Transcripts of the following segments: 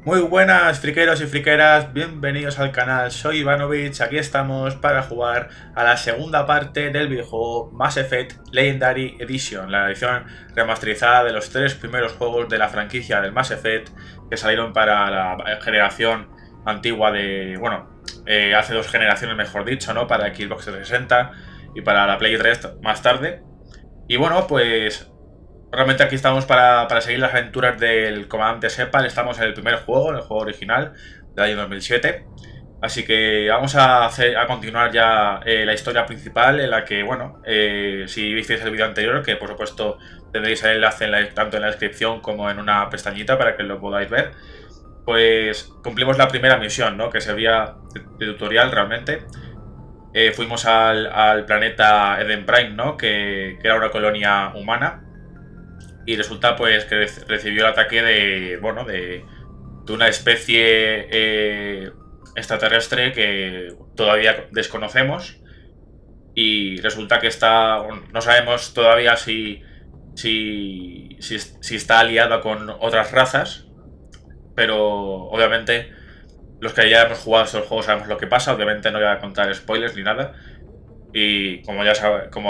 Muy buenas friqueros y friqueras, bienvenidos al canal, soy Ivanovich, aquí estamos para jugar a la segunda parte del videojuego Mass Effect Legendary Edition, la edición remasterizada de los tres primeros juegos de la franquicia del Mass Effect que salieron para la generación antigua de, hace dos generaciones mejor dicho, ¿no? Para Xbox 360 y para la Play 3 más tarde. Y bueno, pues realmente aquí estamos para seguir las aventuras del comandante Shepard. Estamos en el primer juego, en el juego original del año 2007. Así que vamos a continuar ya la historia principal, en la que, si visteis el vídeo anterior, que por supuesto tendréis el enlace tanto en la descripción como en una pestañita para que lo podáis ver, pues cumplimos la primera misión, ¿no? Que servía de tutorial realmente. Fuimos al planeta Eden Prime, ¿no? Que era una colonia humana. Y resulta pues que recibió el ataque de una especie extraterrestre que todavía desconocemos. Y resulta que no sabemos todavía si está aliada con otras razas. Pero obviamente los que ya hemos jugado estos juegos sabemos lo que pasa. Obviamente no voy a contar spoilers ni nada. Y como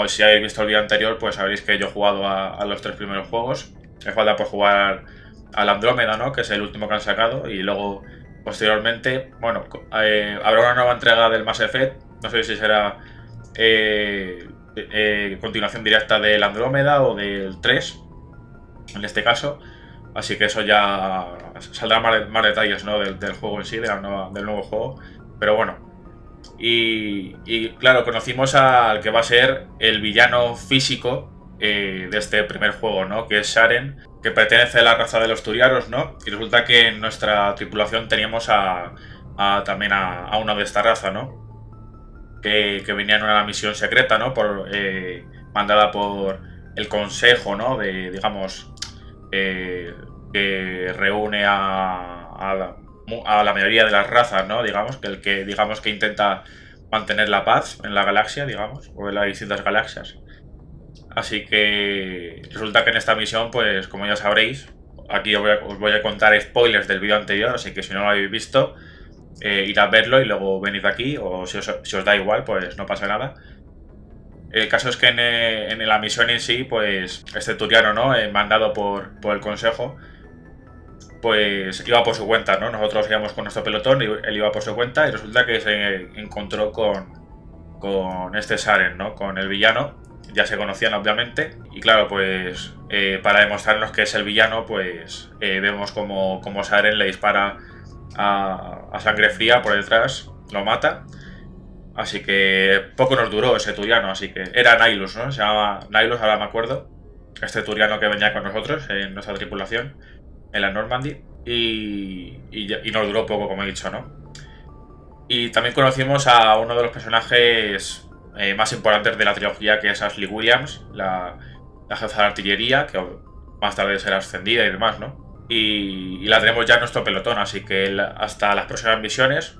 si habéis visto el vídeo anterior, pues sabréis que yo he jugado a los tres primeros juegos. Me falta por jugar al Andrómeda, ¿no? Que es el último que han sacado. Y luego, posteriormente, habrá una nueva entrega del Mass Effect. No sé si será continuación directa del Andrómeda o del 3, en este caso. Así que eso ya saldrá más detalles, ¿no? Del juego en sí, del nuevo juego. Pero bueno. Y claro, conocimos al que va a ser el villano físico de este primer juego, ¿no? Que es Sharen, que pertenece a la raza de los Turianos, ¿no? Y resulta que en nuestra tripulación teníamos también a uno de esta raza, ¿no? Que venía en una misión secreta, ¿no? Mandada por el consejo, ¿no? Que reúne a la mayoría de las razas, ¿no? Digamos que intenta mantener la paz en la galaxia, digamos, o en las distintas galaxias. Así que resulta que en esta misión, pues como ya sabréis, aquí os voy a contar spoilers del vídeo anterior, así que si no lo habéis visto, id a verlo y luego venid aquí, o si os da igual, pues no pasa nada. El caso es que en la misión en sí, pues este turiano, ¿no? Mandado por el consejo, pues iba por su cuenta, ¿no? Nosotros íbamos con nuestro pelotón y él iba por su cuenta y resulta que se encontró con este Sharen, ¿no? Con el villano. Ya se conocían obviamente y claro, pues para demostrarnos que es el villano, pues vemos como Sharen le dispara a sangre fría por detrás, lo mata. Así que poco nos duró ese turiano, así que era Nihilus, ¿no? Se llamaba Nihilus, ahora me acuerdo. Este turiano que venía con nosotros en nuestra tripulación en la Normandy y nos duró poco, como he dicho, ¿no? Y también conocimos a uno de los personajes más importantes de la trilogía, que es Ashley Williams, la jefa de artillería, que más tarde será ascendida y demás, ¿no? Y la tenemos ya en nuestro pelotón, así que hasta las próximas misiones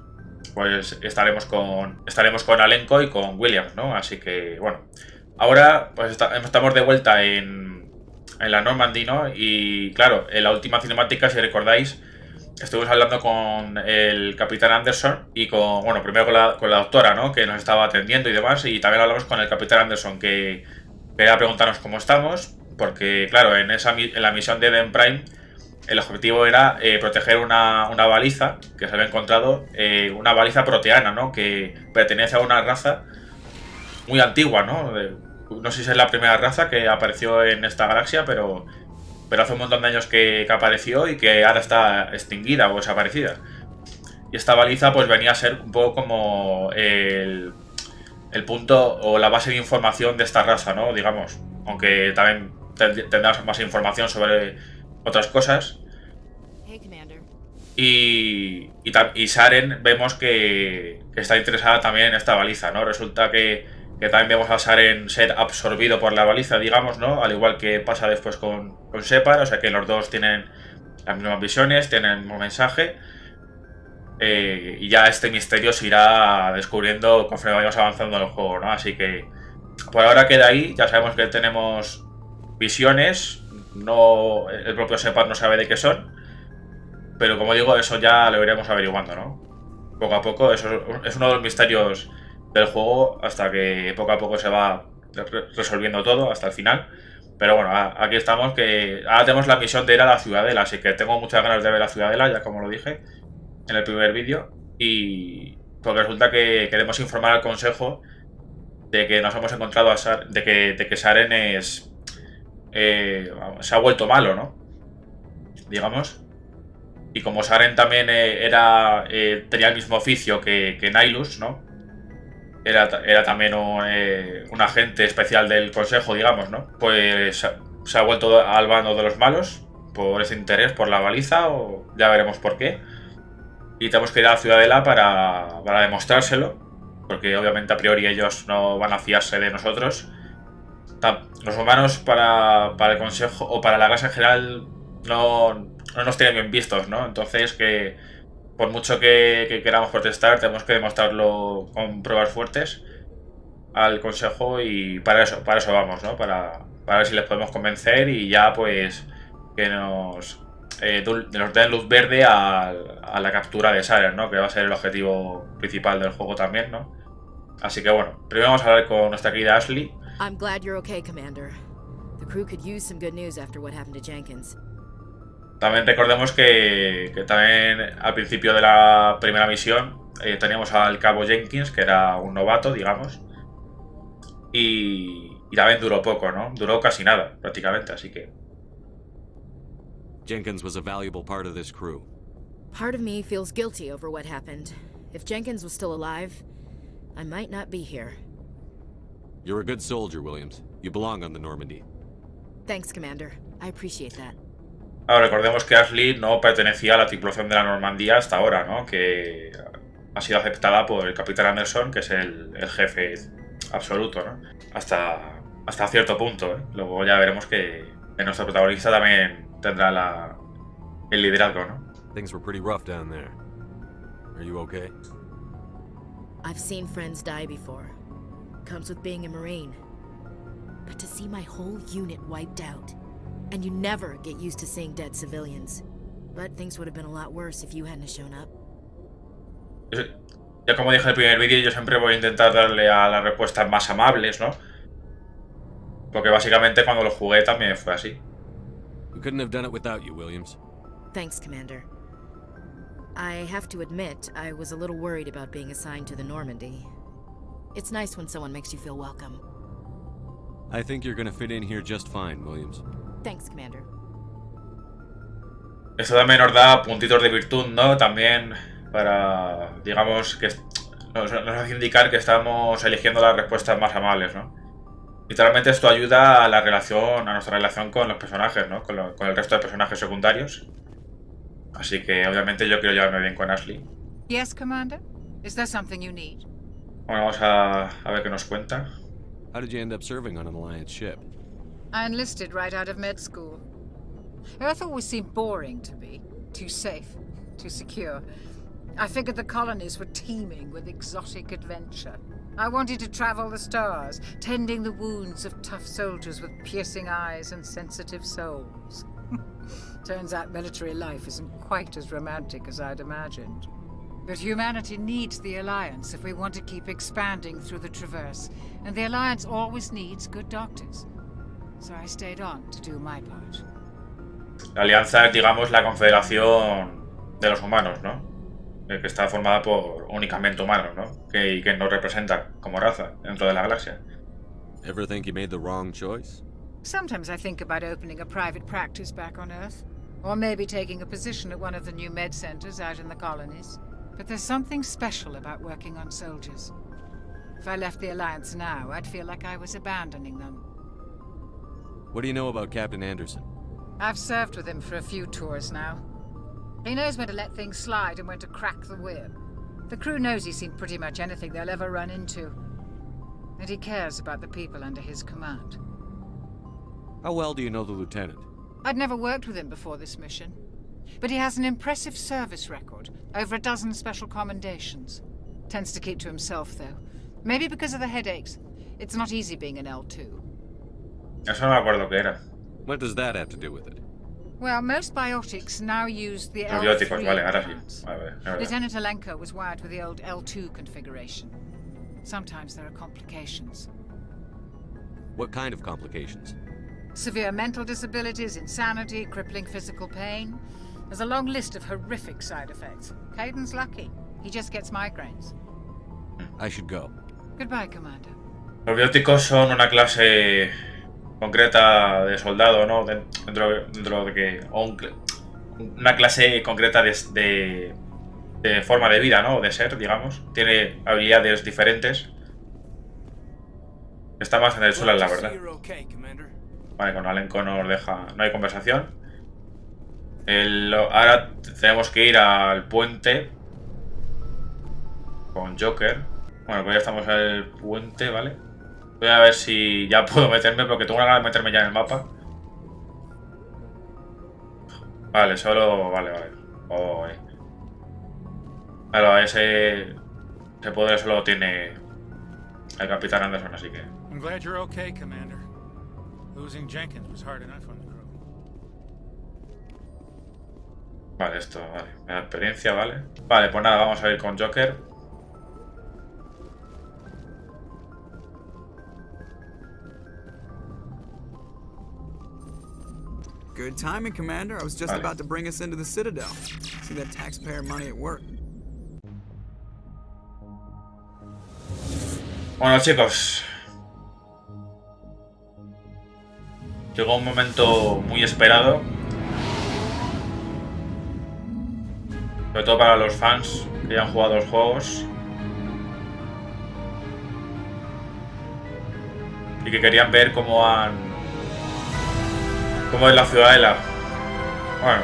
pues estaremos con Alenko y con Williams, ¿no? Así que, bueno, ahora pues estamos de vuelta en la Normandy, ¿no? Y claro, en la última cinemática, si recordáis, estuvimos hablando con el capitán Anderson y primero con la doctora, ¿no? Que nos estaba atendiendo y demás, y también hablamos con el capitán Anderson, que quería preguntarnos cómo estamos, porque claro, en la misión de Eden Prime, el objetivo era proteger una baliza que se había encontrado, una baliza proteana, ¿no? Que pertenece a una raza muy antigua, ¿no? No sé si es la primera raza que apareció en esta galaxia, pero hace un montón de años que apareció y que ahora está extinguida o desaparecida. Y esta baliza pues venía a ser un poco como el punto o la base de información de esta raza, ¿no? Digamos, aunque también tendrás más información sobre otras cosas. Y Sharen vemos que está interesada también en esta baliza, ¿no? Resulta que también vemos a Sharen ser absorbido por la baliza, digamos, ¿no? Al igual que pasa después con Shepard, o sea que los dos tienen las mismas visiones, tienen el mismo mensaje. Y ya este misterio se irá descubriendo conforme vayamos avanzando en el juego, ¿no? Así que por ahora queda ahí, ya sabemos que tenemos visiones, no, el propio Shepard no sabe de qué son. Pero como digo, eso ya lo iremos averiguando, ¿no? Poco a poco, eso es uno de los misterios del juego hasta que poco a poco se va resolviendo todo hasta el final. Pero bueno, aquí estamos, que ahora tenemos la misión de ir a la Ciudadela, así que tengo muchas ganas de ver la Ciudadela, ya como lo dije en el primer vídeo. Y porque resulta que queremos informar al consejo de que nos hemos encontrado a de que Saren se ha vuelto malo, ¿no? Digamos. Y como Saren también tenía el mismo oficio que Nihilus, ¿no? Era también un agente especial del consejo, digamos, ¿no? Pues se ha vuelto al bando de los malos por ese interés, por la baliza, o ya veremos por qué. Y tenemos que ir a la Ciudadela para demostrárselo, porque obviamente a priori ellos no van a fiarse de nosotros. Los humanos para el consejo o para la clase en general no nos tienen bien vistos, ¿no? Entonces que por mucho que queramos protestar, tenemos que demostrarlo con pruebas fuertes al consejo, y para eso vamos, ¿no? Para ver si les podemos convencer y ya pues que nos den luz verde a la captura de Saren, ¿no? Que va a ser el objetivo principal del juego también, ¿no? Así que bueno, primero vamos a hablar con nuestra querida Ashley. I'm glad you're okay, Commander. The crew could use some good news after what happened to Jenkins. También recordemos que también al principio de la primera misión teníamos al cabo Jenkins, que era un novato, digamos. Y también duró poco, ¿no? Duró casi nada, prácticamente, así que... Jenkins was a valuable part of this crew. Part of me feels guilty over what happened. If Jenkins was still alive, I might not be here. You're a good soldier, Williams. You belong on the Normandy. Thanks, Commander. I appreciate that. Ahora, recordemos que Ashley no pertenecía a la tripulación de la Normandía hasta ahora, ¿no? Que ha sido aceptada por el Capitán Anderson, que es el jefe absoluto, ¿no? Hasta cierto punto, ¿eh? Luego ya veremos que nuestro protagonista también tendrá el liderazgo, ¿no? Things were pretty rough down there. Are you okay? I've seen friends die before. Comes with being a Marine. But to see my whole unit wiped out, and you never get used to seeing dead civilians. But things would have been a lot worse if you hadn't shown up. Ya como dije en el primer vídeo, yo siempre voy a intentar darle a las respuestas más amables, ¿no? Porque básicamente cuando lo jugué también fue así. We couldn't have done it without you, Williams. Thanks, Commander. I have to admit, I was a little worried about being assigned to the Normandy. It's nice when someone makes you feel welcome. I think you're gonna fit in here just fine, Williams. Thanks, Commander. Esto también nos da puntitos de virtud, ¿no? También para, digamos, que nos hace indicar que estamos eligiendo las respuestas más amables, ¿no? Literalmente esto ayuda a nuestra relación con los personajes, ¿no? Con el resto de personajes secundarios. Así que obviamente yo quiero llevarme bien con Ashley. Yes, Commander? Is there something you need? Bueno, vamos a ver qué nos cuenta. How did you end up serving on an Alliance ship? I enlisted right out of med school. Earth always seemed boring to me. Too safe, too secure. I figured the colonies were teeming with exotic adventure. I wanted to travel the stars, tending the wounds of tough soldiers with piercing eyes and sensitive souls. Turns out military life isn't quite as romantic as I'd imagined. But humanity needs the Alliance if we want to keep expanding through the Traverse, and the Alliance always needs good doctors. So I stayed on to do my part. La Alianza es, digamos, la confederación de los humanos, ¿no? Que está formada por únicamente humanos, ¿no? Que nos representa como raza dentro de la galaxia. Ever think you made the wrong choice? Sometimes I think about opening a private practice back on Earth, or maybe taking a position at one of the new med centers out in the colonies. But there's something special about working on soldiers. If I left the Alliance now, I'd feel like I was abandoning them. What do you know about Captain Anderson? I've served with him for a few tours now. He knows when to let things slide and when to crack the whip. The crew knows he's seen pretty much anything they'll ever run into. And he cares about the people under his command. How well do you know the lieutenant? I'd never worked with him before this mission. But he has an impressive service record, over a dozen special commendations. Tends to keep to himself, though. Maybe because of the headaches. It's not easy being an L2. Eso no me acuerdo qué era. What does that have to do with it? Well, most biotics now use the Probióticos, vale, ahora sí. L3. Vale, es verdad. Lieutenant Alenko was wired with the old L2 configuration. Sometimes there are complications. What kind of complications? Severe mental disabilities, insanity, crippling physical pain. There's a long list of horrific side effects. Caden's lucky. He just gets migraines. I should go. Goodbye, Commander. Los bióticos son una clase concreta de soldado, ¿no? Dentro de que... una clase concreta de forma de vida, ¿no? De ser, digamos. Tiene habilidades diferentes. Está más en el suelo, la verdad. Vale, con Alenko nos deja... No hay conversación. Ahora tenemos que ir al puente con Joker. Bueno, pues ya estamos en el puente, ¿vale? Voy a ver si ya puedo meterme, porque tengo una gana de meterme ya en el mapa. Vale, solo... Vale. Oh, Claro, ese poder solo tiene el Capitán Anderson, así que... I'm glad you're okay, Commander. Losing Jenkins was hard enough on the crew. Vale, esto, vale. Me da experiencia, ¿vale? Vale, pues nada, vamos a ir con Joker. Good timing, Commander. I was just about to bring us into the Citadel. See that taxpayer money at work. Bueno, chicos. Llegó un momento muy esperado. Sobre todo para los fans que ya han jugado los juegos. Y que querían ver cómo es la Ciudadela. Bueno.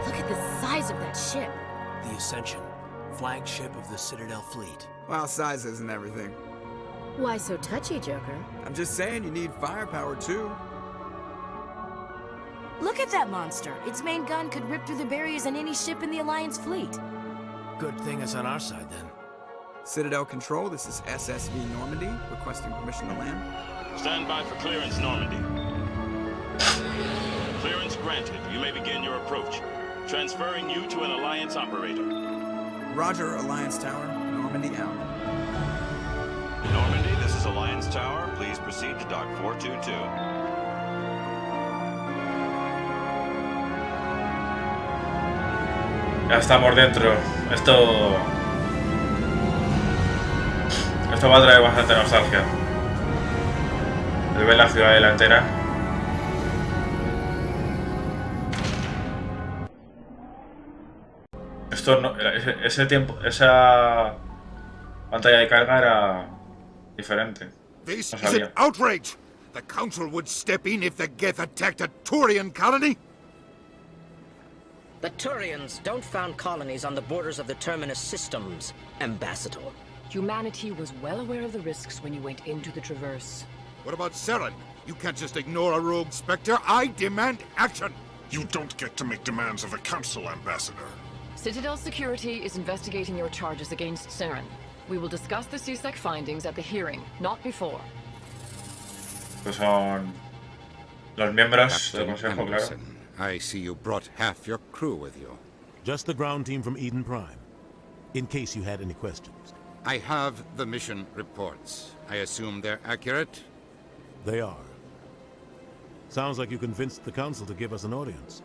Look at the size of that ship. The Ascension, flagship of the Citadel fleet. Well, size isn't everything. Why so touchy, Joker? I'm just saying you need firepower too. Look at that monster. Its main gun could rip through the barriers on any ship in the Alliance fleet. Good thing it's on our side then. Citadel Control, this is SSV Normandy, requesting permission to land. Stand by for clearance, Normandy. Clearance granted. You may begin your approach. Transferring you to an Alliance operator. Roger, Alliance Tower. Normandy out. Normandy, this is Alliance Tower. Please proceed to Dock 422. Ya estamos dentro. Esto va a traer bastante nostalgia. El ver la Ciudadela entera. Esto no, ese tiempo, esa pantalla de carga era diferente. This No is an sabía. outrage! The Council would step in if the Geth attacked a Turian colony! The Turians don't found colonies on the borders of the Terminus systems, Ambassador. Humanity was well aware of the risks when you went into the Traverse. What about Seren? You can't just ignore a rogue Spectre. I demand action! You don't get to make demands of the Council, Ambassador. Citadel Security is investigating your charges against Seren. We will discuss the CSEC findings at the hearing, not before. Pues son los miembros del Consejo, claro. I see you brought half your crew with you. Just the ground team from Eden Prime, in case you had any questions. I have the mission reports. I assume they're accurate? They are. Sounds like you convinced the Council to give us an audience.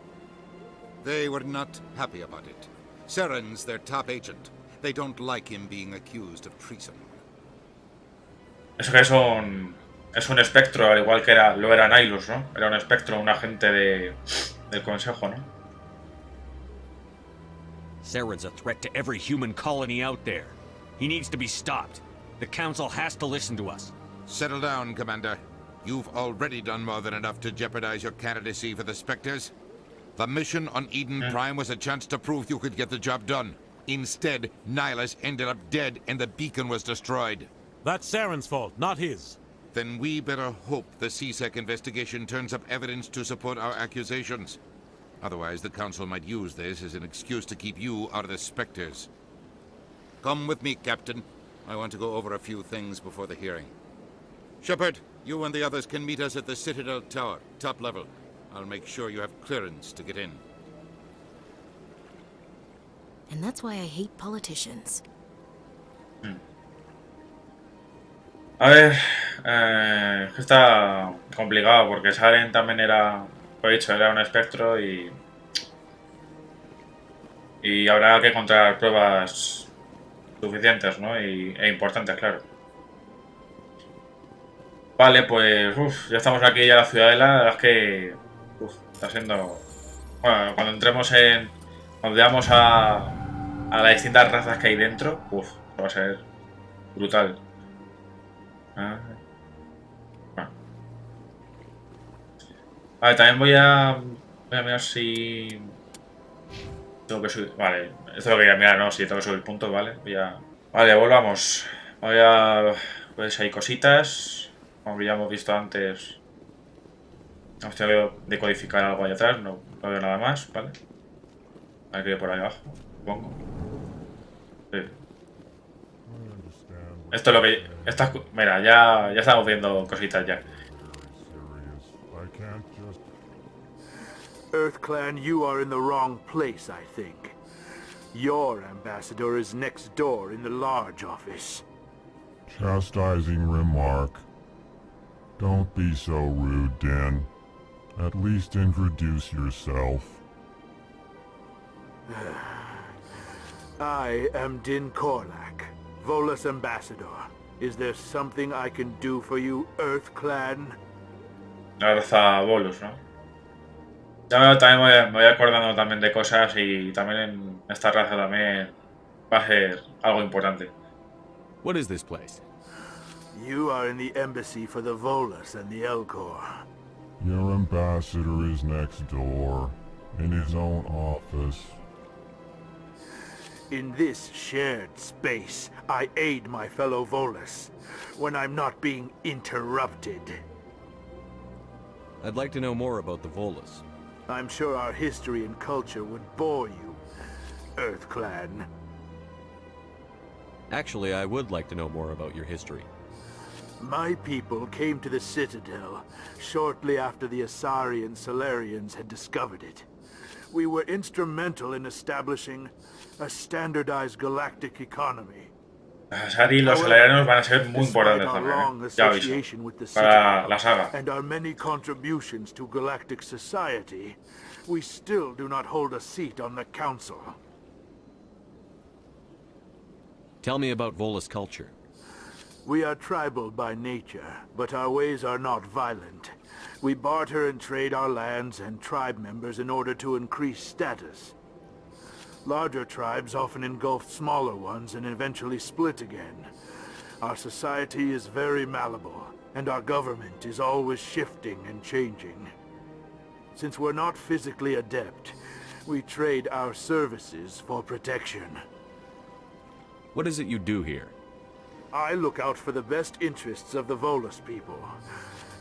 They were not happy about it. Seren's their top agent. They don't like him being accused of treason. Eso que es un espectro, al igual que lo era Nihilus, ¿no? Era un espectro, un agente del Consejo, ¿no? Seren's a threat to every human colony out there. He needs to be stopped. The Council has to listen to us. Settle down, Commander. You've already done more than enough to jeopardize your candidacy for the Spectres. The mission on Eden Prime was a chance to prove you could get the job done. Instead, Nihilus ended up dead and the beacon was destroyed. That's Seren's fault, not his. Then we better hope the CSEC investigation turns up evidence to support our accusations. Otherwise, the Council might use this as an excuse to keep you out of the Spectres. Come with me, Captain. I want to go over a few things before the hearing. Shepard, you and the others can meet us at the Citadel Tower, top level. I'll make sure you have clearance to get in. And that's why I hate politicians. A ver, está complicado porque Saren también era, lo he dicho, era un espectro y habrá que encontrar pruebas suficientes, ¿no? E importantes, claro. Vale, pues ya estamos aquí ya en la Ciudadela. La verdad es que está siendo... Bueno, cuando entremos en... Cuando veamos a las distintas razas que hay dentro, va a ser brutal. Bueno. Vale, también voy a mirar si... Tengo que subir... Vale, esto es lo que quería mirar, ¿no? Si tengo que subir puntos, ¿vale? Vale, volvamos. Pues hay cositas. Como ya hemos visto antes. Hemos tenido que decodificar algo allá atrás. No veo nada más, ¿vale? A ver qué hay por ahí abajo, supongo. Sí. Esto es lo que... Mira, ya estamos viendo cositas ya. EarthClan, you are in the wrong place, I think. Your ambassador is next door in the large office. Chastising remark. Don't be so rude, Din. At least introduce yourself. I am Din Korlak, Volus ambassador. Is there something I can do for you, EarthClan? La raza Volus, ¿no? Ya también me voy acordando también de cosas y también en esta raza también va a ser algo importante. What is this place? You are in the embassy for the Volus and the Elcor. Your ambassador is next door, in his own office. In this shared space, I aid my fellow Volus when I'm not being interrupted. I'd like to know more about the Volus. I'm sure our history and culture would bore you, EarthClan. Actually, I would like to know more about your history. My people came to the Citadel shortly after the Asari Solarians had discovered it. We were instrumental in establishing a standardized galactic economy. Asari y los Solarianos van a ser muy importantes también, ya aviso, para la saga. And our many contributions to galactic society, we still do not hold a seat on the Council. Tell me about Volus culture. We are tribal by nature, but our ways are not violent. We barter and trade our lands and tribe members in order to increase status. Larger tribes often engulf smaller ones and eventually split again. Our society is very malleable, and our government is always shifting and changing. Since we're not physically adept, we trade our services for protection. What is it you do here? I look out for the best interests of the Volus people.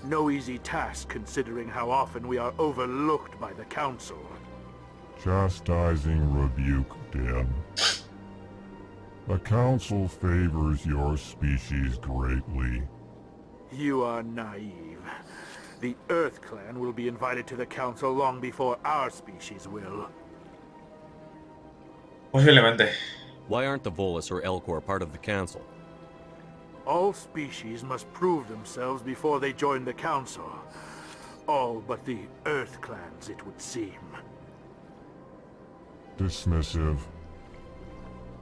No easy task considering how often we are overlooked by the Council. Chastising rebuke, Din. The Council favors your species greatly. You are naive. The EarthClan will be invited to the Council long before our species will. Posiblemente. Why aren't the Volus or Elcor part of the Council? All species must prove themselves before they join the Council. All but the EarthClans, it would seem. Dismissive.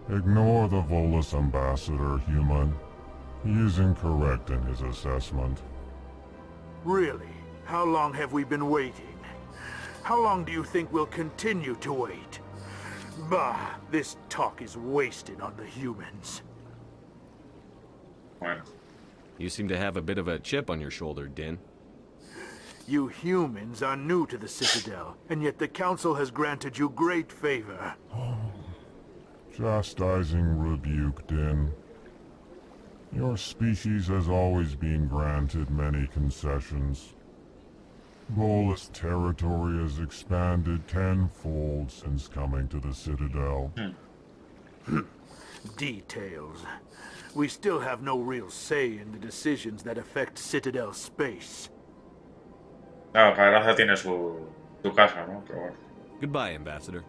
Ignore the Volus ambassador, human. He is incorrect in his assessment. Really? How long have we been waiting? How long do you think we'll continue to wait? Bah, this talk is wasted on the humans. Bueno. You seem to have a bit of a chip on your shoulder, Din. You humans are new to the Citadel, and yet the Council has granted you great favor. Chastising rebuke, Din. Your species has always been granted many concessions. Volus territory has expanded tenfold since coming to the Citadel. Details. We still have no real say in the decisions that affect Citadel space. Claro, cada raza tiene su casa, ¿no? Pero bueno. Goodbye, Ambassador.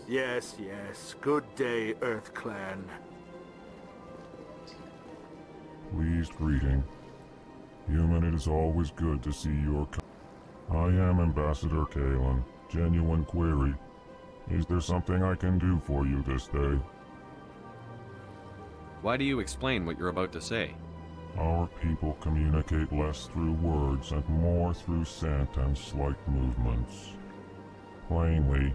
Yes, yes. Good day, Earth Clan. Pleased greeting. Human, it is always good to see your... I am Ambassador Kalen. Genuine query. Is there something I can do for you this day? Why do you explain what you're about to say? Our people communicate less through words and more through scent and slight movements. Plainly,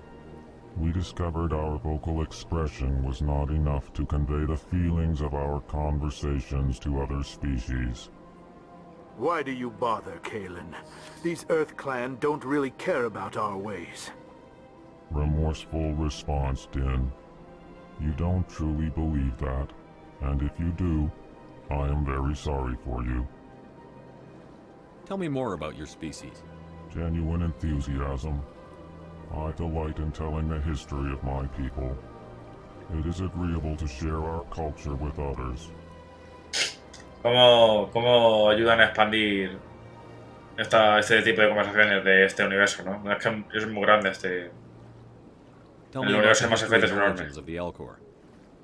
we discovered our vocal expression was not enough to convey the feelings of our conversations to other species. Why do you bother, Kalen? These Earth Clan don't really care about our ways. Remorseful response, Din. You don't truly believe that, and if you do, I am very sorry for you. Tell me more about your species. Genuine enthusiasm. I delight in telling the history of my people. It is agreeable to share our culture with others. ¿Cómo ayudan a expandir este tipo de conversaciones de este universo, ¿no? Es que es muy grande este... Tell El me universo de about Mass the Effect es history and enorme. origins of the Elcor.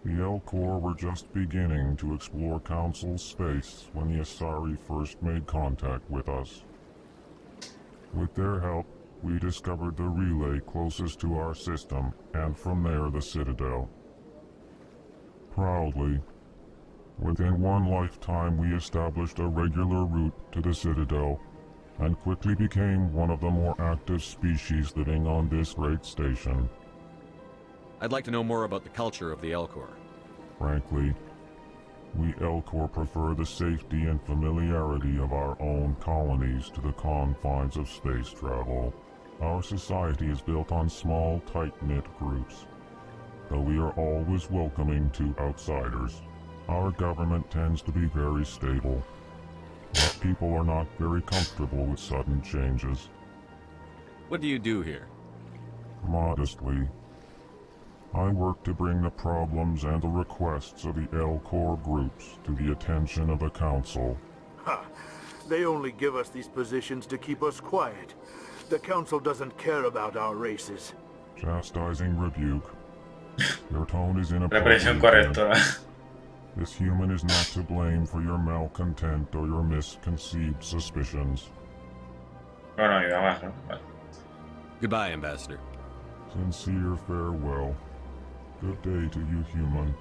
The Elcor were just beginning to explore Council space when the Asari first made contact with us. With their help, we discovered the relay closest to our system, and from there the Citadel. Proudly, within one lifetime we established a regular route to the Citadel, and quickly became one of the more active species living on this great station. I'd like to know more about the culture of the Elcor. Frankly, we Elcor prefer the safety and familiarity of our own colonies to the confines of space travel. Our society is built on small, tight-knit groups, though we are always welcoming to outsiders. Our government tends to be very stable, but people are not very comfortable with sudden changes. What do you do here? Modestly, I work to bring the problems and the requests of the Elcor groups to the attention of the Council. Ha! They only give us these positions to keep us quiet. The Council doesn't care about our races. Chastising rebuke. Your tone is Represión inappropriate. correcta. This human is not to blame for your malcontent or your misconceived suspicions. No, y nada más, ¿no? Vale. Goodbye, Ambassador. Sincere farewell. Good day to you, human.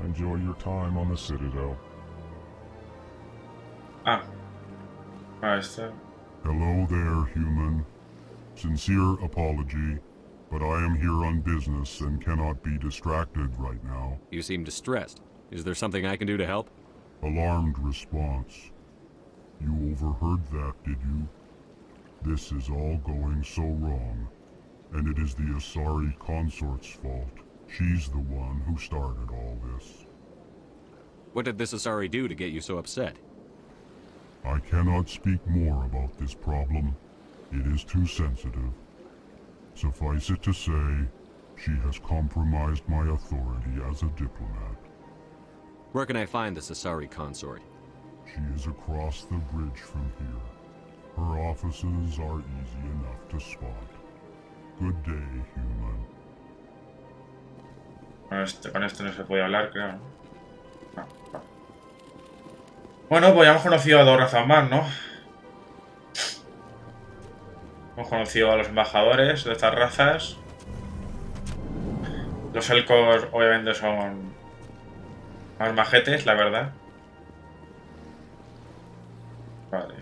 Enjoy your time on the Citadel. Este. Hello there, human. Sincere apology, but I am here on business and cannot be distracted right now. You seem distressed. Is there something I can do to help? Alarmed response. You overheard that, did you? This is all going so wrong, and it is the Asari consort's fault. She's the one who started all this. What did this Asari do to get you so upset? I cannot speak more about this problem. It is too sensitive. Suffice it to say, she has compromised my authority as a diplomat. Where can I find this Asari consort? She is across the bridge from here. Her offices are easy enough to spot. Good day, human. Con este no se puede hablar, creo, ¿no? No. Bueno, pues ya hemos conocido a dos razas más, ¿no? Hemos conocido a los embajadores de estas razas. Los Elcor obviamente son más majetes, la verdad. Vale.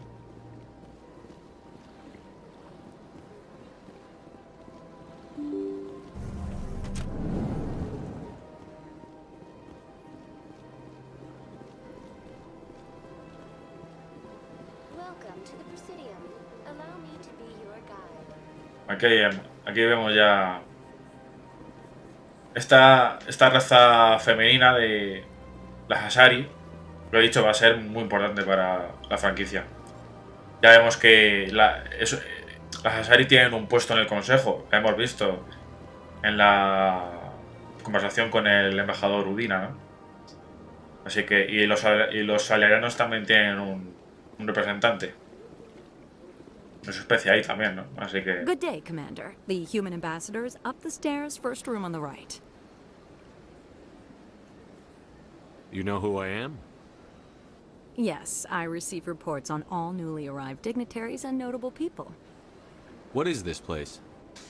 Welcome to the Presidium. Allow me to be your guide. Aquí vemos ya esta raza femenina de las Asari. Lo he dicho, va a ser muy importante para la franquicia. Ya vemos que las Asari tienen un puesto en el consejo. Lo hemos visto en la conversación con el embajador Udina, ¿no? Así que, y los salerianos también tienen un representante. Es su especie ahí también, ¿no? Así que... Good day, Commander. The human ambassador is up the stairs, first room on the right. You know who I am? Yes, I receive reports on all newly arrived dignitaries and notable people. What is this place?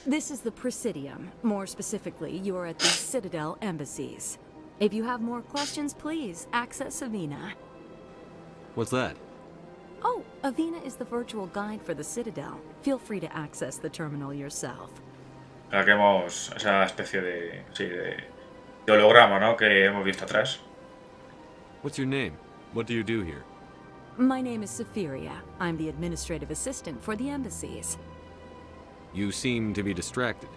This is the Presidium. More specifically, you are at the Citadel Embassies. If you have more questions, please access Avina. What's that? Oh, Avina is the virtual guide for the Citadel. Feel free to access the terminal yourself. Ahora que hemos esa especie de, sí, de holograma, ¿no? Que hemos visto atrás. What's your name? What do you do here? My name is Safiria. I'm the administrative assistant for the embassies. You seem to be distracted.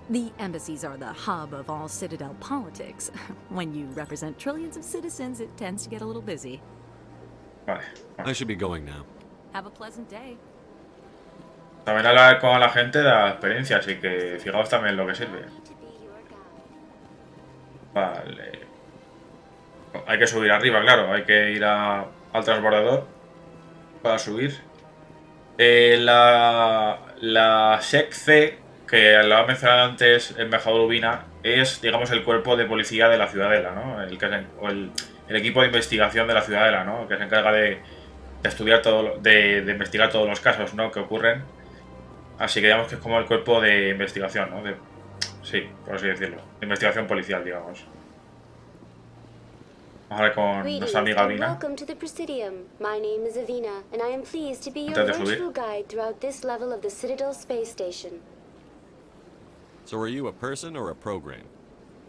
The embassies are the hub of all Citadel politics. When you represent trillions of citizens, it tends to get a little busy. Vale. I should be going now. Have a pleasant day. También hablar con la gente da experiencia, así que fijaos también lo que sirve. Vale. Hay que subir arriba, claro. Hay que ir al transbordador para subir. La SEC-C, que lo ha mencionado antes el embajador Ubina, es, digamos, el cuerpo de policía de la Ciudadela, ¿no? El equipo de investigación de la Ciudadela, ¿no? Que se encarga de estudiar de investigar todos los casos, ¿no? Que ocurren. Así que digamos que es como el cuerpo de investigación, ¿no? Sí, por así decirlo. De investigación policial, digamos. Vamos a ver con nuestra amiga Avina. Welcome to the Presidium. My name is Avina, and I am pleased to be your virtual guide throughout this level of the Citadel space station. So are you a person or a program?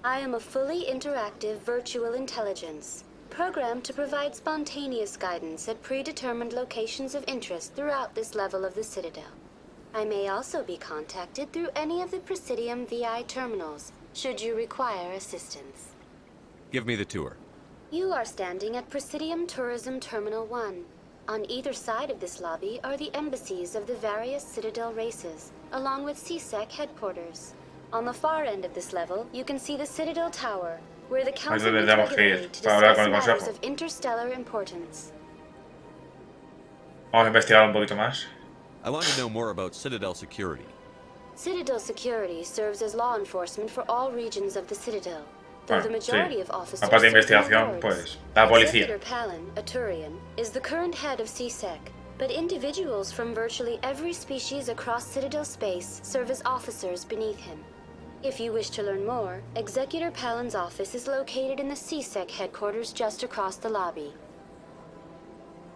I am a fully interactive virtual intelligence, programmed to provide spontaneous guidance at predetermined locations of interest throughout this level of the Citadel. I may also be contacted through any of the Presidium VI terminals, should you require assistance. Give me the tour. You are standing at Presidium Tourism Terminal 1. On either side of this lobby are the embassies of the various Citadel races, along with CSEC headquarters. On the far end of this level, you can see the Citadel Tower, where the Council meets regularly to discuss matters of interstellar importance. Vamos a investigar un poquito más. I want to know more about Citadel security. Citadel security serves as law enforcement for all regions of the Citadel. Though the majority of officers aparte de investigación, pues, la policía. Executor Palin, a Turian, is the current head of CSEC, but individuals from virtually every species across Citadel space serve as officers beneath him. If you wish to learn more, Executor Palin's office is located in the CSEC headquarters just across the lobby.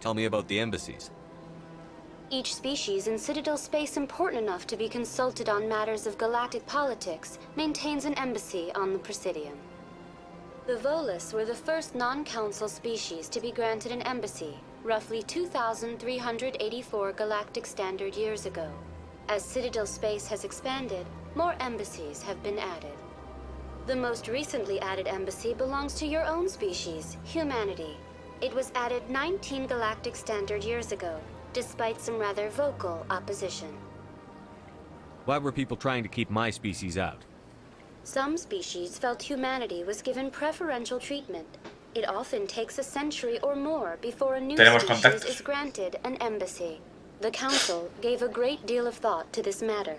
Tell me about the embassies. Each species in Citadel space important enough to be consulted on matters of galactic politics maintains an embassy on the Presidium. The Volus were the first non-council species to be granted an embassy, roughly 2,384 galactic standard years ago. As Citadel space has expanded, more embassies have been added. The most recently added embassy belongs to your own species, humanity. It was added 19 galactic standard years ago, despite some rather vocal opposition. Why were people trying to keep my species out? Some species felt humanity was given preferential treatment. It often takes a century or more before a new species is granted an embassy. The Council gave a great deal of thought to this matter.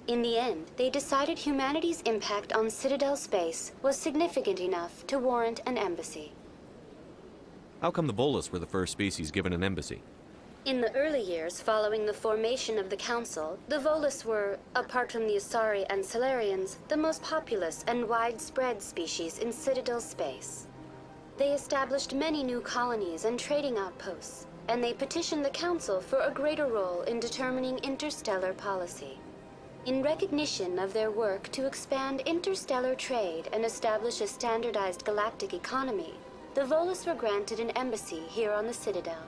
In the end, they decided humanity's impact on Citadel space was significant enough to warrant an embassy. How come the Volus were the first species given an embassy? In the early years following the formation of the Council, the Volus were, apart from the Asari and Salarians, the most populous and widespread species in Citadel space. They established many new colonies and trading outposts, and they petitioned the Council for a greater role in determining interstellar policy. In recognition of their work to expand interstellar trade and establish a standardized galactic economy, the Volus were granted an embassy here on the Citadel.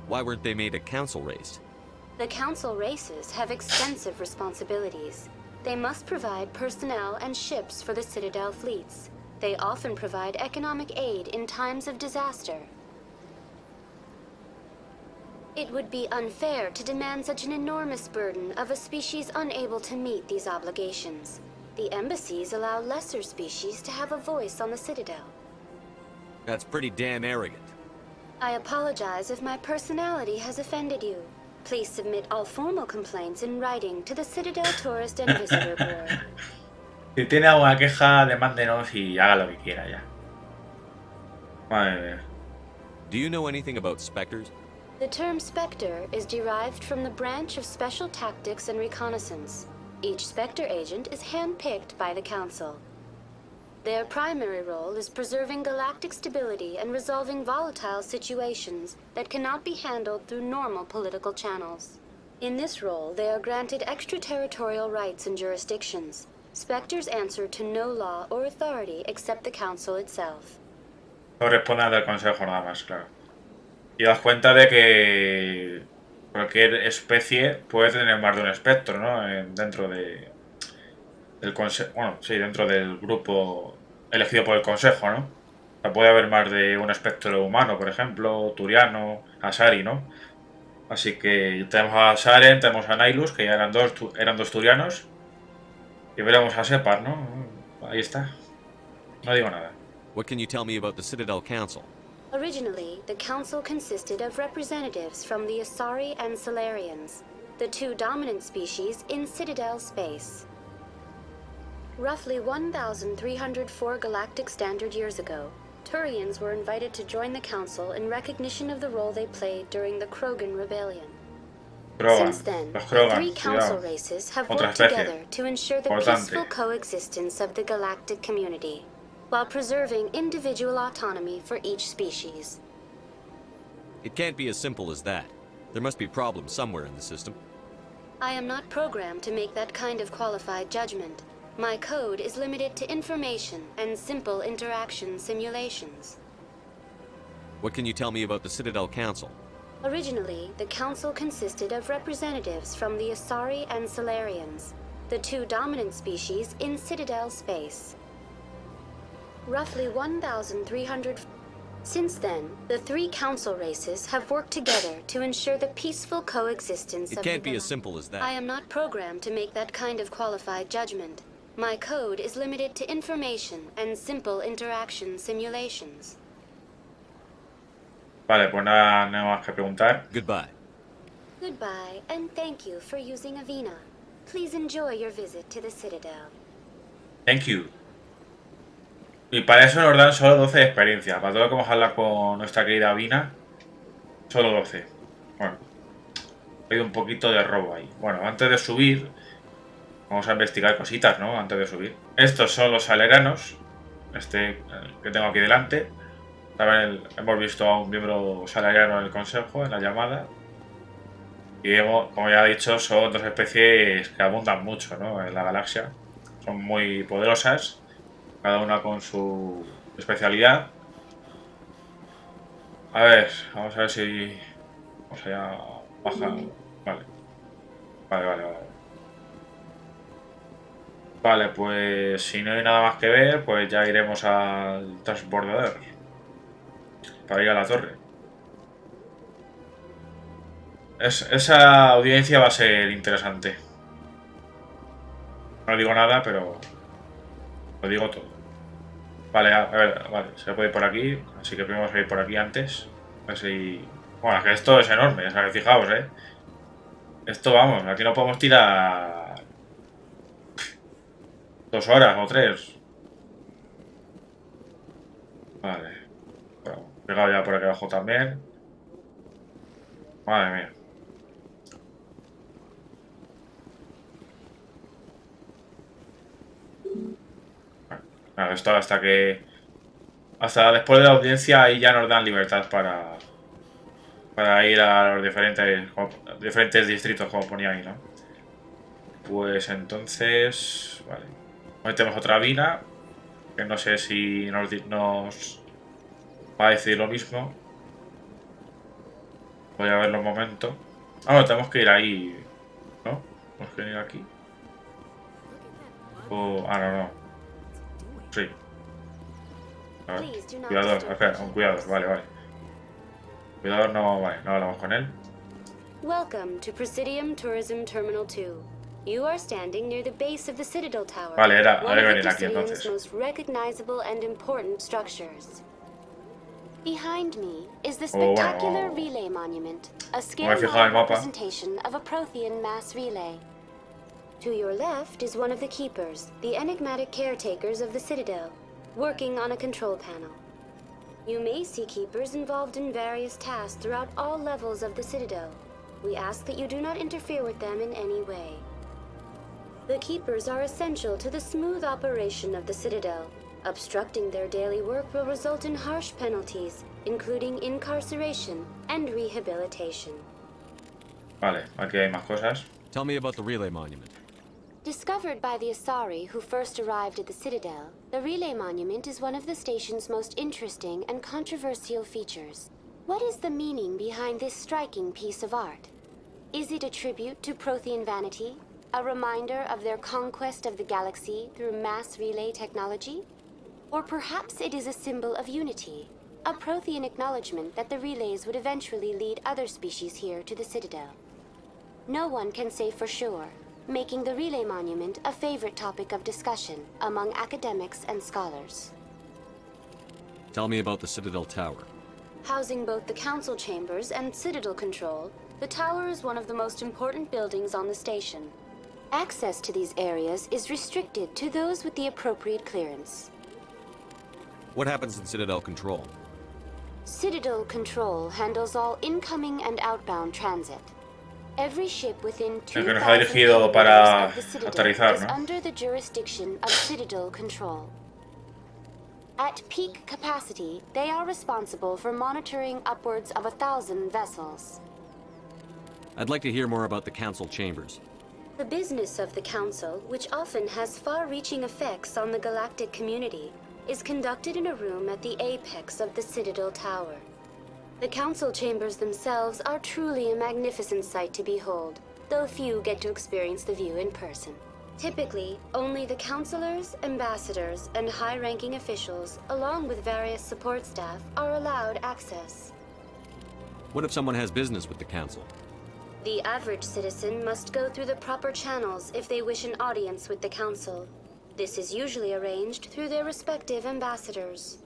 Why weren't they made a council race? The council races have extensive responsibilities. They must provide personnel and ships for the Citadel fleets. They often provide economic aid in times of disaster. It would be unfair to demand such an enormous burden of a species unable to meet these obligations. The embassies allow lesser species to have a voice on the Citadel. That's pretty damn arrogant. I apologize if my personality has offended you. Please submit all formal complaints in writing to the Citadel Tourist and Visitor Board. Si tiene alguna queja, demándenos y haga lo que quiera ya. Madre mía. Do you know anything about specters? The term Spectre is derived from the branch of Special Tactics and Reconnaissance. Each Spectre agent is handpicked by the Council. Their primary role is preserving galactic stability and resolving volatile situations that cannot be handled through normal political channels. In this role, they are granted extraterritorial rights and jurisdictions. Spectres answer to no law or authority except the Council itself. No respondan del Consejo nada más, claro. Y das cuenta de que cualquier especie puede tener más de un espectro, ¿no? Dentro de del consejo, bueno, sí, dentro del grupo elegido por el Consejo, ¿no? O sea, puede haber más de un espectro humano, por ejemplo, turiano, asari, ¿no? Así que tenemos a Saren, tenemos a Nihilus, que ya eran dos turianos. Y veremos a Separ, ¿no? Ahí está. No digo nada. What can you tell me about the Citadel Council? Originally, the Council consisted of representatives from the Asari and Solarians, the two dominant species in Citadel space. Roughly 1,304 galactic standard years ago, Turians were invited to join the Council in recognition of the role they played during the Krogan Rebellion. Since then, the three Council races have worked together to ensure the peaceful coexistence of the galactic community, while preserving individual autonomy for each species. It can't be as simple as that. There must be problems somewhere in the system. I am not programmed to make that kind of qualified judgment. My code is limited to information and simple interaction simulations. What can you tell me about the Citadel Council? Originally, the Council consisted of representatives from the Asari and Solarians, the two dominant species in Citadel space. Roughly 1,300... Since then, the three Council races have worked together to ensure the peaceful coexistence of the... It can't be as simple as that. I am not programmed to make that kind of qualified judgment. My code is limited to information and simple interaction simulations. Vale, pues nada más que preguntar. Goodbye. Goodbye, and thank you for using Avina. Please enjoy your visit to the Citadel. Thank you. Y para eso nos dan solo 12 de experiencia. Para todo lo que vamos a hablar con nuestra querida Avina, solo 12. Bueno, ha habido un poquito de robo ahí. Bueno, antes de subir, vamos a investigar cositas, ¿no? Antes de subir. Estos son los saleranos. Este que tengo aquí delante. También hemos visto a un miembro salariano del Consejo en la llamada. Y vemos, como ya he dicho, son dos especies que abundan mucho, ¿no? En la galaxia. Son muy poderosas, cada una con su especialidad. A ver, vamos a ver si... Vamos allá, baja. Vale. Vale, pues si no hay nada más que ver, pues ya iremos al transbordador. Para ir a la torre. Esa audiencia va a ser interesante. No digo nada, pero lo digo todo. Vale, a ver, vale, se puede ir por aquí. Así que primero vamos a ir por aquí antes. A ver si... Bueno, es que esto es enorme, o sea, que fijaos, Esto, vamos, aquí no podemos tirar 2 horas o 3. Vale. Pegado ya por aquí abajo también. Madre mía. Bueno, esto hasta que... Hasta después de la audiencia ahí ya nos dan libertad para ir a los diferentes distritos, como ponía ahí, ¿no? Pues entonces... Vale. Hoy tenemos otra Avina, que no sé si nos va a decir lo mismo. Voy a verlo un momento. Ah, no, tenemos que ir ahí, ¿no? Tenemos que ir aquí. No. Sí. A ver. Cuidador, espera, un cuidador, vale. Cuidador no, vale, no hablamos con él. Welcome to Presidium Tourism Terminal 2. You are standing near the base of the Citadel Tower, Vale, era one of the venir aquí Presidium's entonces. most recognizable and important structures. Behind me is the spectacular relay monument, a scale-model representation of a Prothean mass relay. To your left is one of the Keepers, the enigmatic caretakers of the Citadel, working on a control panel. You may see Keepers involved in various tasks throughout all levels of the Citadel. We ask that you do not interfere with them in any way. The Keepers are essential to the smooth operation of the Citadel. Obstructing their daily work will result in harsh penalties, including incarceration and rehabilitation. Vale, aquí hay más cosas. Tell me about the relay monument. Discovered by the Asari who first arrived at the Citadel, the relay monument is one of the station's most interesting and controversial features. What is the meaning behind this striking piece of art? Is it a tribute to Prothean vanity? A reminder of their conquest of the galaxy through mass relay technology? Or perhaps it is a symbol of unity, a Prothean acknowledgement that the relays would eventually lead other species here to the Citadel. No one can say for sure, making the relay monument a favorite topic of discussion among academics and scholars. Tell me about the Citadel Tower. Housing both the council chambers and Citadel control, the tower is one of the most important buildings on the station. Access to these areas is restricted to those with the appropriate clearance. What happens in Citadel Control? Citadel Control handles all incoming and outbound transit. Every ship within 2,000 kilometers of the Citadel is under the jurisdiction of Citadel Control. At peak capacity, they are responsible for monitoring upwards of 1,000 vessels. I'd like to hear more about the council chambers. The business of the Council, which often has far-reaching effects on the galactic community, is conducted in a room at the apex of the Citadel Tower. The Council chambers themselves are truly a magnificent sight to behold, though few get to experience the view in person. Typically, only the councilors, ambassadors, and high-ranking officials, along with various support staff, are allowed access. What if someone has business with the council? The average citizen must go through the proper channels if they wish an audience with the Council. This is usually arranged through their respective ambassadors.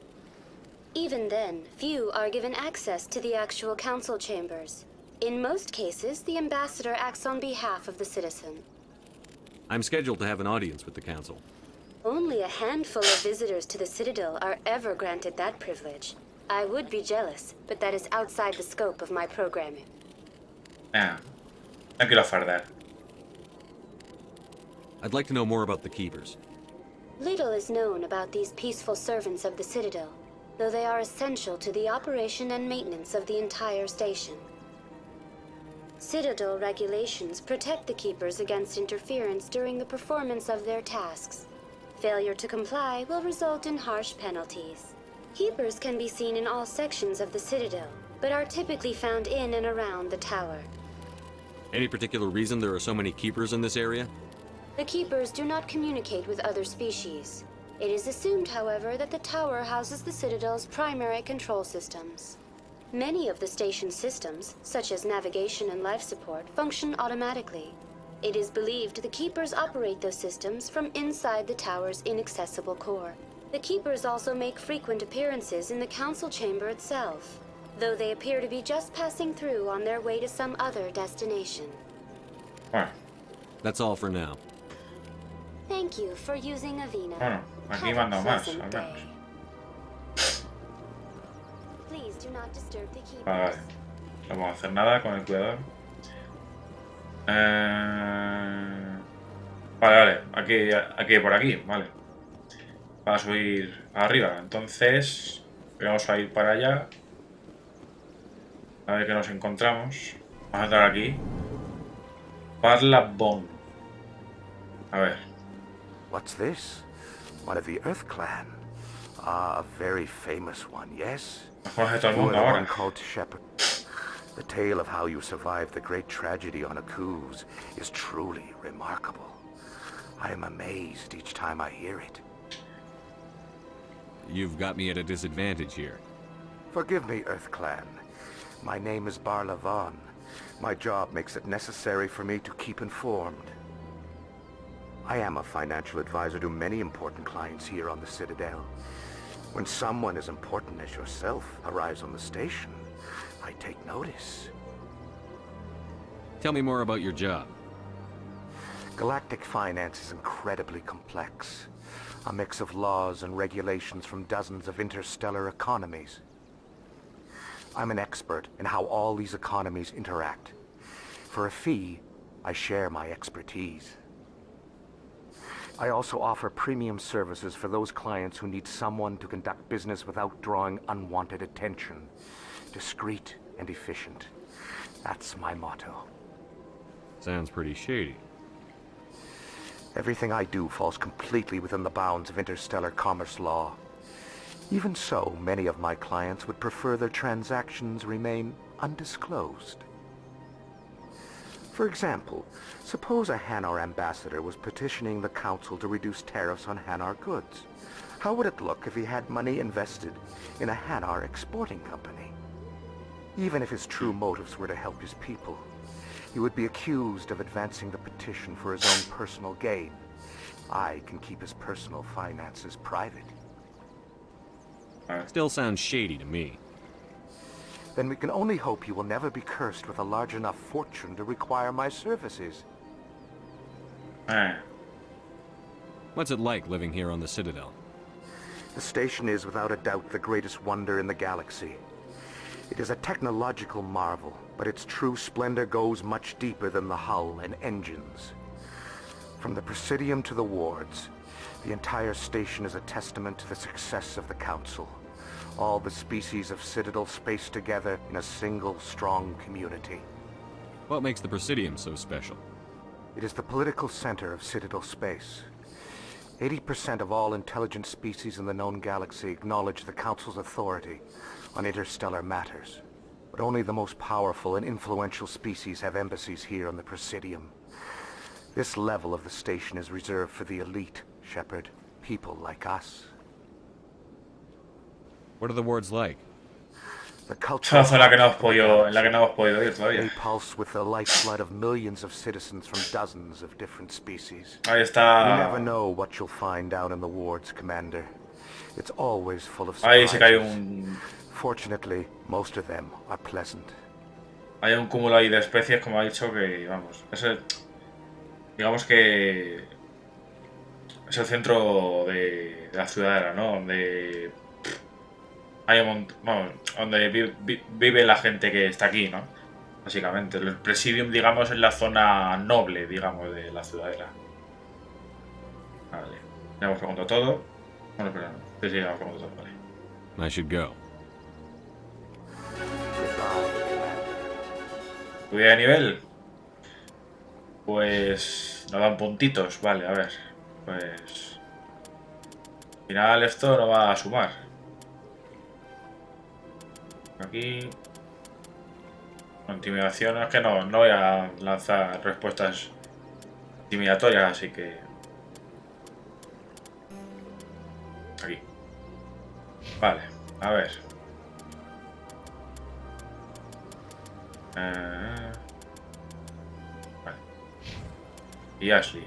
Even then, few are given access to the actual Council chambers. In most cases, the ambassador acts on behalf of the citizen. I'm scheduled to have an audience with the council. Only a handful of visitors to the Citadel are ever granted that privilege. I would be jealous, but that is outside the scope of my programming. No quiero fardar. I'd like to know more about the Keepers. Little is known about these peaceful servants of the Citadel, though they are essential to the operation and maintenance of the entire station. Citadel regulations protect the Keepers against interference during the performance of their tasks. Failure to comply will result in harsh penalties. Keepers can be seen in all sections of the Citadel, but are typically found in and around the tower. Any particular reason there are so many Keepers in this area? The Keepers do not communicate with other species. It is assumed, however, that the tower houses the Citadel's primary control systems. Many of the station's systems, such as navigation and life support, function automatically. It is believed the Keepers operate those systems from inside the tower's inaccessible core. The Keepers also make frequent appearances in the Council chamber itself, though they appear to be just passing through on their way to some other destination. That's all for now. Thank you for using Avina. Bueno, aquí mando más, al menos. Please do not disturb the Keepers. Vale, no vamos a hacer nada con el cuidador. Vale, aquí por aquí, vale. Para subir arriba, entonces vamos a ir para allá. A ver qué nos encontramos. Vamos a entrar aquí. Parlabon. A ver. What's this? One of the Earth Clan. Ah, a very famous one, yes? You are the one called Shepherd. The tale of how you survived the great tragedy on Aku's is truly remarkable. I am amazed each time I hear it. You've got me at a disadvantage here. Forgive me, Earth Clan. My name is Barlavon. My job makes it necessary for me to keep informed. I am a financial advisor to many important clients here on the Citadel. When someone as important as yourself arrives on the station, I take notice. Tell me more about your job. Galactic finance is incredibly complex. A mix of laws and regulations from dozens of interstellar economies. I'm an expert in how all these economies interact. For a fee, I share my expertise. I also offer premium services for those clients who need someone to conduct business without drawing unwanted attention. Discreet and efficient. That's my motto. Sounds pretty shady. Everything I do falls completely within the bounds of interstellar commerce law. Even so, many of my clients would prefer their transactions remain undisclosed. For example, suppose a Hanar ambassador was petitioning the Council to reduce tariffs on Hanar goods. How would it look if he had money invested in a Hanar exporting company? Even if his true motives were to help his people, he would be accused of advancing the petition for his own personal gain. I can keep his personal finances private. Still sounds shady to me. Then we can only hope you will never be cursed with a large enough fortune to require my services. What's it like living here on the Citadel? The station is without a doubt the greatest wonder in the galaxy. It is a technological marvel, but its true splendor goes much deeper than the hull and engines. From the Presidium to the wards, the entire station is a testament to the success of the Council. All the species of Citadel spaced together in a single, strong community. What makes the Presidium so special? It is the political center of Citadel space. 80% of all intelligent species in the known galaxy acknowledge the Council's authority on interstellar matters. But only the most powerful and influential species have embassies here on the Presidium. This level of the station is reserved for the elite, Shepard. People like us. What are the wards like? The culture en la que no hemos podido ir todavía. They pulse with the lifeblood of millions of citizens from dozens of different species. Ahí está. You never know what you'll find down in the wards, Commander. It's always full of Ahí surprises. sí que hay un... Fortunately, most of them are pleasant. Hay un cúmulo ahí de especies, como ha dicho, que, vamos, digamos que es el centro de la Ciudadela, ¿no? Donde hay donde vive la gente que está aquí, ¿no? Básicamente. El Presidium, digamos, es la zona noble, digamos, de la Ciudadela. Vale. Ya hemos preguntado todo. Bueno, pero no. Sí, ya hemos preguntado todo, vale. I should go. Subida de nivel. Pues nos dan puntitos, vale, a ver. Pues al final esto no va a sumar. Aquí intimidación, es que no voy a lanzar respuestas intimidatorias, así que aquí. Vale, a ver. Vale. Y Ashley.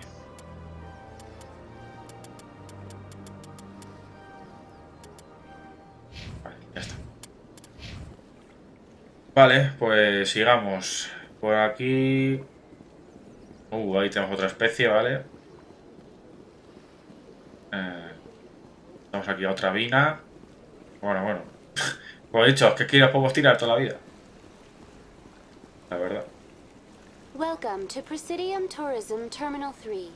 Vale, ya está. Vale, pues sigamos. Por aquí... ahí tenemos otra especie, ¿vale? Tenemos aquí otra vina. Bueno. Como he dicho, es que aquí las podemos tirar toda la vida. La verdad. Welcome to Presidium Tourism Terminal 3.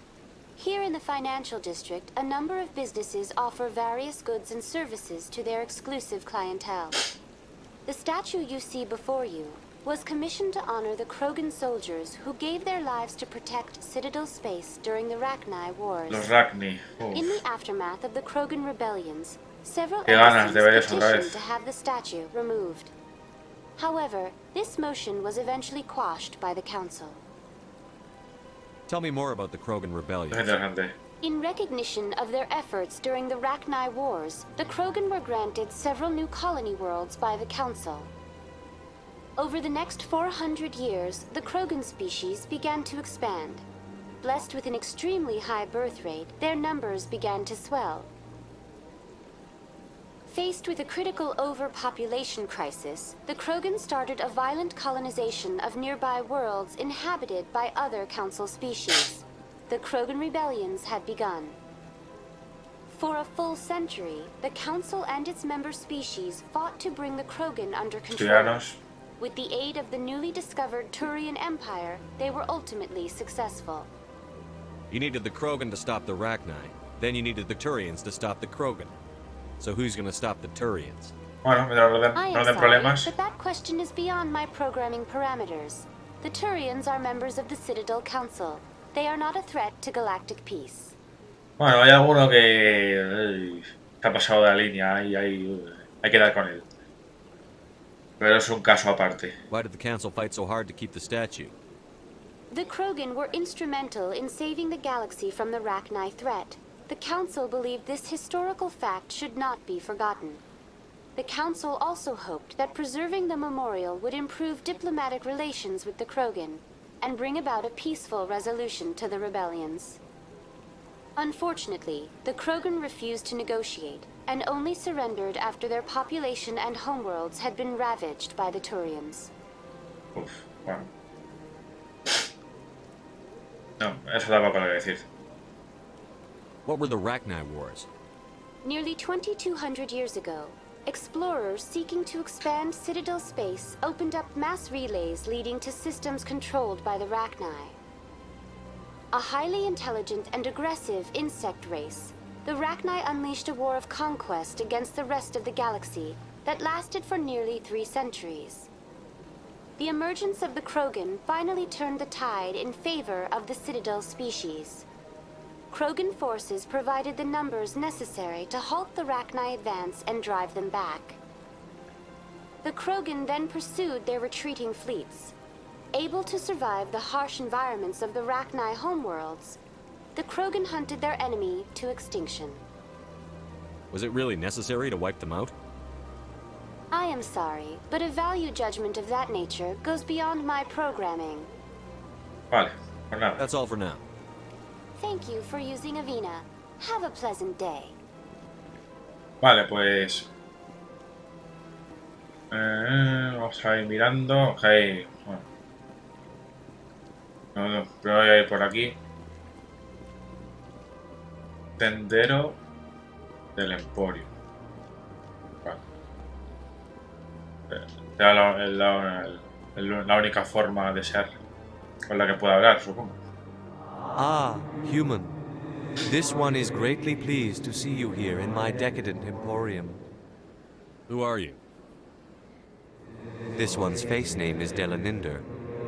Here in the financial district, a number of businesses offer various goods and services to their exclusive clientele. The statue you see before you was commissioned to honor the Krogan soldiers who gave their lives to protect Citadel space during the Ragnar Wars. Los Ragni. In the aftermath of the Krogan rebellions, several Qué ganas de ver embassies eso otra petitioned vez. to have the statue removed. However, this motion was eventually quashed by the Council. Tell me more about the Krogan rebellion. In recognition of their efforts during the Ragnar Wars, the Krogan were granted several new colony worlds by the Council. Over the next 400 years, the Krogan species began to expand. blessed with an extremely high birth rate, their numbers began to swell. Faced with a critical overpopulation crisis, the Krogan started a violent colonization of nearby worlds inhabited by other Council species. The Krogan rebellions had begun. For a full century, the Council and its member species fought to bring the Krogan under control. With the aid of the newly discovered Turian Empire, they were ultimately successful. You needed the Krogan to stop the Ragnar, then you needed the Turians to stop the Krogan. So who's gonna stop the Turians? Bueno, no den problemas. But that question is beyond my programming parameters. The Turians are members of the Citadel Council. They are not a threat to galactic peace. Bueno, hay alguno que se ha pasado de la línea y hay que dar con él. Pero es un caso aparte. Why did the Council fight so hard to keep the statue? The Krogan were instrumental in saving the galaxy from the Ragnar threat. The Council believed this historical fact should not be forgotten. The Council also hoped that preserving the memorial would improve diplomatic relations with the Krogan and bring about a peaceful resolution to the rebellions. Unfortunately, the Krogan refused to negotiate and only surrendered after their population and homeworlds had been ravaged by the Turians. Uf, bueno. No, eso daba para decir. What were the Ragnar Wars? Nearly 2,200 years ago, explorers seeking to expand Citadel space opened up mass relays leading to systems controlled by the Ragnar. A highly intelligent and aggressive insect race, the Ragnar unleashed a war of conquest against the rest of the galaxy that lasted for nearly 3 centuries. The emergence of the Krogan finally turned the tide in favor of the Citadel species. Krogan forces provided the numbers necessary to halt the Ragnar advance and drive them back. The Krogan then pursued their retreating fleets. Able to survive the harsh environments of the Ragnar homeworlds, the Krogan hunted their enemy to extinction. Was it really necessary to wipe them out? I am sorry, but a value judgment of that nature goes beyond my programming. Vale, pues nada. That's all for now. Thank you for using Avina. Have a pleasant day. Vale, pues... vamos a ir mirando. Okay. Bueno. No, primero voy a ir por aquí. Sendero del Emporio. Vale. Será la única forma de ser con la que pueda hablar, supongo. Ah, human. This one is greatly pleased to see you here in my decadent emporium. Who are you? This one's face name is Delaninder,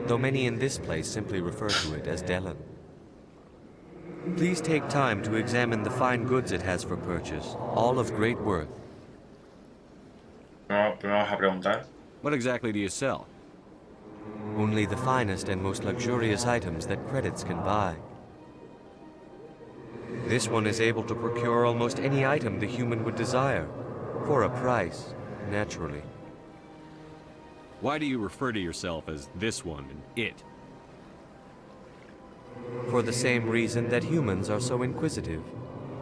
though many in this place simply refer to it as Delan. Please take time to examine the fine goods it has for purchase, all of great worth. No, pero vamos a preguntar. What exactly do you sell? Only the finest and most luxurious items that credits can buy. This one is able to procure almost any item the human would desire, for a price, naturally. Why do you refer to yourself as this one and it? For the same reason that humans are so inquisitive.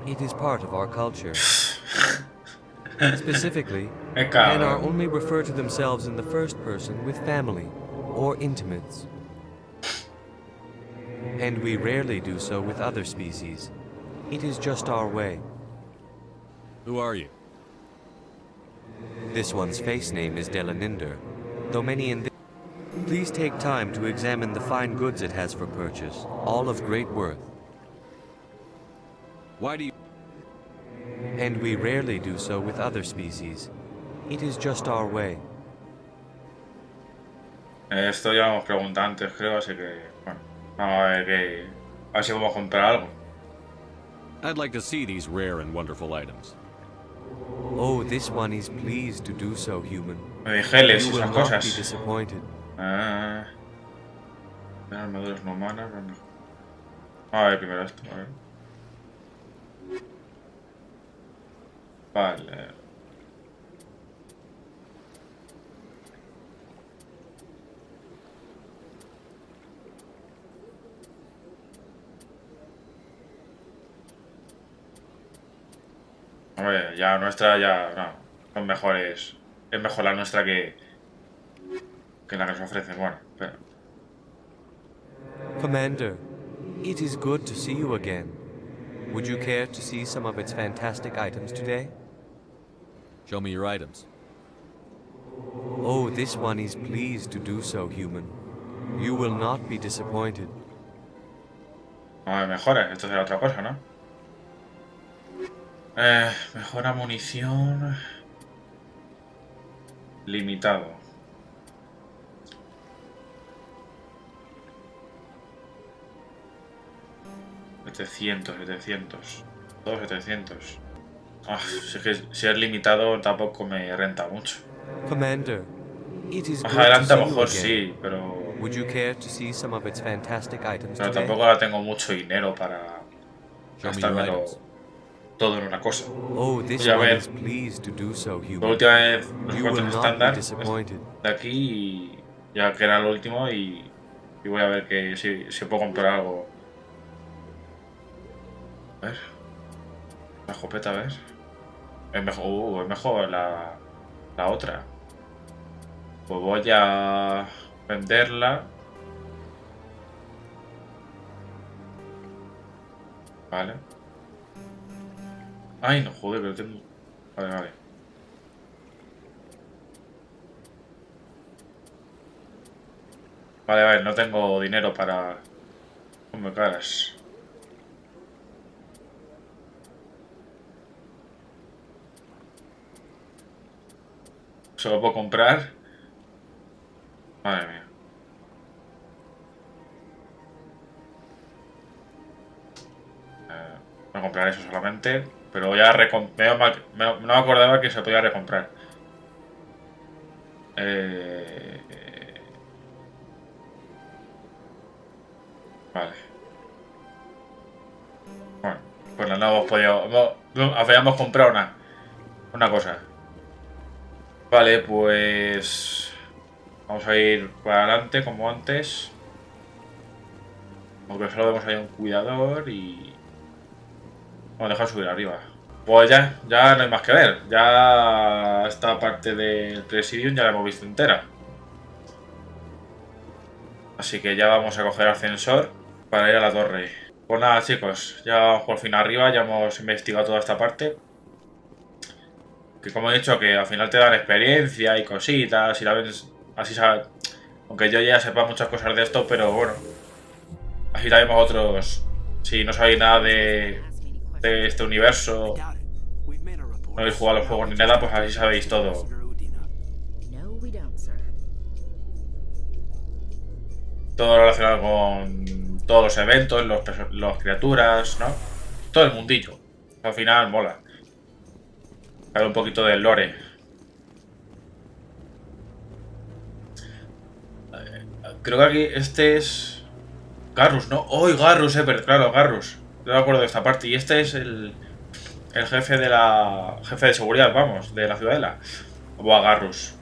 It is part of our culture. Specifically, men are only referred to themselves in the first person with family or intimates. And we rarely do so with other species. It is just our way. Who are you? This one's face name is Delaninder, though many in this... Please take time to examine the fine goods it has for purchase, all of great worth. Why do you... And we rarely do so with other species. It is just our way. Esto ya hemos preguntado antes, creo, así que... Bueno, vamos a ver si podemos comprar algo. I'd like to see these rare and wonderful items. Oh, this one is pleased to do so, human. Geles, You will esas not cosas. be disappointed. Ah, armaduras no humanas. Bueno. A ver primero esto, a ver. Vale. Hombre, ya nuestra ya... No, son mejores... Es mejor la nuestra que la que nos ofrecen. Bueno, pero... Commander, it is good to see you again. Would you care to see some of its fantastic items today? Show me your items. Oh, this one is pleased to do so, human. You will not be disappointed. Mejora, esto será otra cosa, ¿no? Mejora munición... Limitado. $700. Todos 700. Ah, si es que si es limitado tampoco me renta mucho. Commander, it is Más good adelante to a see lo you mejor again. sí, pero... Would you care to see some of its fantastic items Pero today? tampoco ahora tengo mucho dinero para Show me your gastármelo items. todo en una cosa. Oh, this Voy a one ver is pleased to do so, la human. última vez los You will cuantos not be estándar disappointed. de aquí y ya que era el último y voy a ver que si puedo comprar algo. A ver. La escopeta, a ver. Es mejor la otra. Pues voy a venderla. Vale. Ay, no, joder, que lo tengo. Vale, vale. Vale, vale, no tengo dinero para... No me caras. Solo puedo comprar. Madre mía. Voy a comprar eso solamente. Pero ya no me acordaba que se podía recomprar. Vale. Bueno, pues no hemos podido... habíamos comprado una cosa. Vale, pues... Vamos a ir para adelante como antes. Aunque solo vemos ahí un cuidador y... Vamos a dejar subir arriba. Pues ya no hay más que ver. Ya esta parte del Presidium ya la hemos visto entera. Así que ya vamos a coger ascensor para ir a la torre. Pues nada, chicos, ya vamos por fin arriba. Ya hemos investigado toda esta parte. Que como he dicho, que al final te dan experiencia y cositas. Y la ves, así sabes. Aunque yo ya sepa muchas cosas de esto, pero bueno. Así también vosotros, si no sabéis nada de este universo, no habéis jugado los juegos ni nada, pues así sabéis todo. Todo relacionado con todos los eventos, los criaturas, ¿no? Todo el mundillo. Al final mola. Saber un poquito del lore. Creo que aquí este es... Garrus, ¿no? ¡Oh, Garrus! Pero claro, Garrus. No me acuerdo de esta parte. Y este es el jefe de la... Jefe de seguridad, vamos, de la Ciudadela. Buah, Garrus.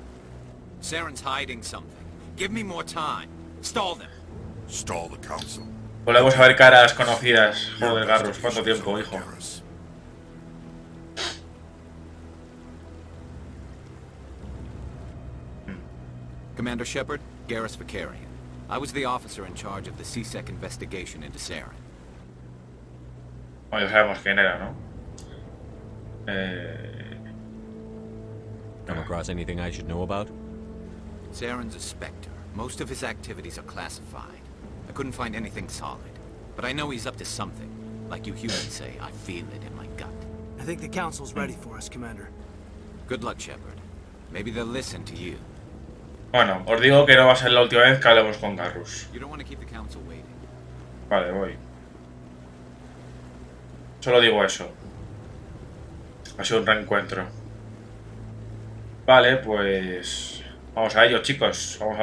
Saren's hiding something. Give me more time. Stall them. Stall the council. Volvemos a ver caras conocidas. Joder, Garrus, ¿cuánto tiempo, hijo? Commander Shepard, Garrus Vicarian. I was the officer in charge of the CSEC investigation into Saren. Bueno, ya sabemos quién era, ¿no? Come across anything I should know about? Saren's a Spectre. Most of his activities are classified. I couldn't find anything solid. But I know he's up to something. Like you humans say, I feel it in my gut. I think the Council's ready for us, Commander. Good luck, Shepard. Maybe they'll listen to you. Bueno, os digo que no va a ser la última vez que hablemos con Garrus. You don't want to keep the Council waiting. Vale, voy. Solo digo eso. Ha sido un reencuentro. Vale, pues... Vamos a ello, chicos. Vamos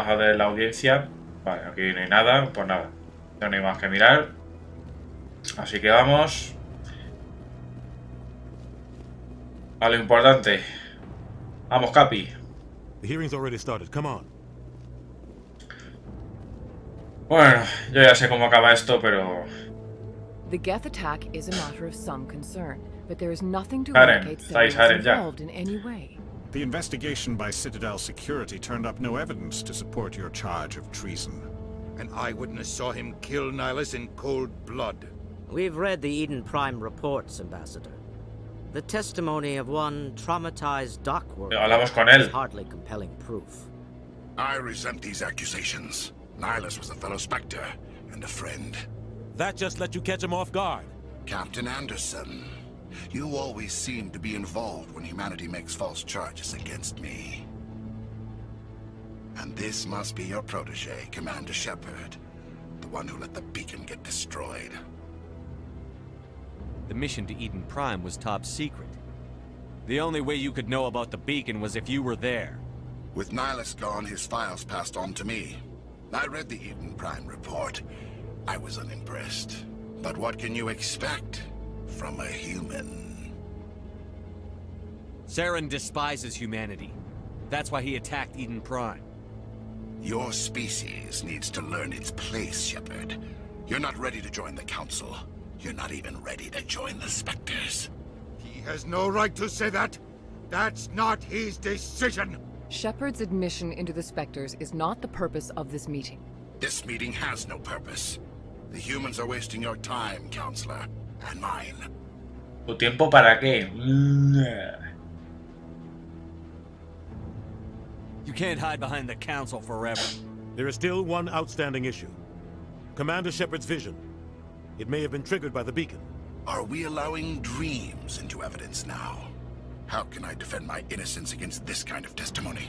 a ver la audiencia. Vale, aquí no hay nada. Pues nada. No hay más que mirar. Así que vamos. A lo importante. Vamos, Capi. The hearing's already started. Come on. Bueno, yo ya sé cómo acaba esto, pero... The Geth attack is a matter of some concern, but there is nothing to Haren, indicate estáis Citadel Haren is ya. involved in any way. The investigation by Citadel Security turned up no evidence to support your charge of treason. An eyewitness saw him kill Nihilus in cold blood. We've read the Eden Prime reports, Ambassador. The testimony of one traumatized dock worker Hablamos con él. is hardly compelling proof. I resent these accusations. Nihilus was a fellow Spectre and a friend. That just let you catch him off guard. Captain Anderson, you always seem to be involved when humanity makes false charges against me. And this must be your protege, Commander Shepard, the one who let the beacon get destroyed. The mission to Eden Prime was top secret. The only way you could know about the beacon was if you were there. With Nihilus gone, his files passed on to me. I read the Eden Prime report. I was unimpressed. But what can you expect from a human? Saren despises humanity. That's why he attacked Eden Prime. Your species needs to learn its place, Shepard. You're not ready to join the Council. You're not even ready to join the Spectres. He has no right to say that. That's not his decision. Shepard's admission into the Spectres is not the purpose of this meeting. This meeting has no purpose. The humans are wasting your time, Counselor, and mine. ¿Tu tiempo para qué? You can't hide behind the Council forever. There is still one outstanding issue. Commander Shepard's vision. It may have been triggered by the beacon. Are we allowing dreams into evidence now? How can I defend my innocence against this kind of testimony?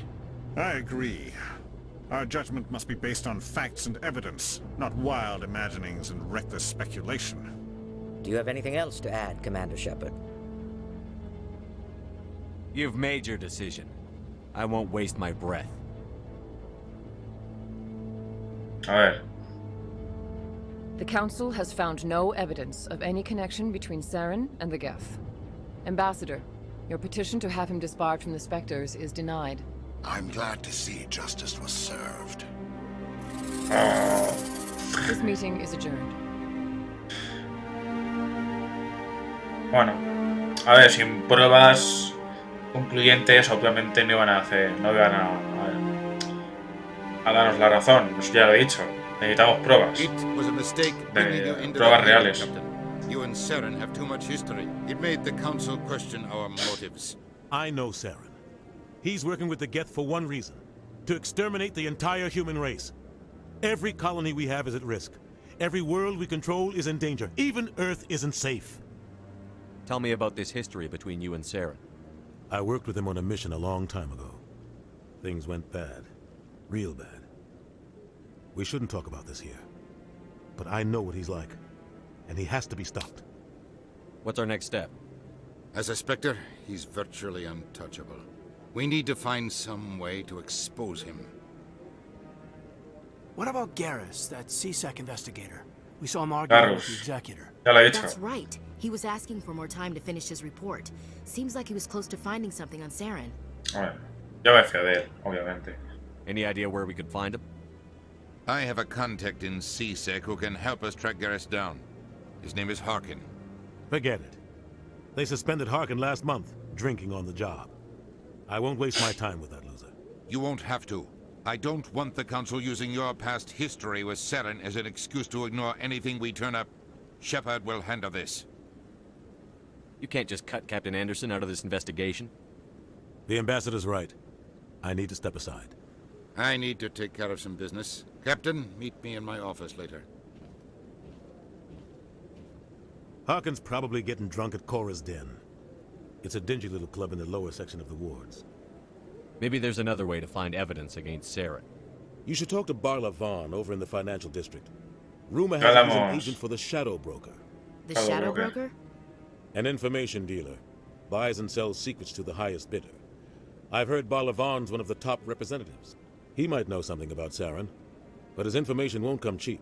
I agree. Our judgment must be based on facts and evidence, not wild imaginings and reckless speculation. Do you have anything else to add, Commander Shepard? You've made your decision. I won't waste my breath. A ver. The Council has found no evidence of any connection between Saren and the Geth. Ambassador, your petition to have him disbarred from the Spectres is denied. I'm glad to see justice was served. This meeting is adjourned. Bueno, a ver, sin pruebas concluyentes, obviamente no iban a hacer, no iban a darnos la razón, eso ya lo he dicho. Necesitamos pruebas. It was a mistake bringing you into Pruebas the reales. Captain. You and Saren have too much history. It made the Council question our motives. I know Saren. He's working with the Geth for one reason. To exterminate the entire human race. Every colony we have is at risk. Every world we control is in danger. Even Earth isn't safe. Tell me about this history between you and Saren. I worked with him on a mission a long time ago. Things went bad. Real bad. We shouldn't talk about this here. But I know what he's like. And he has to be stopped. What's our next step? As a Spectre, he's virtually untouchable. We need to find some way to expose him. What about Garrus, that CSEC investigator? We saw him arguing with the executor. Ya lo he dicho. That's right. He was asking for more time to finish his report. Seems like he was close to finding something on Saren. Bueno, yo me fío de él, obviamente. Any idea where we could find him? I have a contact in CSEC who can help us track Garrus down. His name is Harkin. Forget it. They suspended Harkin last month, drinking on the job. I won't waste my time with that loser. You won't have to. I don't want the Council using your past history with Saren as an excuse to ignore anything we turn up. Shepard will handle this. You can't just cut Captain Anderson out of this investigation. The ambassador's right. I need to step aside. I need to take care of some business. Captain, meet me in my office later. Harkin's probably getting drunk at Cora's Den. It's a dingy little club in the lower section of the wards. Maybe there's another way to find evidence against Saren. You should talk to Barla Vaughn over in the financial district. Rumor has he's an agent for the Shadow Broker. The Shadow Broker? An information dealer. Buys and sells secrets to the highest bidder. I've heard Barla Vaughn's one of the top representatives. He might know something about Saren, but his information won't come cheap.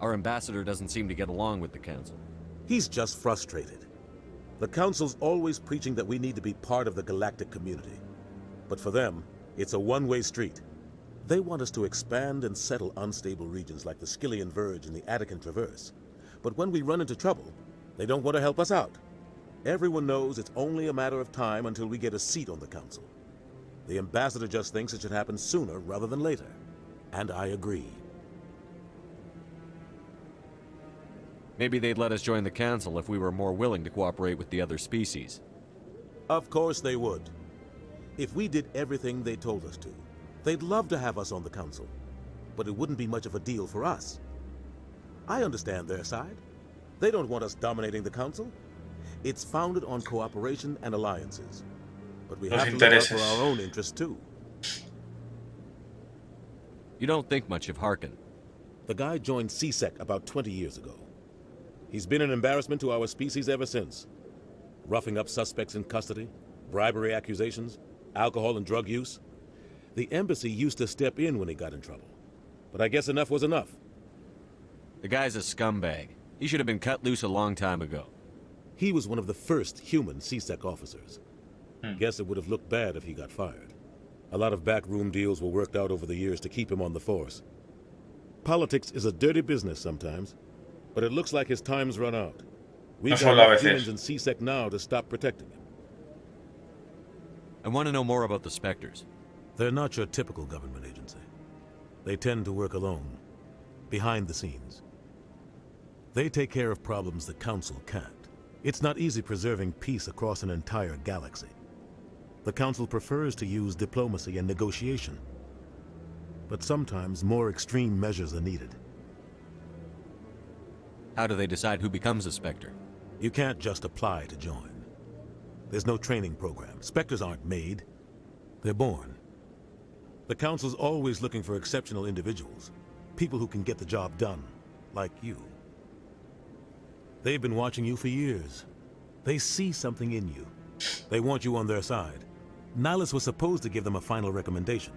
Our ambassador doesn't seem to get along with the Council. He's just frustrated. The Council's always preaching that we need to be part of the galactic community. But for them, it's a one-way street. They want us to expand and settle unstable regions like the Skillian Verge and the Attican Traverse. But when we run into trouble, they don't want to help us out. Everyone knows it's only a matter of time until we get a seat on the council. The ambassador just thinks it should happen sooner rather than later. And I agree. Maybe they'd let us join the council if we were more willing to cooperate with the other species. Of course they would. If we did everything they told us to, they'd love to have us on the council. But it wouldn't be much of a deal for us. I understand their side. They don't want us dominating the council. It's founded on cooperation and alliances. But we have to look out for our own interests too. You don't think much of Harkin. The guy joined CSEC about 20 years ago. He's been an embarrassment to our species ever since. Roughing up suspects in custody, bribery accusations, alcohol and drug use. The embassy used to step in when he got in trouble. But I guess enough was enough. The guy's a scumbag. He should have been cut loose a long time ago. He was one of the first human CSEC officers. Guess it would have looked bad if he got fired. A lot of backroom deals were worked out over the years to keep him on the force. Politics is a dirty business sometimes, but it looks like his time's run out. We've got enough humans in CSEC now to stop protecting him. I want to know more about the Spectres. They're not your typical government agency. They tend to work alone, behind the scenes. They take care of problems the Council can't. It's not easy preserving peace across an entire galaxy. The Council prefers to use diplomacy and negotiation. But sometimes more extreme measures are needed. How do they decide who becomes a Spectre? You can't just apply to join. There's no training program. Spectres aren't made. They're born. The Council's always looking for exceptional individuals. People who can get the job done, like you. They've been watching you for years. They see something in you. They want you on their side. Nihilus was supposed to give them a final recommendation,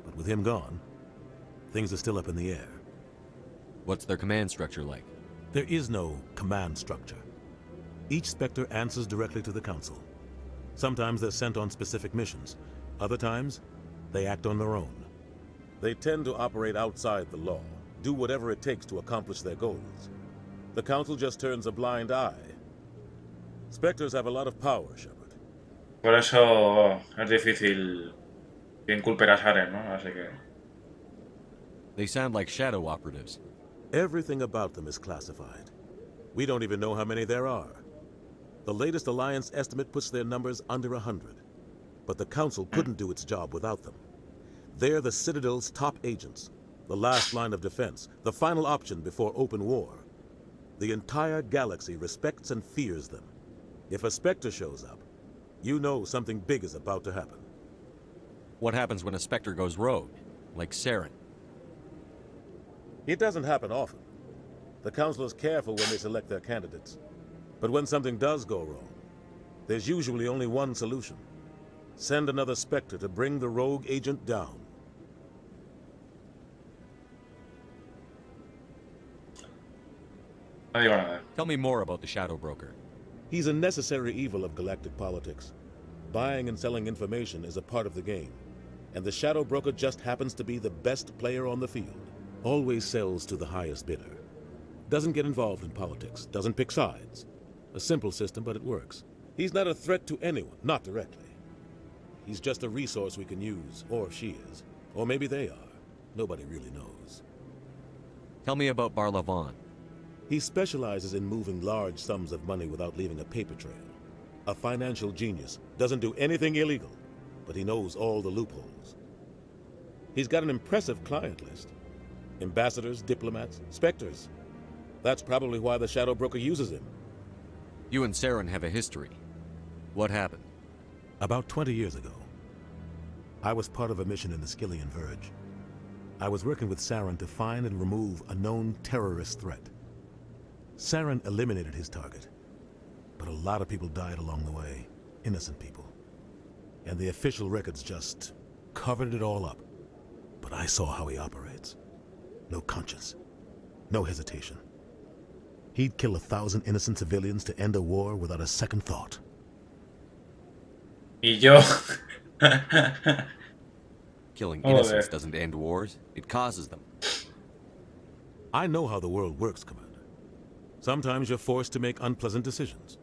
but with him gone, things are still up in the air. What's their command structure like? There is no command structure. Each Spectre answers directly to the Council. Sometimes they're sent on specific missions. Other times, they act on their own. They tend to operate outside the law, do whatever it takes to accomplish their goals. The Council just turns a blind eye. Spectres have a lot of power, Shepard. Por eso es difícil que inculpen a Saren, ¿no? Así que... They sound like shadow operatives. Everything about them is classified. We don't even know how many there are. The latest Alliance estimate puts their numbers under 100. But the Council couldn't do its job without them. They're the Citadel's top agents, the last line of defense, the final option before open war. The entire galaxy respects and fears them. If a Spectre shows up, you know something big is about to happen. What happens when a Spectre goes rogue, like Saren? It doesn't happen often. The Council is careful when they select their candidates. But when something does go wrong, there's usually only one solution. Send another Spectre to bring the rogue agent down. Tell me more about the Shadow Broker. He's a necessary evil of galactic politics. Buying and selling information is a part of the game. And the Shadow Broker just happens to be the best player on the field. Always sells to the highest bidder. Doesn't get involved in politics. Doesn't pick sides. A simple system, but it works. He's not a threat to anyone, not directly. He's just a resource we can use, or she is. Or maybe they are. Nobody really knows. Tell me about Barlavon. He specializes in moving large sums of money without leaving a paper trail. A financial genius. Doesn't do anything illegal, but he knows all the loopholes. He's got an impressive client list. Ambassadors, diplomats, Spectres. That's probably why the Shadow Broker uses him. You and Saren have a history. What happened? About 20 years ago, I was part of a mission in the Skillian Verge. I was working with Saren to find and remove a known terrorist threat. Saren eliminated his target, but a lot of people died along the way, innocent people. And the official records just covered it all up. But I saw how he operates. No conscience, no hesitation. He'd kill 1,000 innocent civilians to end a war without a second thought. Y yo. Killing innocents doesn't end wars, it causes them. I know how the world works, Commander. Sometimes you're forced to make unpleasant decisions.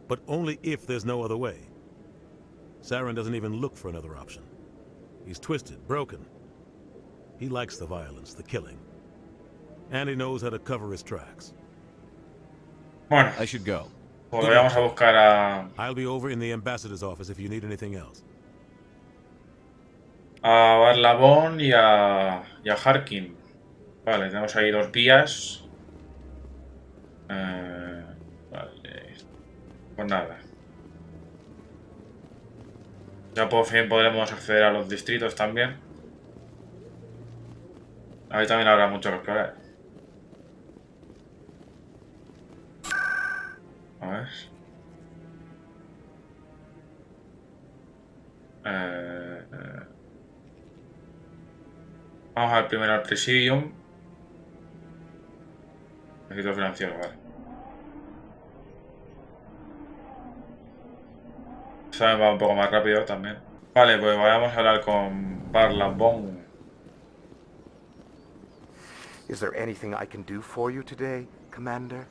But only if there's no other way. Saren doesn't even look for another option. He's twisted, broken. He likes the violence, the killing. And he knows how to cover his tracks. Bueno, I should go. Pues vamos a buscar a... I'll be over in the ambassador's office if you need anything else. A Barlabón y a Harkin. Vale, tenemos ahí 2 vías. Vale. Pues nada. Ya por fin podremos acceder a los distritos también. Ahí también habrá mucho que explorar. A ver. Vamos a ver primero al Presidium. Necesito financiero, vale. Esto va un poco más rápido también. Vale, pues vayamos a hablar con Barlabón. Is there anything I can do for you today, Commander?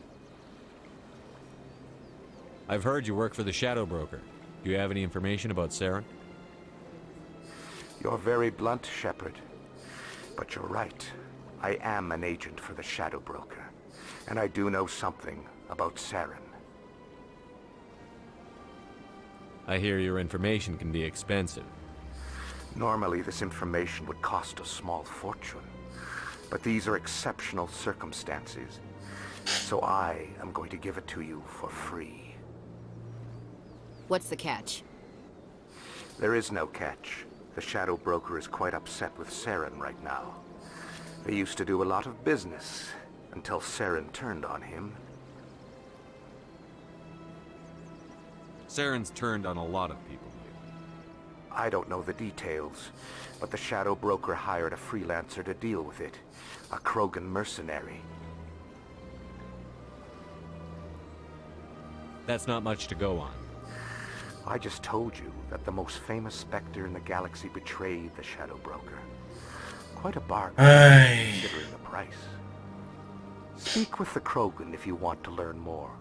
I've heard you work for the Shadow Broker. Do you have any information about Saren? You're very blunt, Shepard. But you're right. I am an agent for the Shadow Broker. And I do know something about Saren. I hear your information can be expensive. Normally, this information would cost a small fortune. But these are exceptional circumstances. So I am going to give it to you for free. What's the catch? There is no catch. The Shadow Broker is quite upset with Saren right now. They used to do a lot of business, until Saren turned on him. Saren's turned on a lot of people. I don't know the details, but the Shadow Broker hired a freelancer to deal with it. A Krogan mercenary. That's not much to go on. I just told you that the most famous Spectre in the galaxy betrayed the Shadow Broker. Quite a bargain, considering the price. Speak with the Krogan if you want to learn more.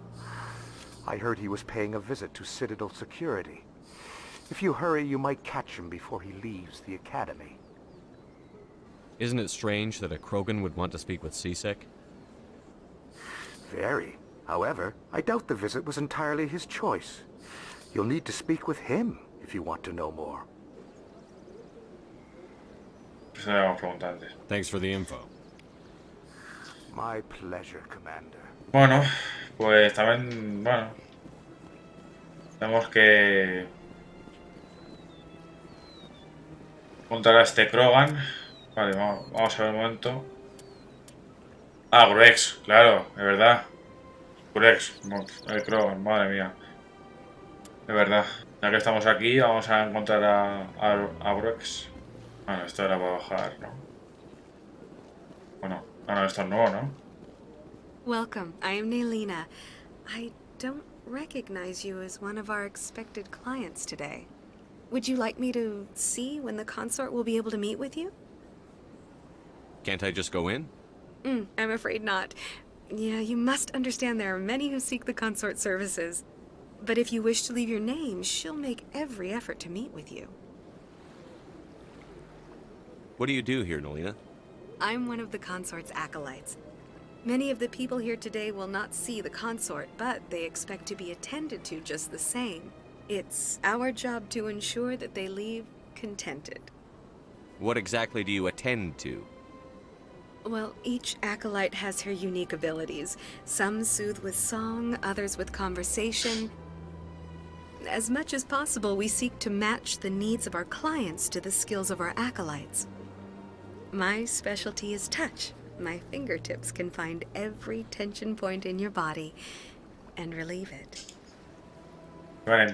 I heard he was paying a visit to Citadel security. If you hurry, you might catch him before he leaves the Academy. Isn't it strange that a Krogan would want to speak with CSEC? Very. However, I doubt the visit was entirely his choice. You'll need to speak with him if you want to know more. Thanks for the info. My pleasure, Commander. Bueno, pues también, bueno, tenemos que encontrar a este Krogan. Vale, vamos a ver un momento. Ah, Gruex, claro, de verdad. Gruex, el Krogan, madre mía. De verdad. Ya que estamos aquí, vamos a encontrar a Gruex. Bueno, esto era para bajar, ¿no? Bueno, no, esto es nuevo, ¿no? Welcome. I am Naelina. I don't recognize you as one of our expected clients today. Would you like me to see when the consort will be able to meet with you? Can't I just go in? I'm afraid not. Yeah, you must understand there are many who seek the consort services. But if you wish to leave your name, she'll make every effort to meet with you. What do you do here, Naelina? I'm one of the consort's acolytes. Many of the people here today will not see the consort, but they expect to be attended to just the same. It's our job to ensure that they leave contented. What exactly do you attend to? Well, each acolyte has her unique abilities. Some soothe with song, others with conversation. As much as possible, we seek to match the needs of our clients to the skills of our acolytes. My specialty is touch. My fingertips can find every tension point in your body and relieve it. Bueno,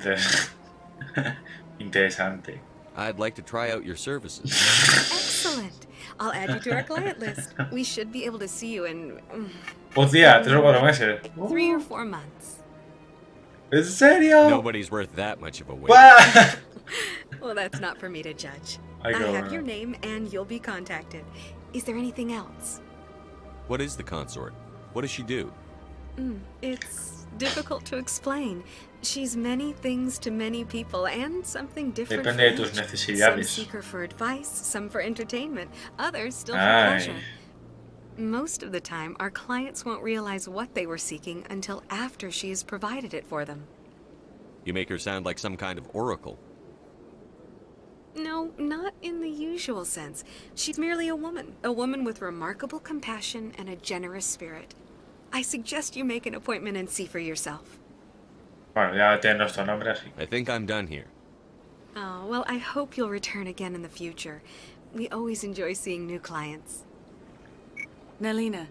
interesante. I'd like to try out your services. Excellent. I'll add you to our client list. We should be able to see you in... Hostia, 3 o 4 meses. 3 or 4 months. ¿En serio? Nobody's worth that much of a wait. Well, that's not for me to judge. I go have your name and you'll be contacted. Is there anything else? What is the consort? What does she do? It's difficult to explain. She's many things to many people and something different for Depende de tus each. necesidades. Some seek her for advice, some for entertainment, others still for Ay. pleasure. Most of the time, our clients won't realize what they were seeking until after she has provided it for them. You make her sound like some kind of oracle. No, not in the usual sense. She's merely a woman with remarkable compassion and a generous spirit. I suggest you make an appointment and see for yourself. Bueno, ya tiene nuestro nombre así. I think I'm done here. Oh, well, I hope you'll return again in the future. We always enjoy seeing new clients. Nelina.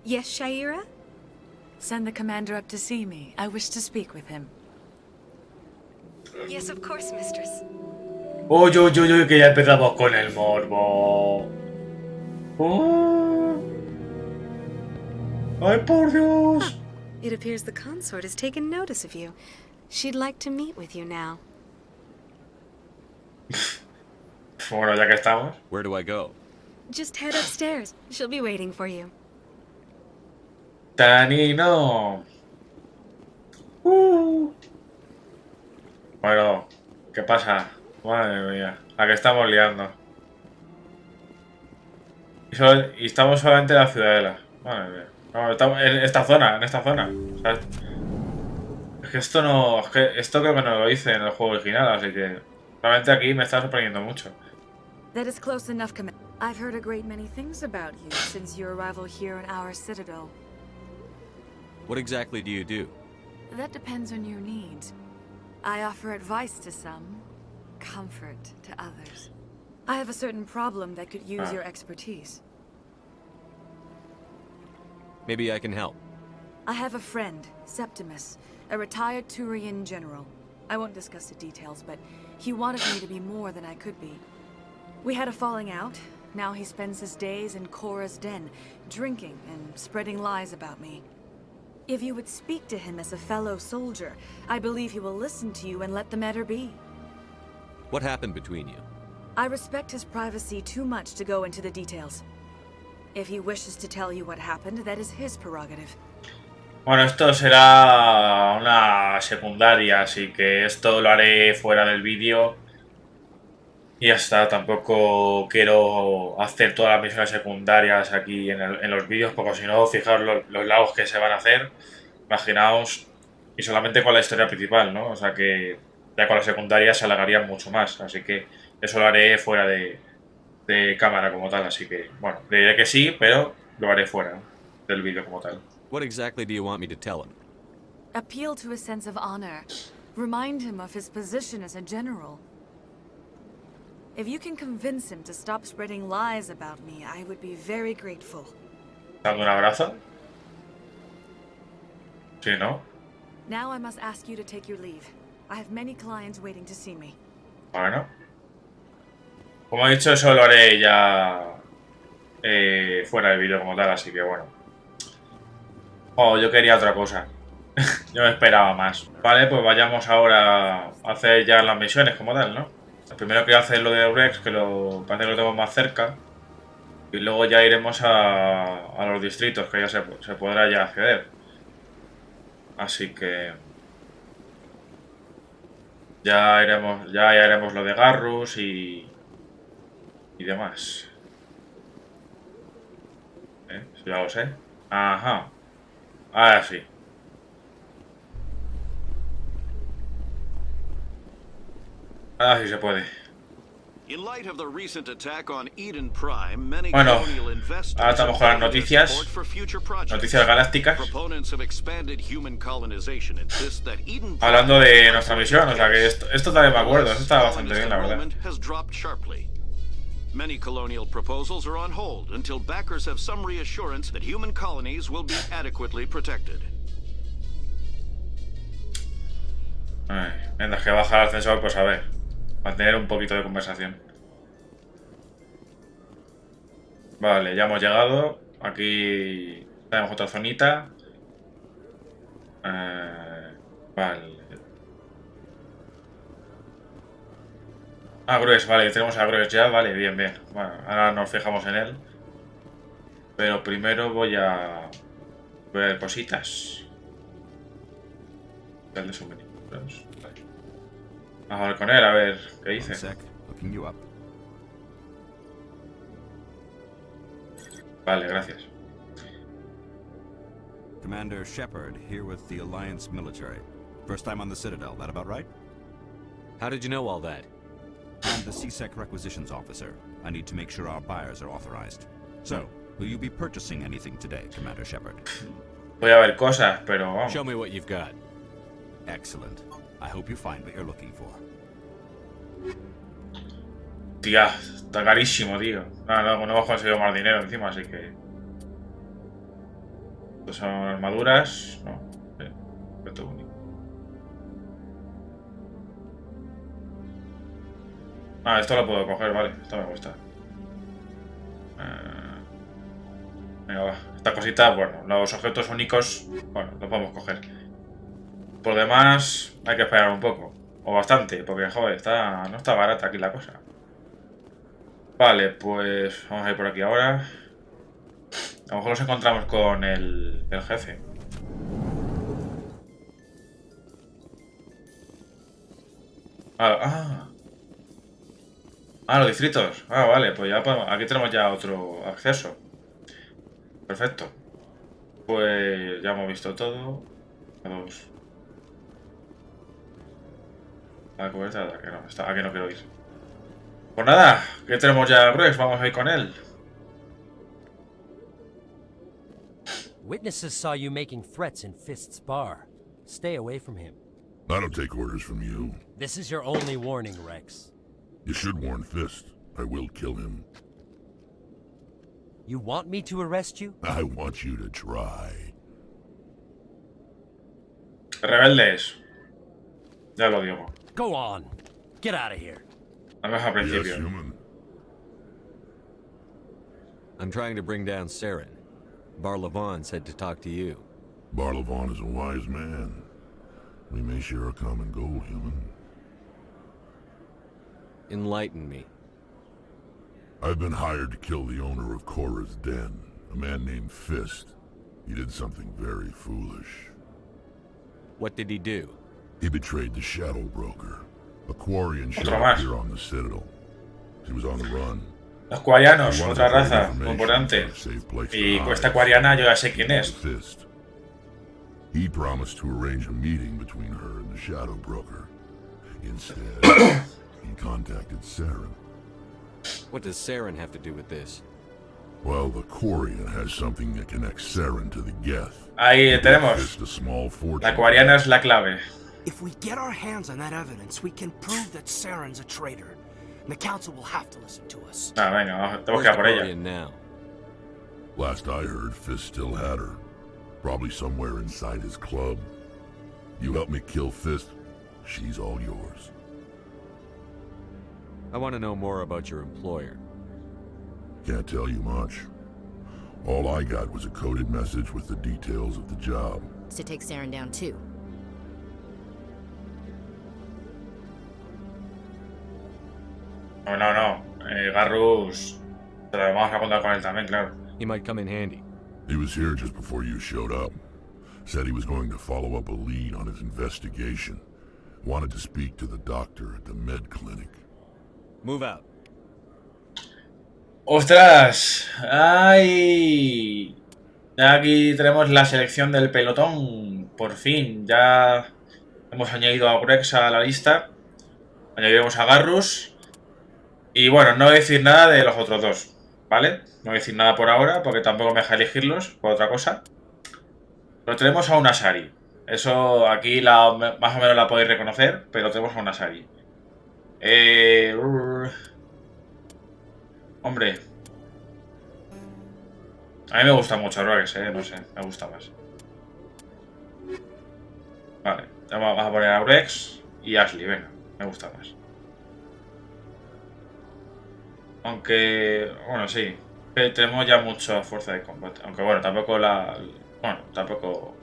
Yes, Shaira? Send the commander up to see me. I wish to speak with him. Yes, of course, mistress. Uy, uy, uy, uy, que ya empezamos con el morbo. Oh. ¡Ay, por Dios! It appears the consort has taken notice of you. She'd like to meet with you now. Bueno, ya que estamos. Where do I go? Just head upstairs. She'll be waiting for you. Tanino. Bueno, ¿qué pasa? Madre mía, la que estamos liando. Y estamos solamente en la Ciudadela. Madre mía. No, estamos en esta zona, ¿sabes? Es que esto no. Es que esto creo que no lo hice en el juego original, así que. Realmente aquí me está sorprendiendo mucho. That is close enough, Commander. I've heard a great many things about you since your arrival here in our citadel. What exactly do you do? That depends on your needs. I offer advice to some, comfort to others. I have a certain problem that could use your expertise. Maybe I can help. I have a friend, Septimus, a retired Turian general. I won't discuss the details, but he wanted me to be more than I could be. We had a falling out. Now he spends his days in Korra's den, drinking and spreading lies about me. If you would speak to him as a fellow soldier, I believe he will listen to you and let the matter be. What happened between you? I respect his privacy too much to go into the details. If he wishes to tell you what happened, that is his prerogative. Bueno, esto será una secundaria, así que esto lo haré fuera del vídeo. Y ya está, tampoco quiero hacer todas las misiones secundarias aquí en los vídeos, porque si no, fijaos los largos que se van a hacer. Imaginaos, y solamente con la historia principal, ¿no? O sea que ya con las secundarias se alargarían mucho más, así que eso lo haré fuera de cámara como tal, así que, bueno, le diré que sí, pero lo haré fuera del vídeo como tal. What exactly do you want me to tell him? Appeal to his sense of honor. Remind him of his position as a general. If you can convince him to stop spreading lies about me, I would be very grateful. ¿Dando un abrazo? Sí, ¿no? Now I must ask you to take your leave. I have many clients waiting to see me. Bueno. Como he dicho, eso lo haré ya fuera del vídeo como tal, así que bueno. Oh, yo quería otra cosa. Yo me esperaba más. Vale, pues vayamos ahora a hacer ya las misiones como tal, ¿no? Primero quiero hacer lo de Rex, que parece que lo tengo más cerca. Y luego ya iremos a los distritos, que ya se podrá ya acceder. Así que... Ya haremos lo de Garrus y demás. Eso ya lo sé. Ajá. Ahora sí. Ahora sí se puede. Bueno, ahora estamos con las noticias. Noticias galácticas. Hablando de nuestra misión, o sea que esto también me acuerdo. Esto está bastante bien, la verdad. Many colonial proposals are on hold until backers have some reassurance that human colonies will be adequately protected. Ay, mientras que baja el ascensor, pues a ver. Mantener un poquito de conversación. Vale, ya hemos llegado. Aquí tenemos otra zonita. Vale. Grues, vale, tenemos a Grues ya, vale, bien, bien. Bueno, ahora nos fijamos en él. Pero primero voy a Ver cositas. El de suministros. Vale. Vamos a hablar con él, a ver qué dice. Vale, gracias. Commander Shepard, here with the Alliance military. First time on the Citadel, that about right? How did you know all that? I'm the CSEC requisitions officer. I need to make sure our buyers are authorized. So, will you be purchasing anything today, Commander Shepard? Voy a ver cosas, pero vamos. Show me what you've got. Excellent. I hope you find what you're looking for. Tía, está carísimo, tío. No hemos conseguido más dinero encima, así que... Estos son armaduras... No. Esto es único. Ah, esto lo puedo coger, vale. Esto me gusta. Venga, va. Esta cosita, bueno, los objetos únicos, bueno, los podemos coger. Por lo demás, hay que esperar un poco. O bastante, porque, joder, no está barata aquí la cosa. Vale, pues vamos a ir por aquí ahora. A lo mejor nos encontramos con el jefe. Los distritos. Vale, pues ya podemos, aquí tenemos ya otro acceso. Perfecto. Pues ya hemos visto todo. La cubierta de ataque, no, aquí no quiero ir. Pues nada, que tenemos ya a Bruce, vamos a ir con él. Witnesses saw you making threats in Fist's bar. Stay away from him. I don't take orders from you. This is your only warning, Rex. You should warn Fist. I will kill him. You want me to arrest you? I want you to try. Rebeldes. Ya lo digo. Go on. Get out of here. Al menos al principio. Yes, human. I'm trying to bring down Saren. Barlavon said to talk to you. Barlavon is a wise man. We may share a common goal, human. Enlighten me. I've been hired to kill the owner of Korra's Den, a man named Fist. He did something very foolish. What did he do? He betrayed the Shadow Broker, a Quarian showed up here on the Citadel. He was on the run. Los quarianos, otra raza importante. Y con esta quariana yo ya sé quién es. He promised to arrange a meeting between her and the Shadow Broker. Instead, he contacted Saren. What does Saren have to do with this? Well, the Quarian has something that connects Saren to the Geth. Ahí tenemos. La quariana es la clave. If we get our hands on that evidence, we can prove that Saren's a traitor. And the Council will have to listen to us. Venga, tenemos que ir a por ella. Now? Last I heard, Fist still had her. Probably somewhere inside his club. You help me kill Fist, she's all yours. I want to know more about your employer. Can't tell you much. All I got was a coded message with the details of the job. It's to take Saren down too. No. Garrus. Pero vamos a contar con él también, claro. He might come in handy. He was here just before you showed up. Said he was going to follow up a lead on his investigation. Wanted to speak to the doctor at the med clinic. Move out. ¡Ostras! ¡Ay! Ya aquí tenemos la selección del pelotón. Por fin, ya hemos añadido a Grex a la lista. Añadiremos a Garrus. Y bueno, no voy a decir nada de los otros dos, ¿vale? No voy a decir nada por ahora, porque tampoco me deja elegirlos por otra cosa. Pero tenemos a una Sari. Eso aquí más o menos la podéis reconocer, pero tenemos a una Sari. Hombre. A mí me gusta mucho Rex, no sé, me gusta más. Vale, vamos a poner a Rex y Ashley, venga, me gusta más. Aunque, bueno, sí, tenemos ya mucha fuerza de combate. Aunque bueno, tampoco tampoco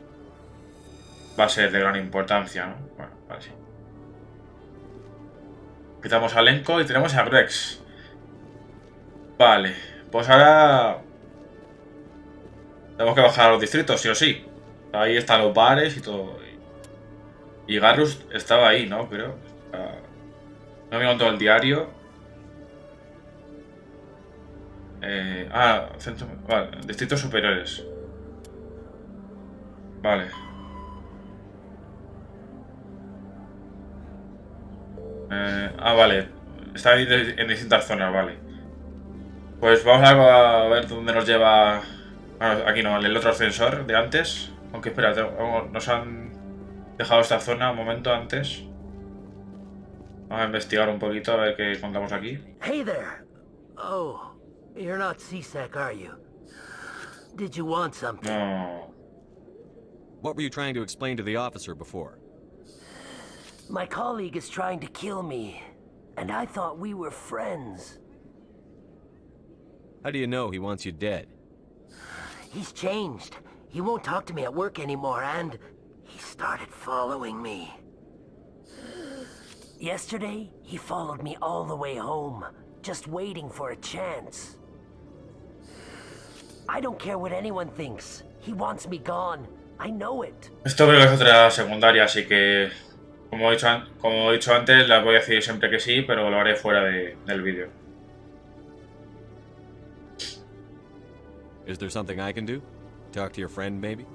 va a ser de gran importancia, ¿no? Bueno, vale, sí. Quitamos a Lenko y tenemos a Rex. Vale, pues ahora Tenemos que bajar a los distritos, sí o sí. Ahí están los bares y todo. Y Garrus estaba ahí, ¿no? Creo. No me contó el diario. Vale, distritos superiores. Vale. Vale. Está ahí en distintas zonas, vale. Pues vamos a ver dónde nos lleva... Bueno, aquí no, el otro ascensor de antes. Aunque espérate, nos han dejado esta zona un momento antes. Vamos a investigar un poquito a ver qué encontramos aquí. Hey there. Oh, you're not CSEC, are you? Did you want something? No. What were you trying to explain to the officer before? My colleague is trying to kill me, and I thought we were friends. How do you know he wants you dead? He's changed. He won't talk to me at work anymore, and he started following me. Yesterday, he followed me all the way home, just waiting for a chance. I don't care what anyone thinks. He wants me gone. I know it. Esto creo que es otra secundaria, así que... Como he dicho antes, las voy a decir siempre que sí, pero lo haré fuera del vídeo. Is there something I can do? Talk to your friend, maybe?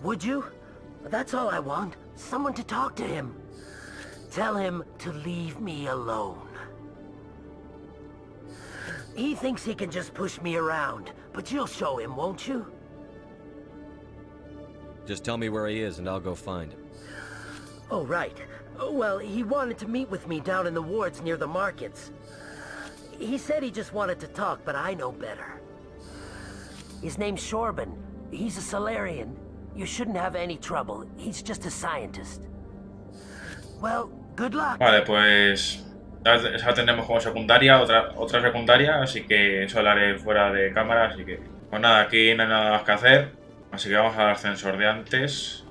Would you? That's all I want. Someone to talk to him. Tell him to leave me alone. He thinks he can just push me around, but you'll show him, won't you? Just tell me where he is and I'll go find him. Oh, right. Well, he wanted to meet with me down in the wards near the markets. He said he just wanted to talk, but I know better. His name's Shorban. He's a Solarian. You shouldn't have any trouble. He's just a scientist. Well, good luck. Vale, pues... Ya tenemos como secundaria, otra secundaria, así que eso lo haré fuera de cámara, así que... Pues nada, aquí no hay nada más que hacer. Así que vamos al ascensor de antes.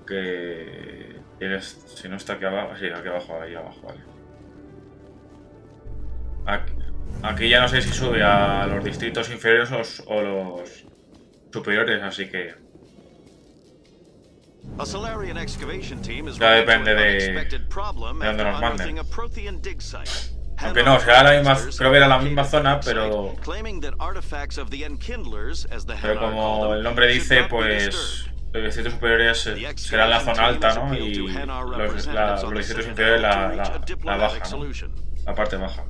Que... Si no está aquí abajo... Sí, aquí abajo, ahí abajo, vale. Aquí ya no sé si sube a los distritos inferiores o los superiores, así que... Ya depende de dónde nos manden. Aunque no, será la misma, creo que era la misma zona, pero como el nombre dice, pues los distritos superiores serán la zona alta, ¿no? Y los distritos inferiores la baja, ¿no? La parte baja.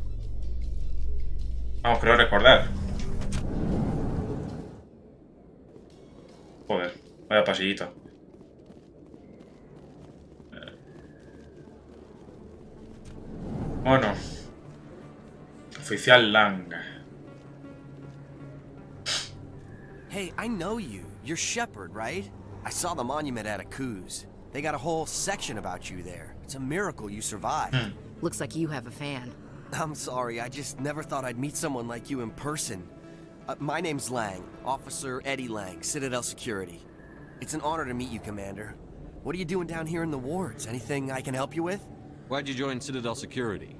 Vamos, creo recordar. Joder, vaya pasillito. Bueno. Oficial Lang. Hey, I know you. You're Shepard, right? I saw the monument at Aku's. They got a whole section about you there. It's a miracle you survived. Looks like you have a fan. I'm sorry, I just never thought I'd meet someone like you in person. My name's Lang, Officer Eddie Lang, Citadel Security. It's an honor to meet you, Commander. What are you doing down here in the wards? Anything I can help you with? Why'd you join Citadel Security?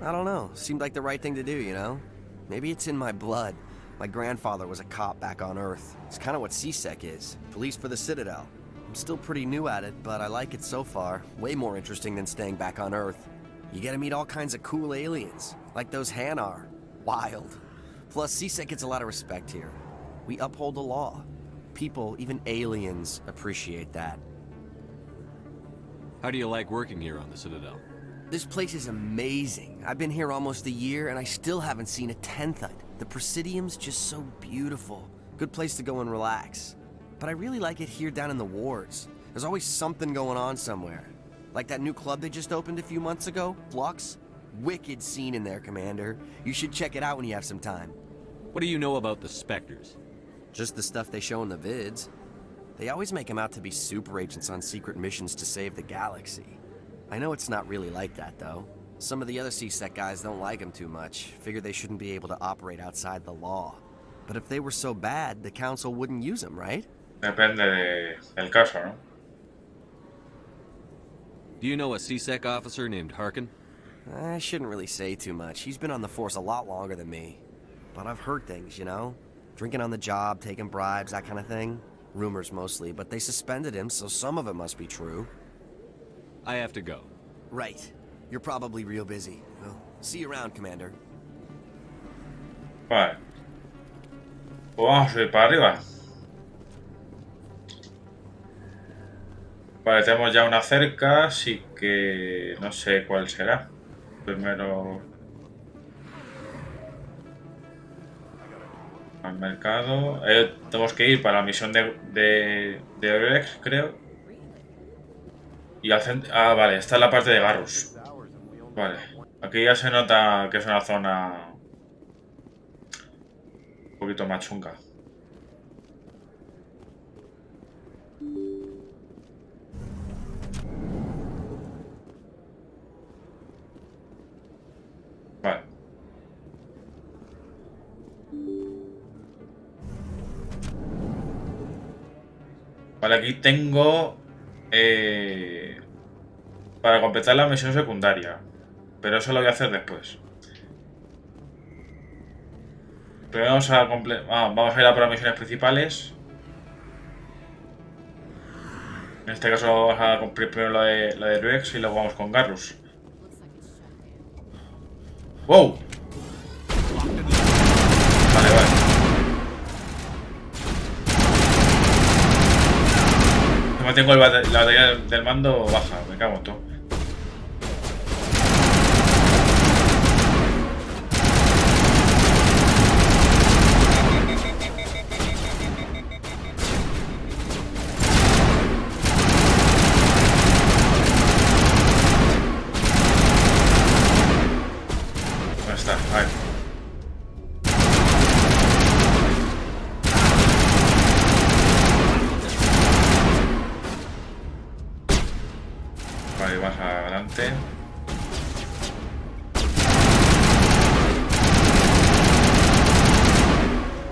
I don't know. Seemed like the right thing to do, you know? Maybe it's in my blood. My grandfather was a cop back on Earth. It's kind of what CSEC is. Police for the Citadel. I'm still pretty new at it, but I like it so far. Way more interesting than staying back on Earth. You get to meet all kinds of cool aliens, like those Hanar. Wild. Plus, CSEC gets a lot of respect here. We uphold the law. People, even aliens, appreciate that. How do you like working here on the Citadel? This place is amazing. I've been here almost a year, and I still haven't seen a tenth of it. The Presidium's just so beautiful. Good place to go and relax. But I really like it here down in the wards. There's always something going on somewhere. Like that new club they just opened a few months ago, Flux. Wicked scene in there, Commander. You should check it out when you have some time. What do you know about the Spectres? Just the stuff they show in the vids. They always make them out to be super agents on secret missions to save the galaxy. I know it's not really like that, though. Some of the other CSEC guys don't like them too much. Figure they shouldn't be able to operate outside the law. But if they were so bad, the Council wouldn't use them, right? Depende del caso, ¿no? Do you know a CSEC officer named Harkin? I shouldn't really say too much. He's been on the force a lot longer than me. But I've heard things, you know? Drinking on the job, taking bribes, that kind of thing. Rumors mostly, but they suspended him, so some of it must be true. I have to go. Right. You're probably real busy. Well, see you around, Commander. Vale. Pues vamos a ir para arriba. Vale, tenemos ya una cerca, así que no sé cuál será. Primero al mercado. Tenemos que ir para la misión de Rex, creo. Y al centro. Ah, vale, esta es la parte de Garrus. Vale, aquí ya se nota que es una zona un poquito más chunga. Vale. Vale, aquí tengo para completar la misión secundaria, pero eso lo voy a hacer después. Primero vamos a ir a por las misiones principales. En este caso vamos a cumplir primero la de Rex y luego vamos con Garrus. ¡Wow! Vale, vale. No tengo la batería del mando baja, me cago en todo.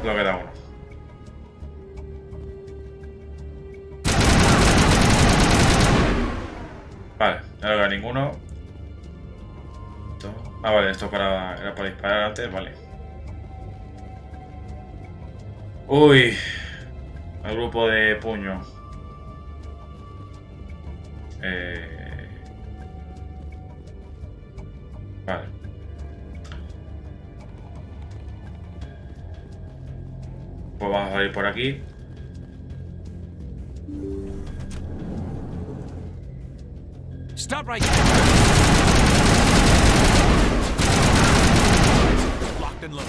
Lo queda uno. Vale, no lo veo ninguno. Ah, vale, esto era para disparar antes, vale. Uy, el grupo de puño. Vale. Pues vamos a ir por aquí. Stop right there. Locked and loaded.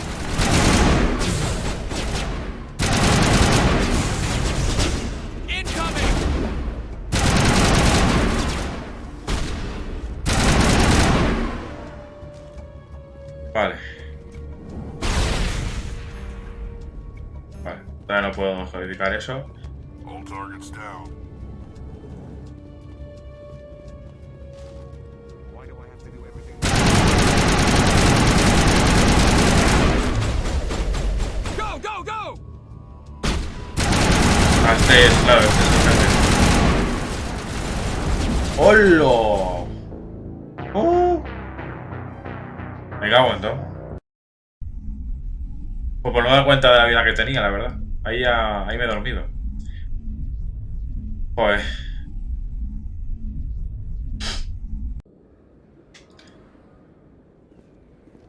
Incoming. Vale. Vale, todavía no puedo codificar eso. All targets down. Go, go, go. Este es, claro, este es el jefe. ¡Hola! Me cago en todo. Pues por no dar cuenta de la vida que tenía, la verdad. Ahí me he dormido. Joder.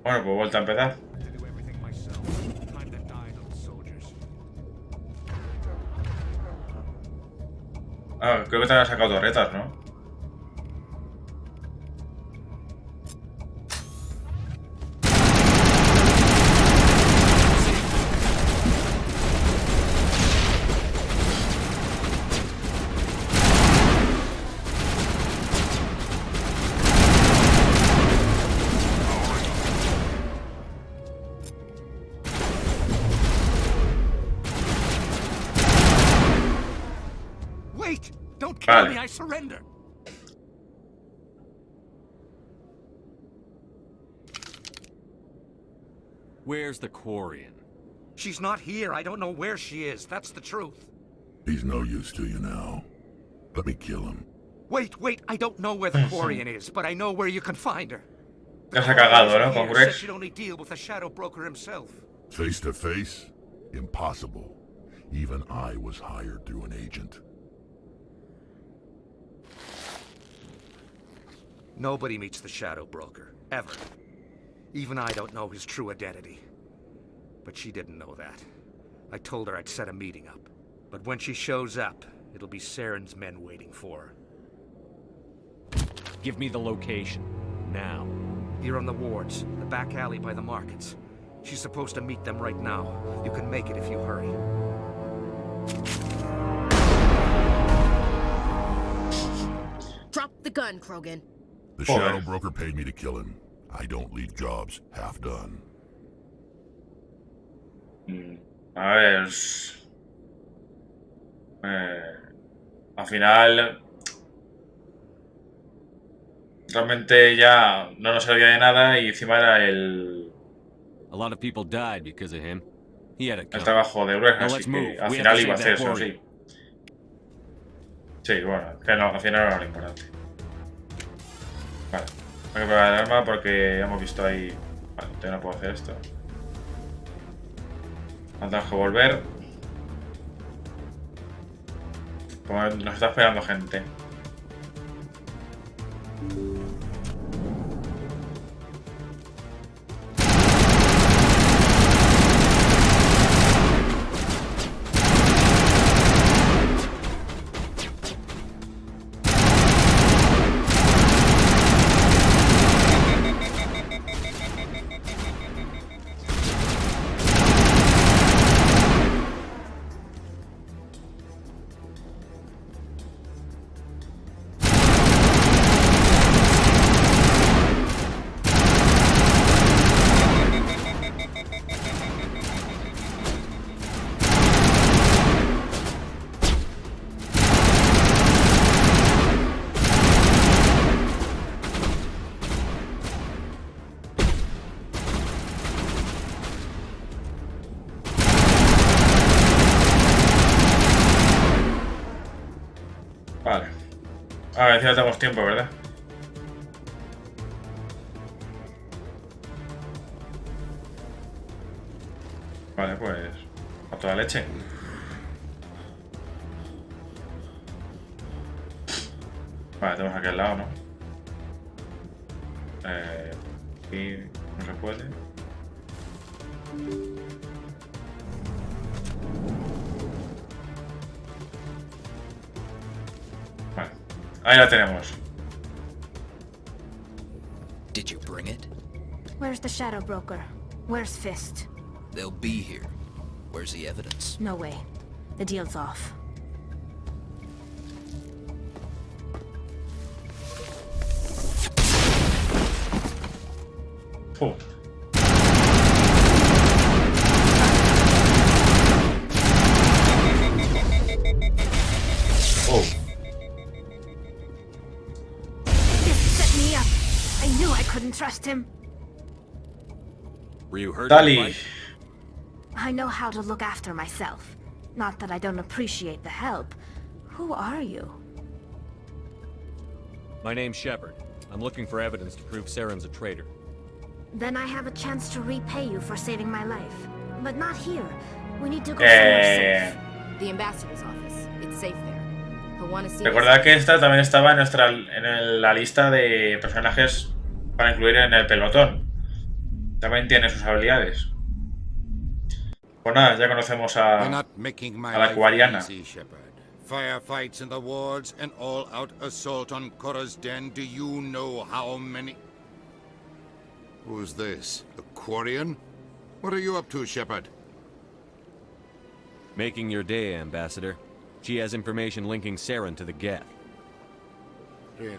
Bueno, pues vuelta a empezar. Ah, creo que te habían sacado torretas, ¿no? Don't kill me, I surrender. Where's the Quarian? She's not here. I don't know where she is. That's the truth. He's no use to you now. Let me kill him. Wait. I don't know where the Quarian is, but I know where you can find her. Te has cagado, ¿no? Con Rex. She'd only deal with the Shadow Broker himself. Face to face? Impossible. Even I was hired through an agent. Nobody meets the Shadow Broker, ever. Even I don't know his true identity. But she didn't know that. I told her I'd set a meeting up. But when she shows up, it'll be Saren's men waiting for her. Give me the location. Now. Here on the wards, the back alley by the markets. She's supposed to meet them right now. You can make it if you hurry. Drop the gun, Krogan. The Shadow Broker paid me to kill him. I don't leave jobs half done. A ver... al final... Realmente ya no nos servía de nada y encima era el... A lot of people died because of him. He had a el trabajo de Ragnar, Now así let's que move. al We have final to iba a save hacer that eso, body. sí. Sí, bueno, que no, al final era lo importante. Vale, hay que probar el arma porque hemos visto ahí... Vale, todavía no puedo hacer esto. Tenemos que volver. Como nos está esperando gente. Vale. A ver, si no tenemos tiempo, ¿verdad? Vale, pues... a toda leche. Vale, tenemos aquí al lado, ¿no? Aquí no se puede. Vale, ahí la tenemos. Did you bring it? Where's the Shadow Broker? Where's Fist? They'll be here. Where's the evidence? No way. The deal's off. Oh. Oh. Fist set me up. I knew I couldn't trust him. Were you hurt? Dali. I know how to look after myself. Not that I don't appreciate the help. Who are you? My name's Shepard. I'm looking for evidence to prove Saren's a traitor. Then I have a chance to repay you for saving my life. But not here. We need to go somewhere safe. The ambassador's office. It's safe there. He'll want to see. Recordad que esta también estaba en la lista de personajes para incluir en el pelotón. También tiene sus habilidades. Pues nada, ya conocemos a la acuariana. Firefights in the wards, an all-out assault on Korra's den. Do you know how many... Who's this? The Quarian? What are you up to, Shepard? Making your day, Ambassador. She has information linking Saren to the Geth. Really?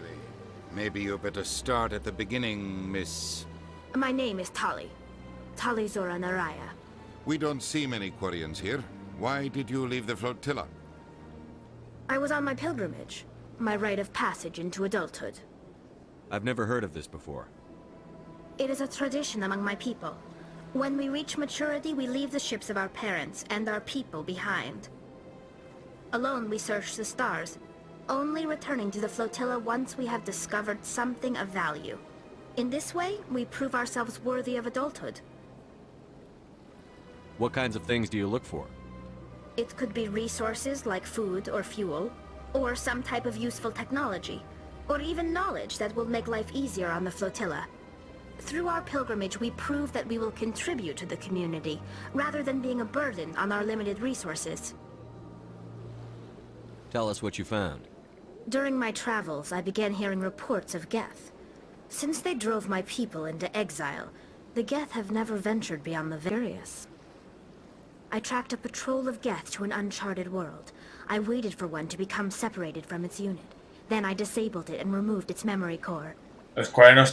Maybe you better start at the beginning, Miss... My name is Tali. Tali Zora Naraya. We don't see many Quarians here. Why did you leave the flotilla? I was on my pilgrimage. My rite of passage into adulthood. I've never heard of this before. It is a tradition among my people. When we reach maturity, we leave the ships of our parents and our people behind. Alone, we search the stars, only returning to the flotilla once we have discovered something of value. In this way, we prove ourselves worthy of adulthood. What kinds of things do you look for? It could be resources like food or fuel, or some type of useful technology, or even knowledge that will make life easier on the flotilla. Through our pilgrimage, we prove that we will contribute to the community, rather than being a burden on our limited resources. Tell us what you found. During my travels, I began hearing reports of Geth. Since they drove my people into exile, the Geth have never ventured beyond the various. I tracked a patrol of Geth to an uncharted world. I waited for one to become separated from its unit. Then I disabled it and removed its memory core. Los coleros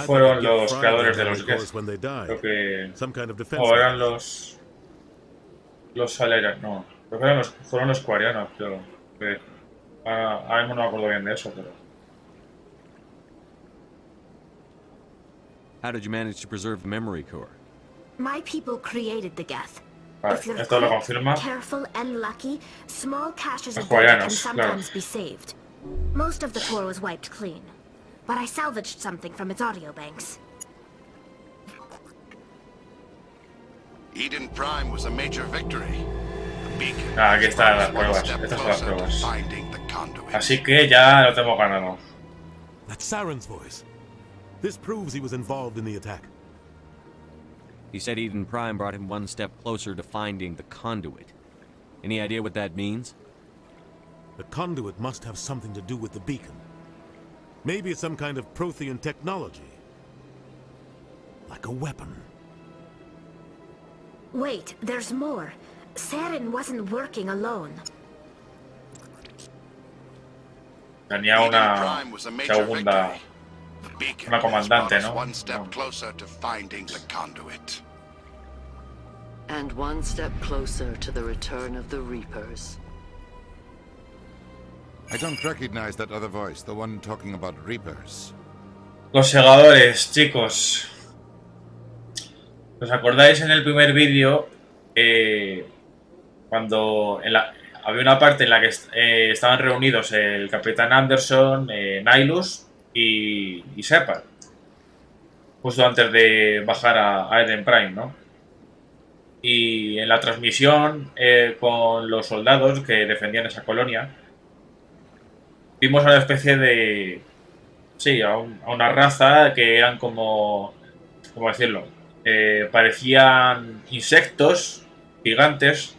fueron los creadores de los Geth. Creo que... O eran los Salerianos, no. Creo que fueron los Quarianos, creo. Ahora mismo no me acuerdo bien de eso, pero... How did you manage to preserve the memory core? My people created the Geth. Vale, If you're esto lo quick, confirma. careful, and lucky, small caches Los of data can Quarianos, sometimes claro. be saved. Most of the core was wiped clean, but I salvaged something from its audio banks. Eden Prime was a major victory. Aquí están las pruebas. Estas son las pruebas. Así que ya lo tengo ganado. That's Saren's voice. This proves he was involved in the attack. He said Eden Prime brought him one step closer to finding the conduit. Any idea what that means? The conduit must have something to do with the beacon. Maybe it's some kind of Prothean technology. Like a weapon. Wait, there's more. Saren wasn't working alone. Tenía una segunda... Una comandante, ¿no? One step closer to finding the conduit. And one step closer to the return of the Reapers. I don't recognize that other voice, the one talking about Reapers. Los segadores, chicos. ¿Os acordáis en el primer vídeo? Cuando había una parte en la que estaban reunidos el Capitán Anderson, Nihilus y Shepard, justo antes de bajar a Eden Prime, ¿no? Y en la transmisión con los soldados que defendían esa colonia, vimos a una especie de... Sí, a una raza que eran como... ¿Cómo decirlo? Parecían insectos gigantes,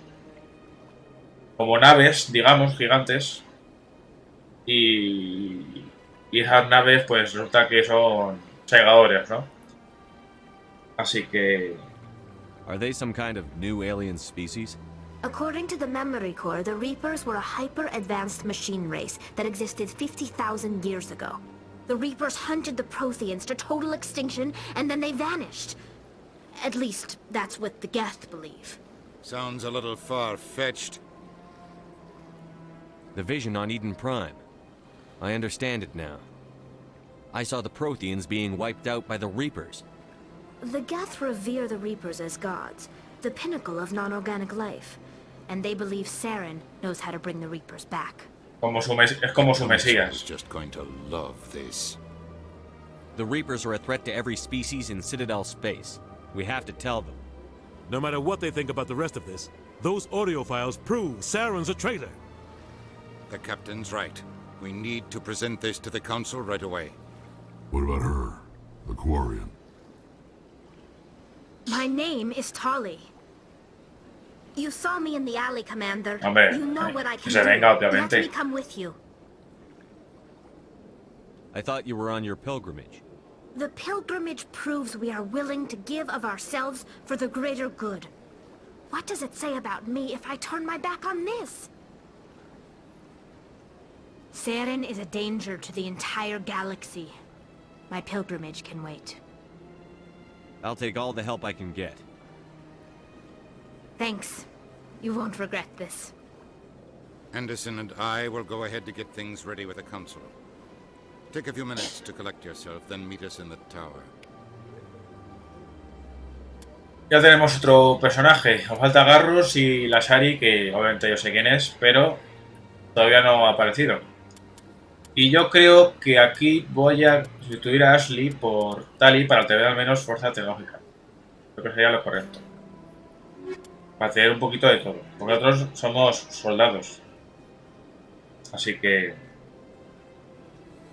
como naves, digamos, gigantes, y esas naves pues resulta que son segadores, ¿no? Así que... Are they some kind of new alien species? According to the memory core, the Reapers were a hyper-advanced machine race that existed 50,000 years ago. The Reapers hunted the Protheans to total extinction, and then they vanished. At least, that's what the Geth believe. Sounds a little far-fetched. The vision on Eden Prime. I understand it now. I saw the Protheans being wiped out by the Reapers. The Geth revere the Reapers as gods, the pinnacle of non-organic life, and they believe Saren knows how to bring the Reapers back. Es como su mesías. Just going to love this. The Reapers are a threat to every species in Citadel space. We have to tell them. No matter what they think about the rest of this, those audio files prove Saren's a traitor. The captain's right. We need to present this to the council right away. What about her? The Quarian? My name is Tali. You saw me in the alley, Commander. Hombre, you know what I can se venga, do. obviamente. Let me come with you. I thought you were on your pilgrimage. The pilgrimage proves we are willing to give of ourselves for the greater good. What does it say about me if I turn my back on this? Saren is a danger to the entire galaxy. My pilgrimage can wait. I'll take all the help I can get. Thanks. You won't regret this. Anderson and I will go ahead to get things ready with the council. Take a few minutes to collect yourself, then meet us in the tower. Ya tenemos otro personaje. Os falta Garrus y la Shari, que obviamente yo sé quién es, pero todavía no ha aparecido. Y yo creo que aquí voy a sustituir a Ashley por Tali para tener al menos fuerza tecnológica. Creo que sería lo correcto. Para tener un poquito de todo. Porque nosotros somos soldados. Así que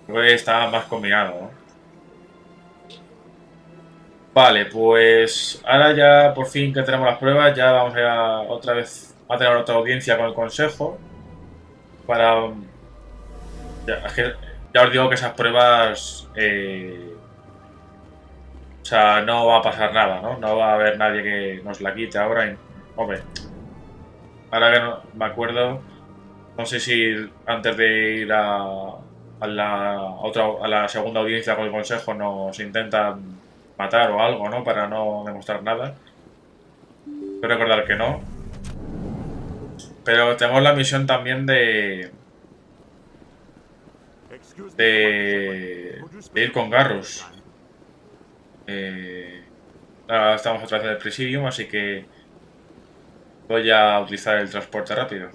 creo que está más combinado, ¿no? Vale, pues ahora ya por fin que tenemos las pruebas, ya vamos a otra vez a tener otra audiencia con el consejo. Para... Ya os digo que esas pruebas... o sea, no va a pasar nada, ¿no? No va a haber nadie que nos la quite ahora. Hombre, ahora que no me acuerdo, no sé si antes de ir a la segunda audiencia con el consejo nos intentan matar o algo, ¿no? Para no demostrar nada. Quiero recordar que no. Pero tenemos la misión también de ir con Garrus. Ahora estamos otra vez en el Presidium, así que voy a utilizar el transporte rápido.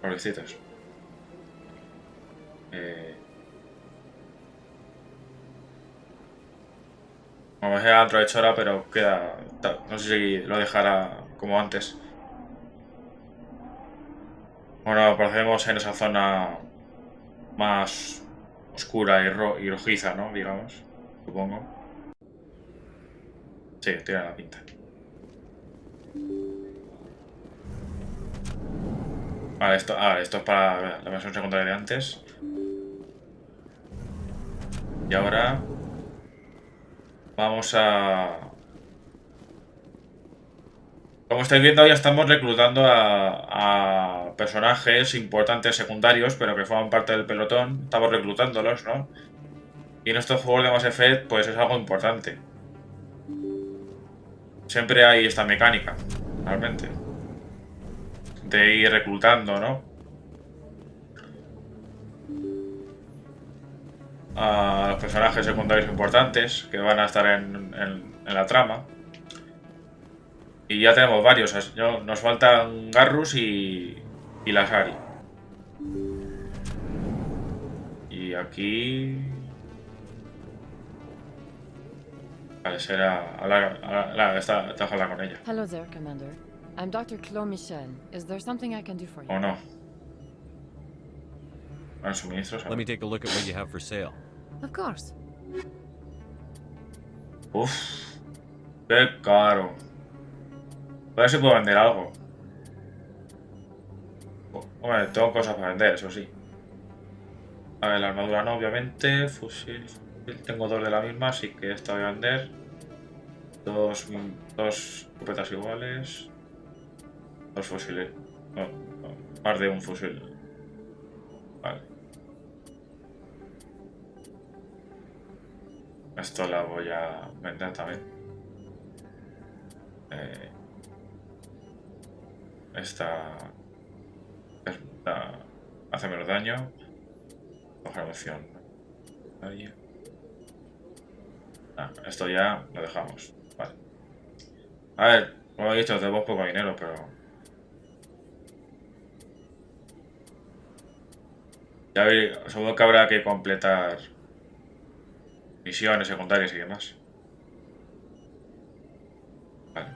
Pobrecitos. Vamos a llegar dentro de hora, pero queda... No sé si lo dejará como antes. Bueno, procedemos en esa zona más oscura y rojiza, ¿no? Digamos, supongo. Sí, tiene la pinta. Vale, esto es para la versión secundaria de antes. Y ahora vamos a... Como estáis viendo, ya estamos reclutando a personajes importantes secundarios, pero que forman parte del pelotón. Estamos reclutándolos, ¿no? Y en estos juegos de Mass Effect, pues es algo importante. Siempre hay esta mecánica, realmente, de ir reclutando, ¿no? A los personajes secundarios importantes que van a estar en la trama. Y ya tenemos varios. Nos faltan Garrus y Lasari. Y aquí... Vale, será... Esta hablar con ella. Hello there, Commander. I'm Dr. Claude Michel. Is there something I can do for you? ¿O no? Bueno, suministros. Let me take a look at what you have for sale. Of course. Uff. Qué caro. A ver si puedo vender algo. Hombre, tengo cosas para vender, eso sí. A ver, la armadura no, obviamente. Fusil. Tengo dos de la misma, así que esta voy a vender. Dos escopetas iguales. Dos fusiles. No, más de un fusil. Vale. Esto la voy a vender también. Esta hace menos daño. Coger opción. Esto ya lo dejamos. Vale. A ver, como he dicho, tenemos poco dinero, pero... Ya veréis, seguro que habrá que completar misiones secundarias y demás. Vale.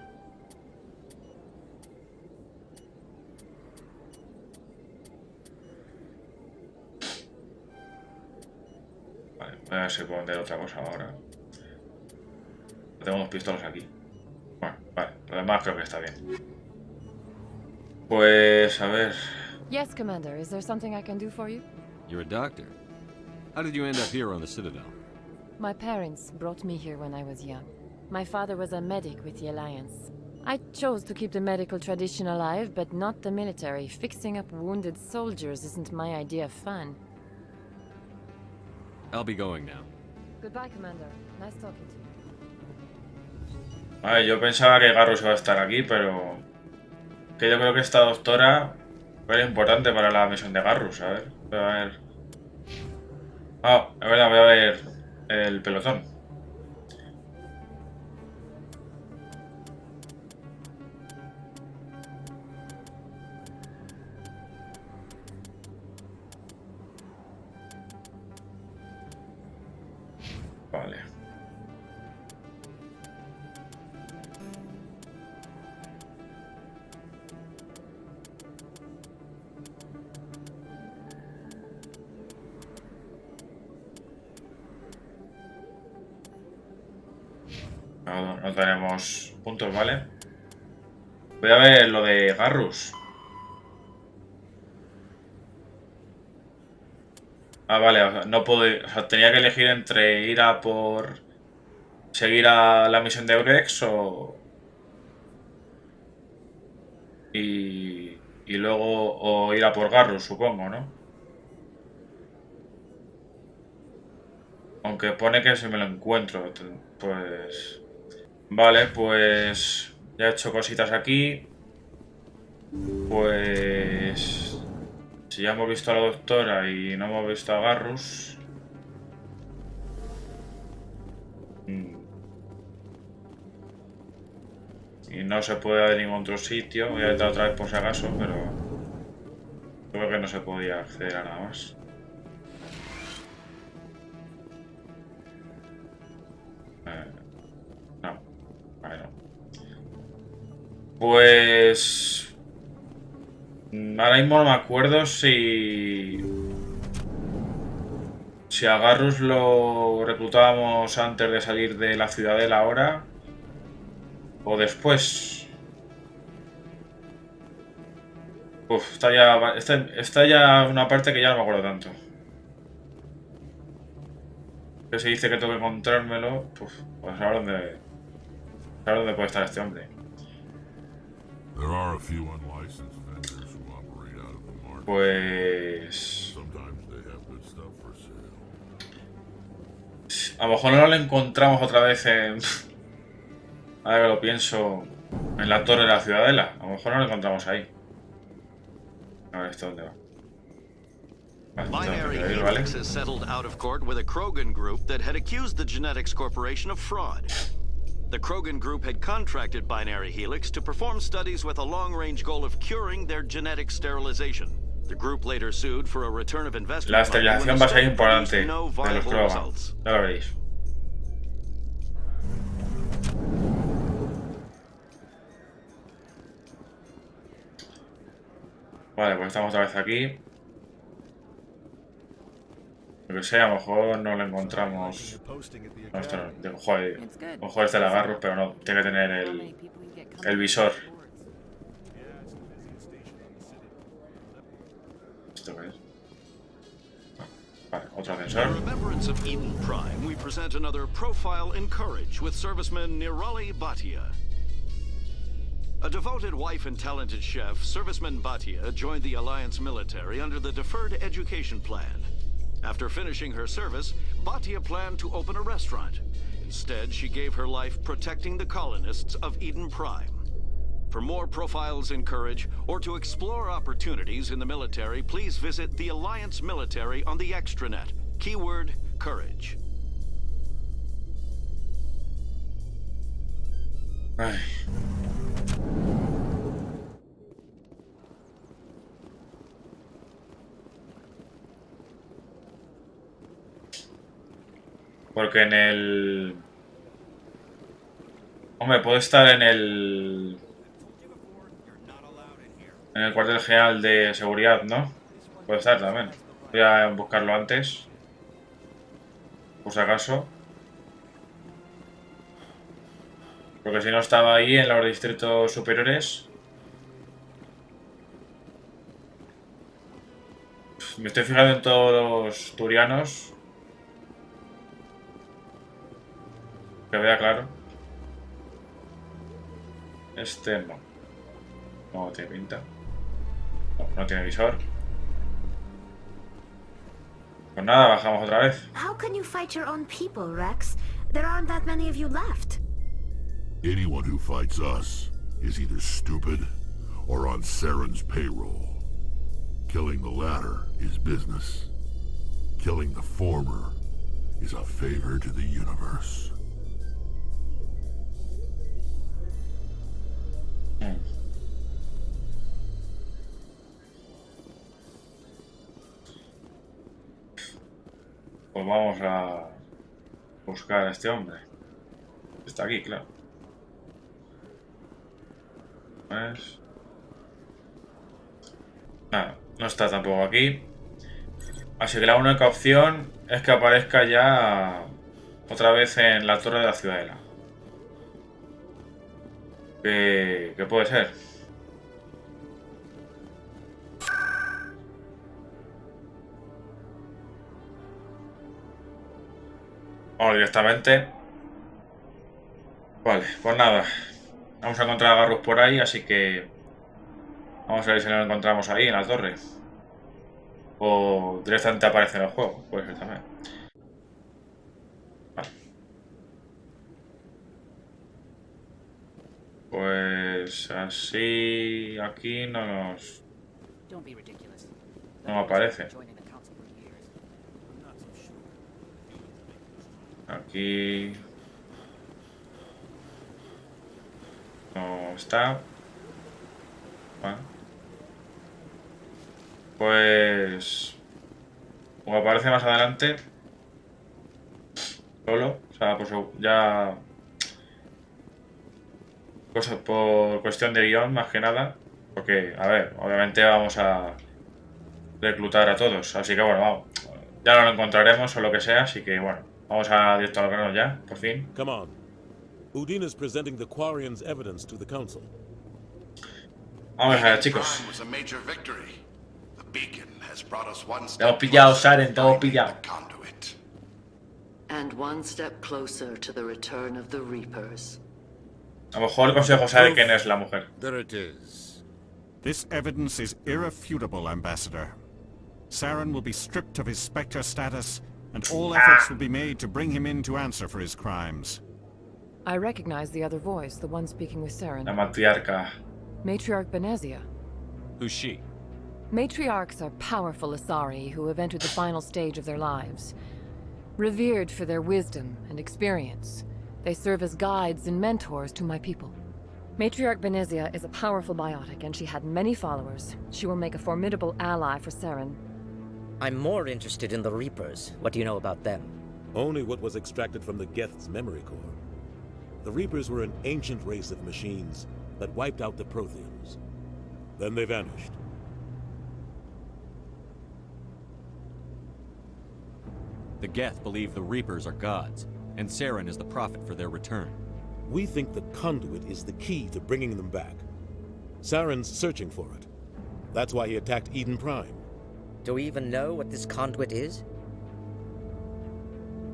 Vale, voy a ver si puedo vender otra cosa ahora. Tengo unos pistolas aquí. Bueno, vale, lo demás creo que está bien. Pues, a ver... Yes, Commander. Is there something I can do for you? You're a doctor. How did you end up here on the Citadel? My parents brought me here when I was young. My father was a medic with the Alliance. I chose to keep the medical tradition alive, but not the military. Fixing up wounded soldiers isn't my idea of fun. I'll be going now. Goodbye, Commander. Nice talking to you. A ver, yo pensaba que Garrus iba a estar aquí, pero... Que yo creo que esta doctora es importante para la misión de Garrus. A ver, voy a ver... Ah, es verdad, voy a ver el pelotón. Vale. No tenemos puntos, ¿vale? Voy a ver lo de Garrus. Ah, vale, o sea, no puedo... O sea, tenía que elegir entre ir a por... Seguir a la misión de Eurex o... Y luego... O ir a por Garrus, supongo, ¿no? Aunque pone que si me lo encuentro, pues... Vale, pues... Ya he hecho cositas aquí. Pues... Si ya hemos visto a la doctora y no hemos visto a Garrus... Y no se puede ir a ningún otro sitio. Voy a entrar otra vez por si acaso, pero... Creo que no se podía acceder a nada más. No. Vale, no. Pues... Ahora mismo no me acuerdo si a Garrus lo reclutábamos antes de salir de la Ciudadela ahora o después. Uf, está ya una parte que ya no me acuerdo tanto. Que se dice que tengo que encontrármelo, pues ahora dónde puede estar este hombre. There are a few unlicensed vendors who operate out of the market. Pues... Sometimes they have good stuff for sale. A lo mejor no lo encontramos otra vez en... Ahora que lo pienso... En la torre de la Ciudadela. A lo mejor no lo encontramos ahí. A ver, ¿esto dónde va? Binary Helix has settled out of court with a Krogan group that had accused the Genetics Corporation of fraud. The Krogan group had contracted Binary Helix to perform studies with a long-range goal of curing their genetic sterilization. The group later sued for a return of investment. La esterilización va a ser importante de los Krogan. Ya lo veréis. Vale, pues estamos otra vez aquí. Lo que sea, a lo mejor no lo encontramos. No, esto no. Digo, joder, a lo mejor este la agarro, pero no, tiene que tener el visor. ¿Esto qué es? Vale, otro ascensor. In remembrance of Eden Prime, we present another profile in courage with serviceman Nirali Bhatia. A devoted wife and talented chef, serviceman Bhatia joined the Alliance military under the Deferred Education Plan. After finishing her service, Bhatia planned to open a restaurant. Instead, she gave her life protecting the colonists of Eden Prime. For more profiles in courage, or to explore opportunities in the military, please visit the Alliance military on the extranet. Keyword, courage. Ay. Porque en el... Hombre, puede estar en el cuartel general de seguridad, ¿no? Puede estar también. Voy a buscarlo antes. Por si acaso. Porque si no estaba ahí en los distritos superiores. Me estoy fijando en todos los turianos. Que vea claro. Este no. No tiene pinta. No, no tiene visor. Pues nada, bajamos otra vez. How can you fight your own people, Rex? There aren't that many of you left. Anyone who fights us is either stupid or on Saren's payroll. Killing the latter is business. Killing the former is a favor to the universe. Pues vamos a buscar a este hombre. Está aquí, claro. ¿Ves? Nada, no está tampoco aquí. Así que la única opción es que aparezca ya otra vez en la torre de la Ciudadela. ¿Qué puede ser? Vamos directamente. Vale, pues nada. Vamos a encontrar a Garrus por ahí, así que... Vamos a ver si lo encontramos ahí, en la torre. O directamente aparece en el juego, puede ser también. Vale. Pues así... Aquí no nos... No me aparece. Aquí... No está. Vale. Pues... Como aparece más adelante... Solo. O sea, pues ya... Pues por cuestión de guión, más que nada. Porque, a ver, obviamente vamos a reclutar a todos. Así que bueno, vamos. Ya lo encontraremos o lo que sea. Así que bueno, vamos a directo al grano ya, por fin. Come on. Udine is presenting the Quarians' evidence to the council. Vamos a ver, chicos. Was a major victory. The beacon has brought us one Te step hemos pillado, closer Saren, to te hemos finding pillado. the conduit. And one step closer to the return of the Reapers. A lo mejor el consejo sabe quién es la mujer. There it is. This evidence is irrefutable, Ambassador. Saren will be stripped of his Spectre status, and all efforts will be made to bring him in to answer for his crimes. I recognize the other voice, the one speaking with Saren. La matriarca. Matriarch Benezia. Who's she? Matriarchs are powerful Asari who have entered the final stage of their lives. Revered for their wisdom and experience, they serve as guides and mentors to my people. Matriarch Benezia is a powerful biotic, and she had many followers. She will make a formidable ally for Saren. I'm more interested in the Reapers. What do you know about them? Only what was extracted from the Geth's memory core. The Reapers were an ancient race of machines that wiped out the Protheans. Then they vanished. The Geth believe the Reapers are gods, and Saren is the prophet for their return. We think the conduit is the key to bringing them back. Saren's searching for it. That's why he attacked Eden Prime. Do we even know what this conduit is?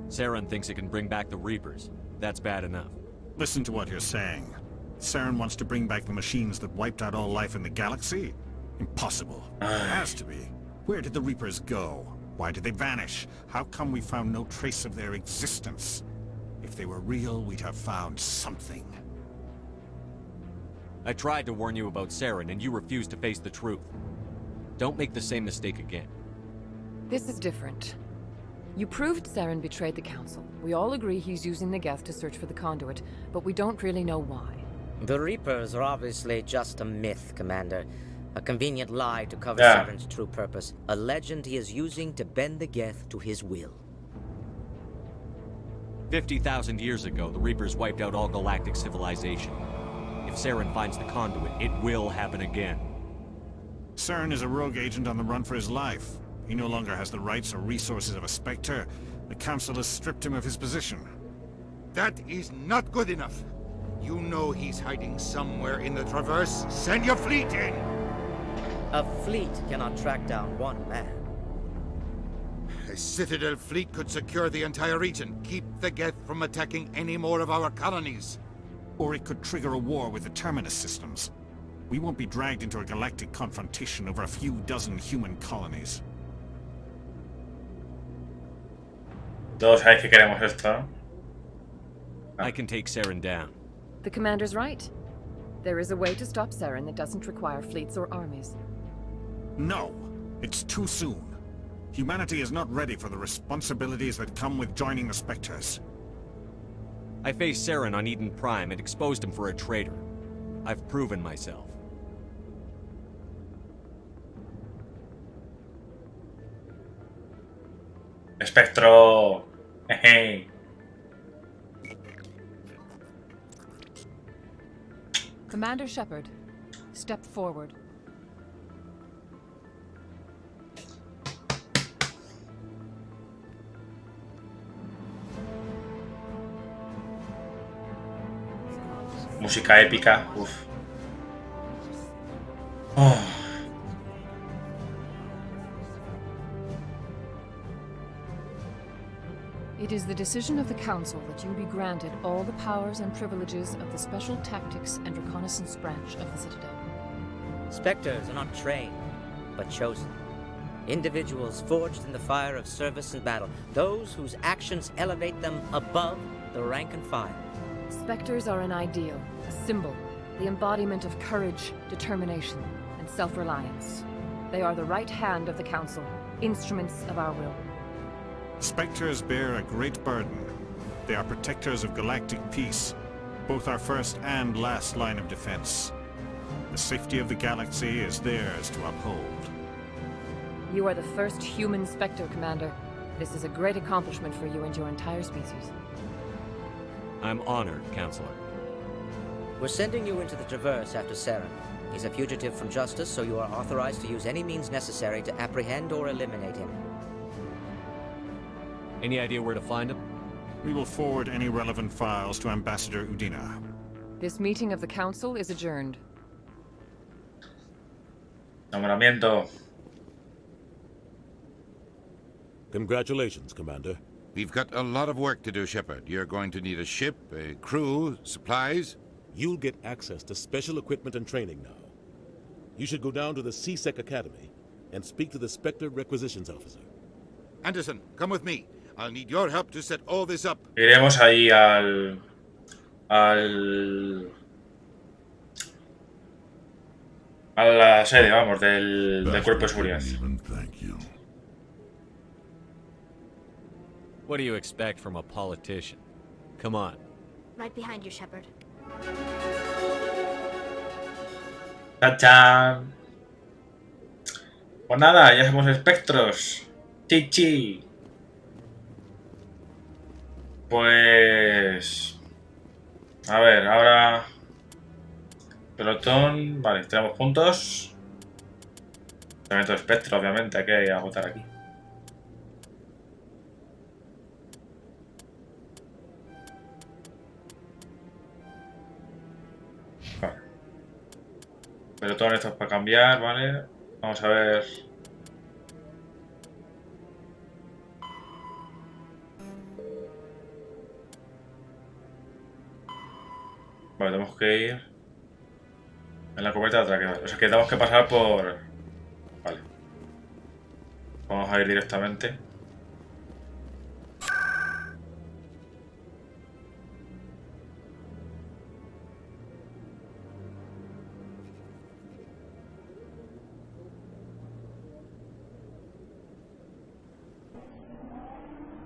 Saren thinks it can bring back the Reapers. That's bad enough. Listen to what you're saying. Saren wants to bring back the machines that wiped out all life in the galaxy? Impossible. It has to be. Where did the Reapers go? Why did they vanish? How come we found no trace of their existence? If they were real, we'd have found something. I tried to warn you about Saren, and you refused to face the truth. Don't make the same mistake again. This is different. You proved Saren betrayed the Council. We all agree he's using the Geth to search for the conduit, but we don't really know why. The Reapers are obviously just a myth, Commander. A convenient lie to cover Saren's true purpose. A legend he is using to bend the Geth to his will. 50,000 years ago, the Reapers wiped out all galactic civilization. If Saren finds the conduit, it will happen again. Saren is a rogue agent on the run for his life. He no longer has the rights or resources of a Spectre. The Council has stripped him of his position. That is not good enough. You know he's hiding somewhere in the Traverse. Send your fleet in! A fleet cannot track down one man. A Citadel fleet could secure the entire region, keep the Geth from attacking any more of our colonies. Or it could trigger a war with the Terminus systems. We won't be dragged into a galactic confrontation over a few dozen human colonies. Todos sabéis que queremos esto, ¿no? I can take Saren down. The Commander's right. There is a way to stop Saren that doesn't require fleets or armies. No, it's too soon. Humanity is not ready for the responsibilities that come with joining the Spectres. I faced Saren on Eden Prime and exposed him for a traitor. I've proven myself. Espectro. Hey. Commander Shepard, step forward. Música épica. Uf. Oh. It is the decision of the Council that you be granted all the powers and privileges of the Special Tactics and Reconnaissance Branch of the Citadel. Spectres are not trained, but chosen. Individuals forged in the fire of service and battle, those whose actions elevate them above the rank and file. Spectres are an ideal, a symbol, the embodiment of courage, determination, and self-reliance. They are the right hand of the Council, instruments of our will. Spectres bear a great burden. They are protectors of galactic peace, both our first and last line of defense. The safety of the galaxy is theirs to uphold. You are the first human Spectre, Commander. This is a great accomplishment for you and your entire species. I'm honored, Counselor. We're sending you into the Traverse after Saren. He's a fugitive from justice, so you are authorized to use any means necessary to apprehend or eliminate him. Any idea where to find him? We will forward any relevant files to Ambassador Udina. This meeting of the Council is adjourned. Nombramiento. Congratulations, Commander. We've got a lot of work to do, Shepard. You're going to need a ship, a crew, supplies. You'll get access to special equipment and training now. You should go down to the CSEC Academy and speak to the Spectre Requisitions Officer. Anderson, come with me. I'll need your help to set all this up. Iremos ahí a la sede, vamos, del cuerpo de seguridad. What do you expect from a politician? Come on. Right behind you, Shepard. ¡Tachán! Pues nada, ya somos espectros. Chichi. Pues... A ver, ahora... Pelotón... Vale, tenemos puntos. Elemento de espectro, obviamente, hay que agotar aquí. Vale. Pelotón, esto es para cambiar, ¿vale? Vamos a ver... Vale, tenemos que ir en la cubierta de atrás. O sea que tenemos que pasar por... Vale. Vamos a ir directamente.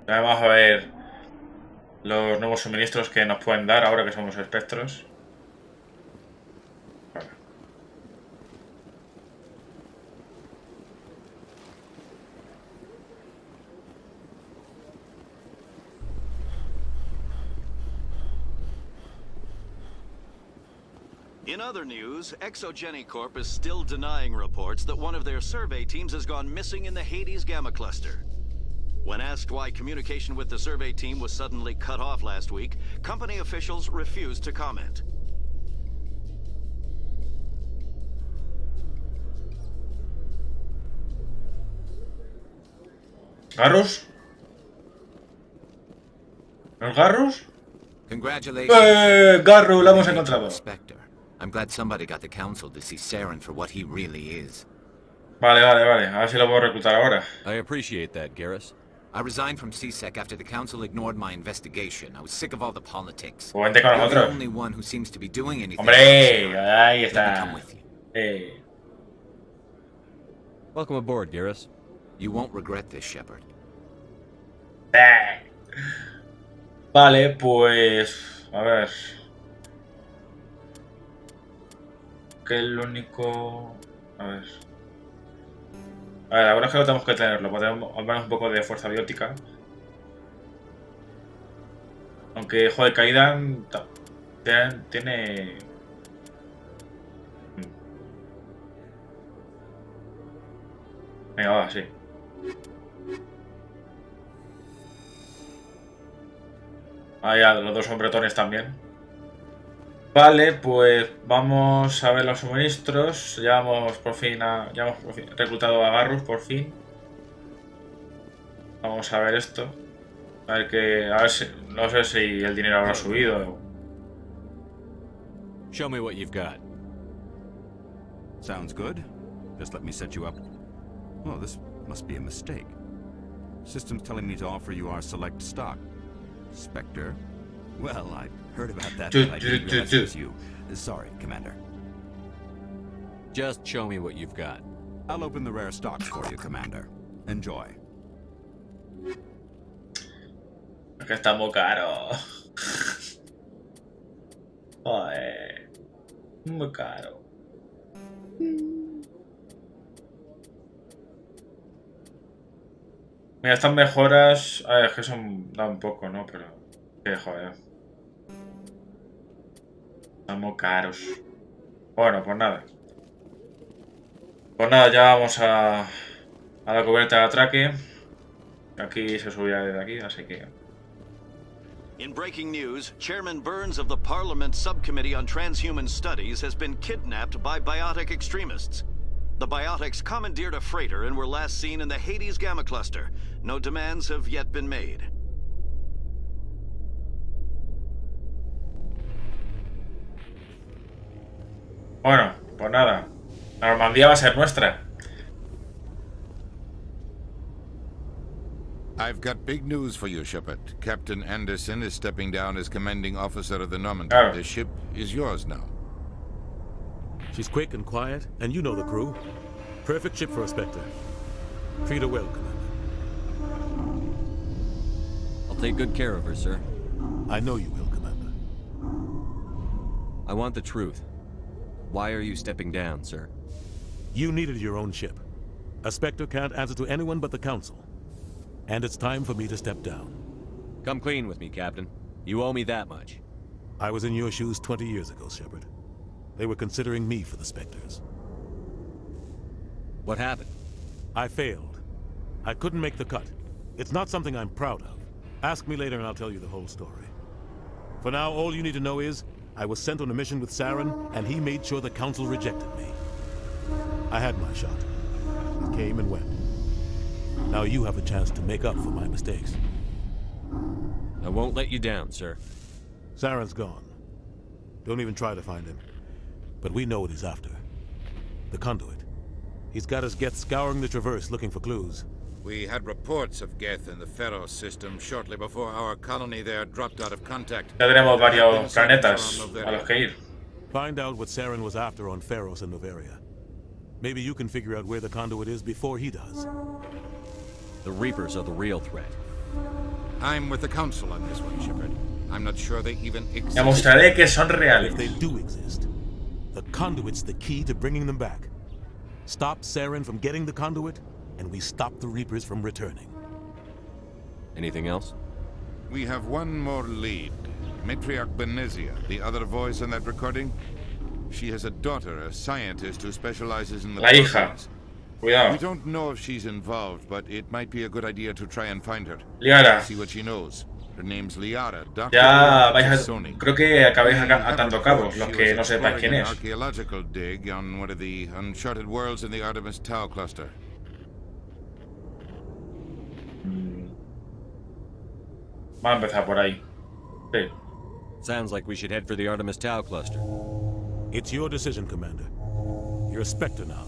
Ya vamos a ver los nuevos suministros que nos pueden dar ahora que somos espectros. Vale. In other news, Exogeny Corp is still denying reports that one of their survey teams has gone missing in the Hades Gamma Cluster. When asked why communication with the survey team was suddenly cut off last week, company officials refused to comment. ¿Garrus? ¿Los Garrus? Congratulations. Garru, lo hemos encontrado. Spectre. I'm glad somebody got the council to see Saren for what he really is. Vale. A ver si lo puedo reclutar ahora. I appreciate that, Garrus. I resigned from CSEC after the council ignored my investigation. I was sick of all the politics. Pues vente con You're the nosotros. only one who seems to be doing anything. Hombre, ahí Let me está. come with you. Welcome aboard, Garrus. You won't regret this, Shepard. Vale, pues... A ver... ¿Qué es lo único...? A ver... ahora es que no tenemos que tenerlo, podemos al menos un poco de fuerza biótica. Aunque, joder, Kaidan tiene... Venga, va, sí. Ah, ya, los dos hombretones también. Vale, pues vamos a ver los suministros. Ya hemos por fin reclutado a Garrus, por fin. Vamos a ver esto. A ver si, no sé si el dinero habrá subido. Show me what you've got. Sounds good. Just let me set you up. Oh, this must be a mistake. System's telling me to offer you our select stock. Spectre? Well, I heard about that, but I didn't realize it was you. Sorry, Commander. Just show me what you've got. I'll open the rare stocks for you, Commander. Enjoy. Que está muy caro. Joder. Muy caro. Mira, estas mejoras... A ver, es que son... da un poco, ¿no? Pero... joder. Están muy caros. Bueno, pues nada. Pues nada, ya vamos a la cubierta de atraque. Aquí se subía desde aquí, así que... In breaking news, Chairman Burns of the Parliament Subcommittee on Transhuman Studies has been kidnapped by biotic extremists. The biotics commandeered a freighter and were last seen in the Hades Gamma Cluster. No demands have yet been made. Bueno, pues nada. La Normandía va a ser nuestra. I've got big news for you, Shepard. Captain Anderson is stepping down as commanding officer of the Normandy. The ship is yours now. She's quick and quiet, and you know the crew. Perfect ship for a Spectre. Treat her well, Commander. I'll take good care of her, sir. I know you will, Commander. I want the truth. Why are you stepping down, sir? You needed your own ship. A Spectre can't answer to anyone but the Council. And it's time for me to step down. Come clean with me, Captain. You owe me that much. I was in your shoes 20 years ago, Shepard. They were considering me for the Spectres. What happened? I failed. I couldn't make the cut. It's not something I'm proud of. Ask me later and I'll tell you the whole story. For now, all you need to know is, I was sent on a mission with Saren, and he made sure the Council rejected me. I had my shot. It came and went. Now you have a chance to make up for my mistakes. I won't let you down, sir. Saren's gone. Don't even try to find him. But we know what he's after. The conduit. He's got his Geth scouring the Traverse looking for clues. We had reports of Geth in the Pharaoh system shortly before our colony there dropped out of contact. Ya tenemos varios planetas a los que ir. Find out what Saren was after on Pharos and Noveria. Maybe you can figure out where the conduit is before he does. The Reapers are the real threat. I'm with the Council on this one, Shepard. I'm not sure they even exist. Ya mostraré que son reales. If they do exist, the conduit's the key to bringing them back. Stop Saren from getting the conduit, and we stop the Reapers from returning. Anything else? We have one more lead. Matriarch Benezia, the other voice in that recording. She has a daughter, a scientist who specializes in the La hija. proteins. Cuidado. We don't know if she's involved, but it might be a good idea to try and find her. Liara. See what she knows. Her name's Liara. Ya vais a... Creo que acabáis atando cabos, los que no sepáis quién es. Archaeological dig on one of the uncharted worlds in the Artemis Tau cluster. Va a empezar por ahí. Sí. Sounds like we should head for the Artemis Tau cluster. It's your decision, Commander. You're a Spectre now.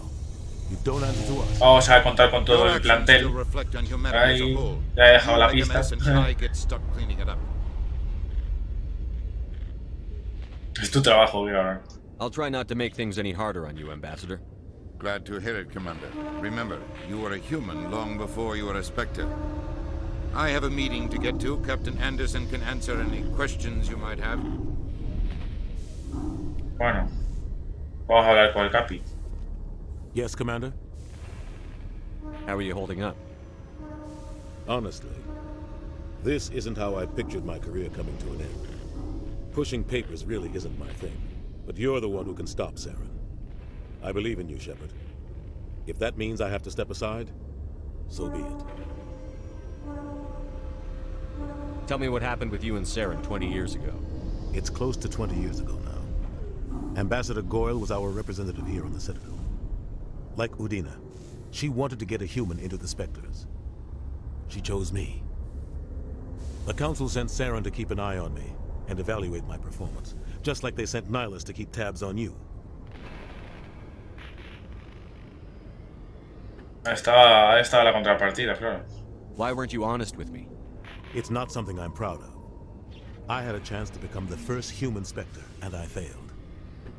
You don't answer to us. Vamos a contar con todo el plantel. Ahí ya he dejado la pista. Es tu trabajo, Ragnar. I'll try not to make things any harder on you, Ambassador. Glad to hear it, Commander. Remember, you were a human long before you were a Spectre. I have a meeting to get to. Captain Anderson can answer any questions you might have. Bueno, vamos a hablar con el Capi. Yes, Commander? How are you holding up? Honestly, this isn't how I pictured my career coming to an end. Pushing papers really isn't my thing, but you're the one who can stop Saren. I believe in you, Shepard. If that means I have to step aside, so be it. Tell me what happened with you and Saren 20 years ago. It's close to 20 years ago now. Ambassador Goyle was our representative here on the Citadel. Like Udina, she wanted to get a human into the Spectres. She chose me. The Council sent Saren to keep an eye on me and evaluate my performance, just like they sent Nihilus to keep tabs on you. Ahí estaba la contrapartida, claro. Why weren't you honest with me? It's not something I'm proud of. I had a chance to become the first human Spectre, and I failed.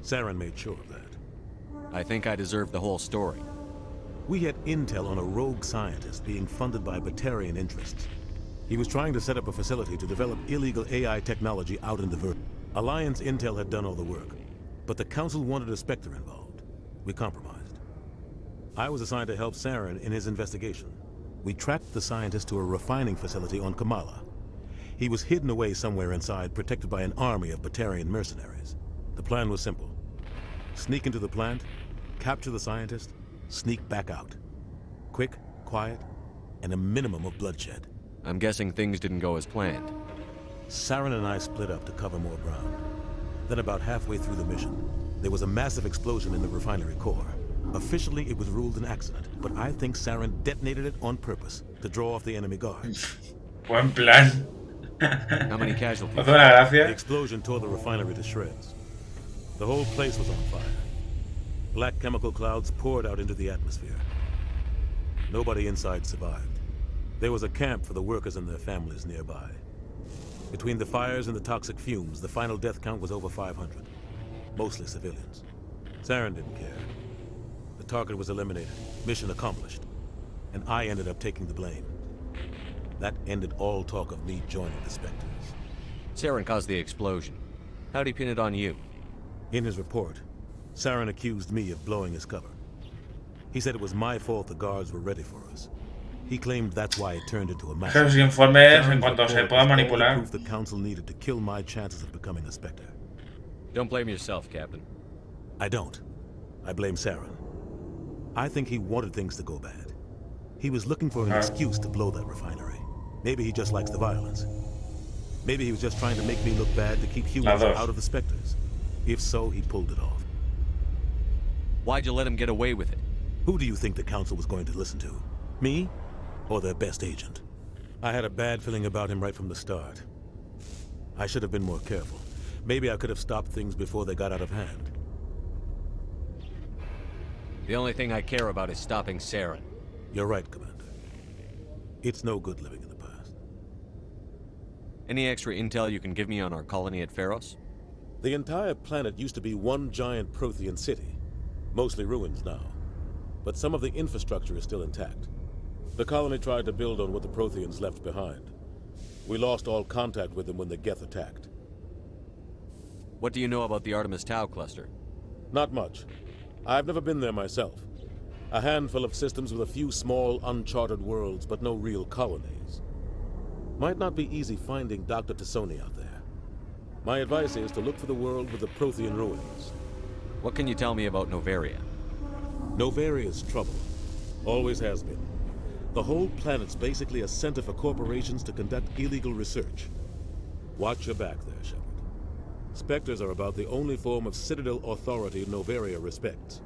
Saren made sure of that. I think I deserve the whole story. We had intel on a rogue scientist being funded by Batarian interests. He was trying to set up a facility to develop illegal AI technology out in the Verdant. Alliance intel had done all the work, but the Council wanted a Spectre involved. We compromised. I was assigned to help Saren in his investigation. We tracked the scientist to a refining facility on Kamala. He was hidden away somewhere inside, protected by an army of Batarian mercenaries. The plan was simple. Sneak into the plant, capture the scientist, sneak back out. Quick, quiet, and a minimum of bloodshed. I'm guessing things didn't go as planned. Saren and I split up to cover more ground. Then about halfway through the mission, there was a massive explosion in the refinery core. Officially, it was ruled an accident, but I think Saren detonated it on purpose to draw off the enemy guards. Buen plan. How many casualties? The explosion tore the refinery to shreds. The whole place was on fire. Black chemical clouds poured out into the atmosphere. Nobody inside survived. There was a camp for the workers and their families nearby. Between the fires and the toxic fumes, the final death count was over 500. Mostly civilians. Saren didn't care. The target was eliminated, mission accomplished. And I ended up taking the blame. That ended all talk of me joining the Spectres. Saren caused the explosion. How'd he pin it on you? In his report, Saren accused me of blowing his cover. He said it was my fault the guards were ready for us. He claimed that's why it turned into a massacre. Los informes en cuanto se pueda manipular. Proof the Council needed to kill my chances of becoming a Spectre. Don't blame yourself, Captain. I don't. I blame Saren. I think he wanted things to go bad. He was looking for an excuse to blow that refinery. Maybe he just likes the violence. Maybe he was just trying to make me look bad to keep humans out of the Spectres. If so, he pulled it off. Why'd you let him get away with it? Who do you think the Council was going to listen to? Me? Or their best agent? I had a bad feeling about him right from the start. I should have been more careful. Maybe I could have stopped things before they got out of hand. The only thing I care about is stopping Saren. You're right, Commander. It's no good living in the past. Any extra intel you can give me on our colony at Pharos? The entire planet used to be one giant Prothean city. Mostly ruins now. But some of the infrastructure is still intact. The colony tried to build on what the Protheans left behind. We lost all contact with them when the Geth attacked. What do you know about the Artemis Tau cluster? Not much. I've never been there myself. A handful of systems with a few small, uncharted worlds, but no real colonies. Might not be easy finding Dr. Tassoni out there. My advice is to look for the world with the Prothean ruins. What can you tell me about Novaria? Novaria's trouble. Always has been. The whole planet's basically a center for corporations to conduct illegal research. Watch your back there, Shepard. Spectres are about the only form of Citadel authority Novaria respects.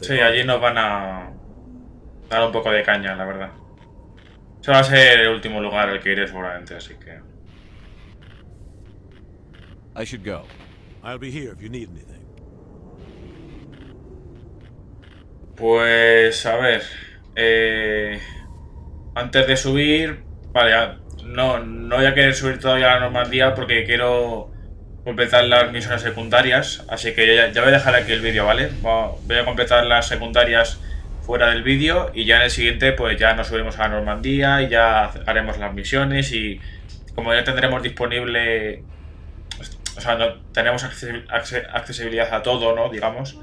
Sí, allí nos van a dar un poco de caña, la verdad. Eso va a ser el último lugar al que iré seguramente, así que... I should go. I'll be here if you need anything. Pues, a ver... antes de subir... Vale, no voy a querer subir todavía a la Normandía porque quiero completar las misiones secundarias. Así que ya voy a dejar aquí el vídeo, ¿vale? Voy a completar las secundarias fuera del vídeo y ya en el siguiente pues ya nos subiremos a la Normandía y ya haremos las misiones y como ya tendremos disponible... O sea, no, tenemos accesibilidad a todo, ¿no? Digamos,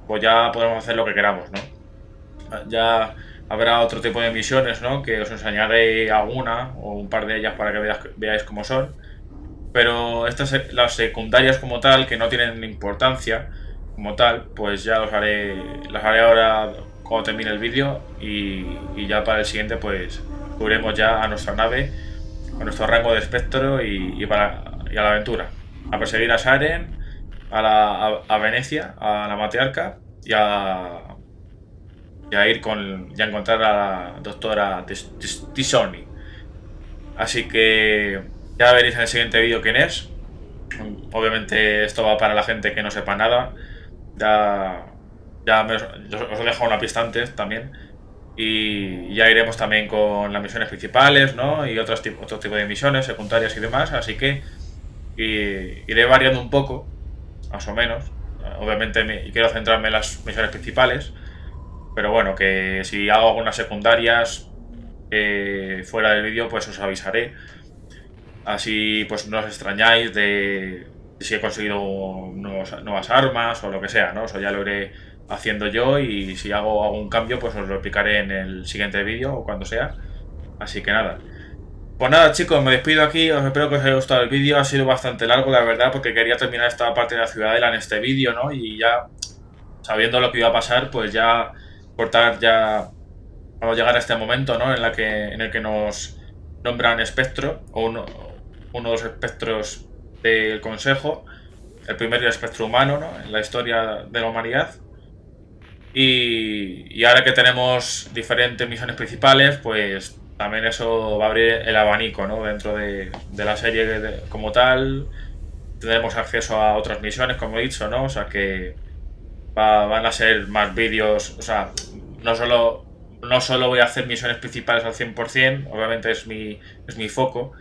pues ya podemos hacer lo que queramos, ¿no? Ya habrá otro tipo de misiones, ¿no? Que os enseñaré alguna o un par de ellas para que veáis cómo son. Pero estas, las secundarias como tal, que no tienen importancia como tal, pues ya las haré ahora cuando termine el vídeo y ya para el siguiente pues subiremos ya a nuestra nave, a nuestro rango de espectro y a la aventura. A perseguir a Saren a Venecia, a la matriarca, y a encontrar a la doctora Tisoni. Así que ya veréis en el siguiente vídeo quién es. Obviamente esto va para la gente que no sepa nada. Os he dejado una pista antes también. Y ya iremos también con las misiones principales, ¿no? Y otro tipo de misiones secundarias y demás. Así que iré variando un poco, más o menos. Obviamente quiero centrarme en las misiones principales. Pero bueno, que si hago algunas secundarias fuera del vídeo, pues os avisaré. Así pues no os extrañáis de si he conseguido nuevas armas o lo que sea, ¿no? Eso ya lo iré haciendo yo, y si hago algún cambio pues os lo explicaré en el siguiente vídeo o cuando sea. Así que nada. Pues nada, chicos, me despido aquí. Os espero que os haya gustado el vídeo. Ha sido bastante largo, la verdad, porque quería terminar esta parte de la Ciudadela en este vídeo, ¿no? Y ya, sabiendo lo que iba a pasar, pues ya cortar ya cuando llegar a este momento, ¿no? En el que nos nombran espectro, o uno de los espectros del Consejo, el primer espectro humano, ¿no? En la historia de la humanidad. Y ahora que tenemos diferentes misiones principales, pues también eso va a abrir el abanico, ¿no? Dentro de la serie como tal. Tendremos acceso a otras misiones, como he dicho, ¿no? O sea que van a ser más vídeos. O sea, no solo voy a hacer misiones principales al 100%, obviamente es mi foco,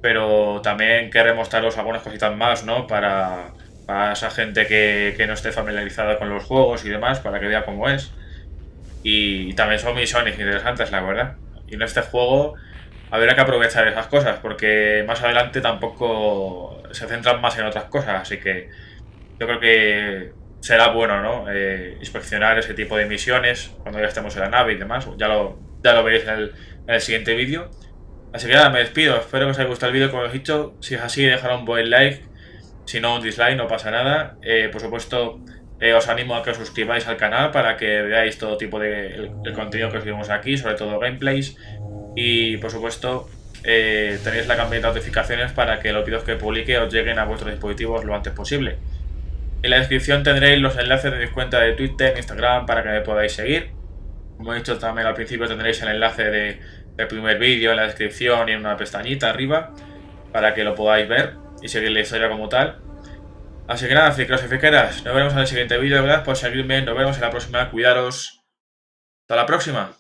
pero también queremos daros algunas cositas más, ¿no? Para esa gente que no esté familiarizada con los juegos y demás, para que vea cómo es. Y también son misiones interesantes, la verdad. Y en este juego habrá que aprovechar esas cosas, porque más adelante tampoco se centran más en otras cosas, así que yo creo que será bueno, ¿no? Inspeccionar ese tipo de misiones cuando ya estemos en la nave y demás. Ya lo veréis en el siguiente vídeo. Así que nada, me despido. Espero que os haya gustado el vídeo, como os he dicho. Si es así, dejad un buen like. Si no, un dislike, no pasa nada. Por supuesto, os animo a que os suscribáis al canal para que veáis todo tipo de el contenido que subimos aquí, sobre todo gameplays. Y por supuesto, tenéis la campanita de notificaciones para que los vídeos que publique os lleguen a vuestros dispositivos lo antes posible. En la descripción tendréis los enlaces de mis cuentas de Twitter, Instagram, para que me podáis seguir. Como he dicho también al principio, tendréis el enlace del primer vídeo en la descripción y en una pestañita arriba, para que lo podáis ver y seguir la historia como tal. Así que nada, friqueros y friqueras, nos vemos en el siguiente vídeo. Gracias por seguirme, nos vemos en la próxima, cuidaros. Hasta la próxima.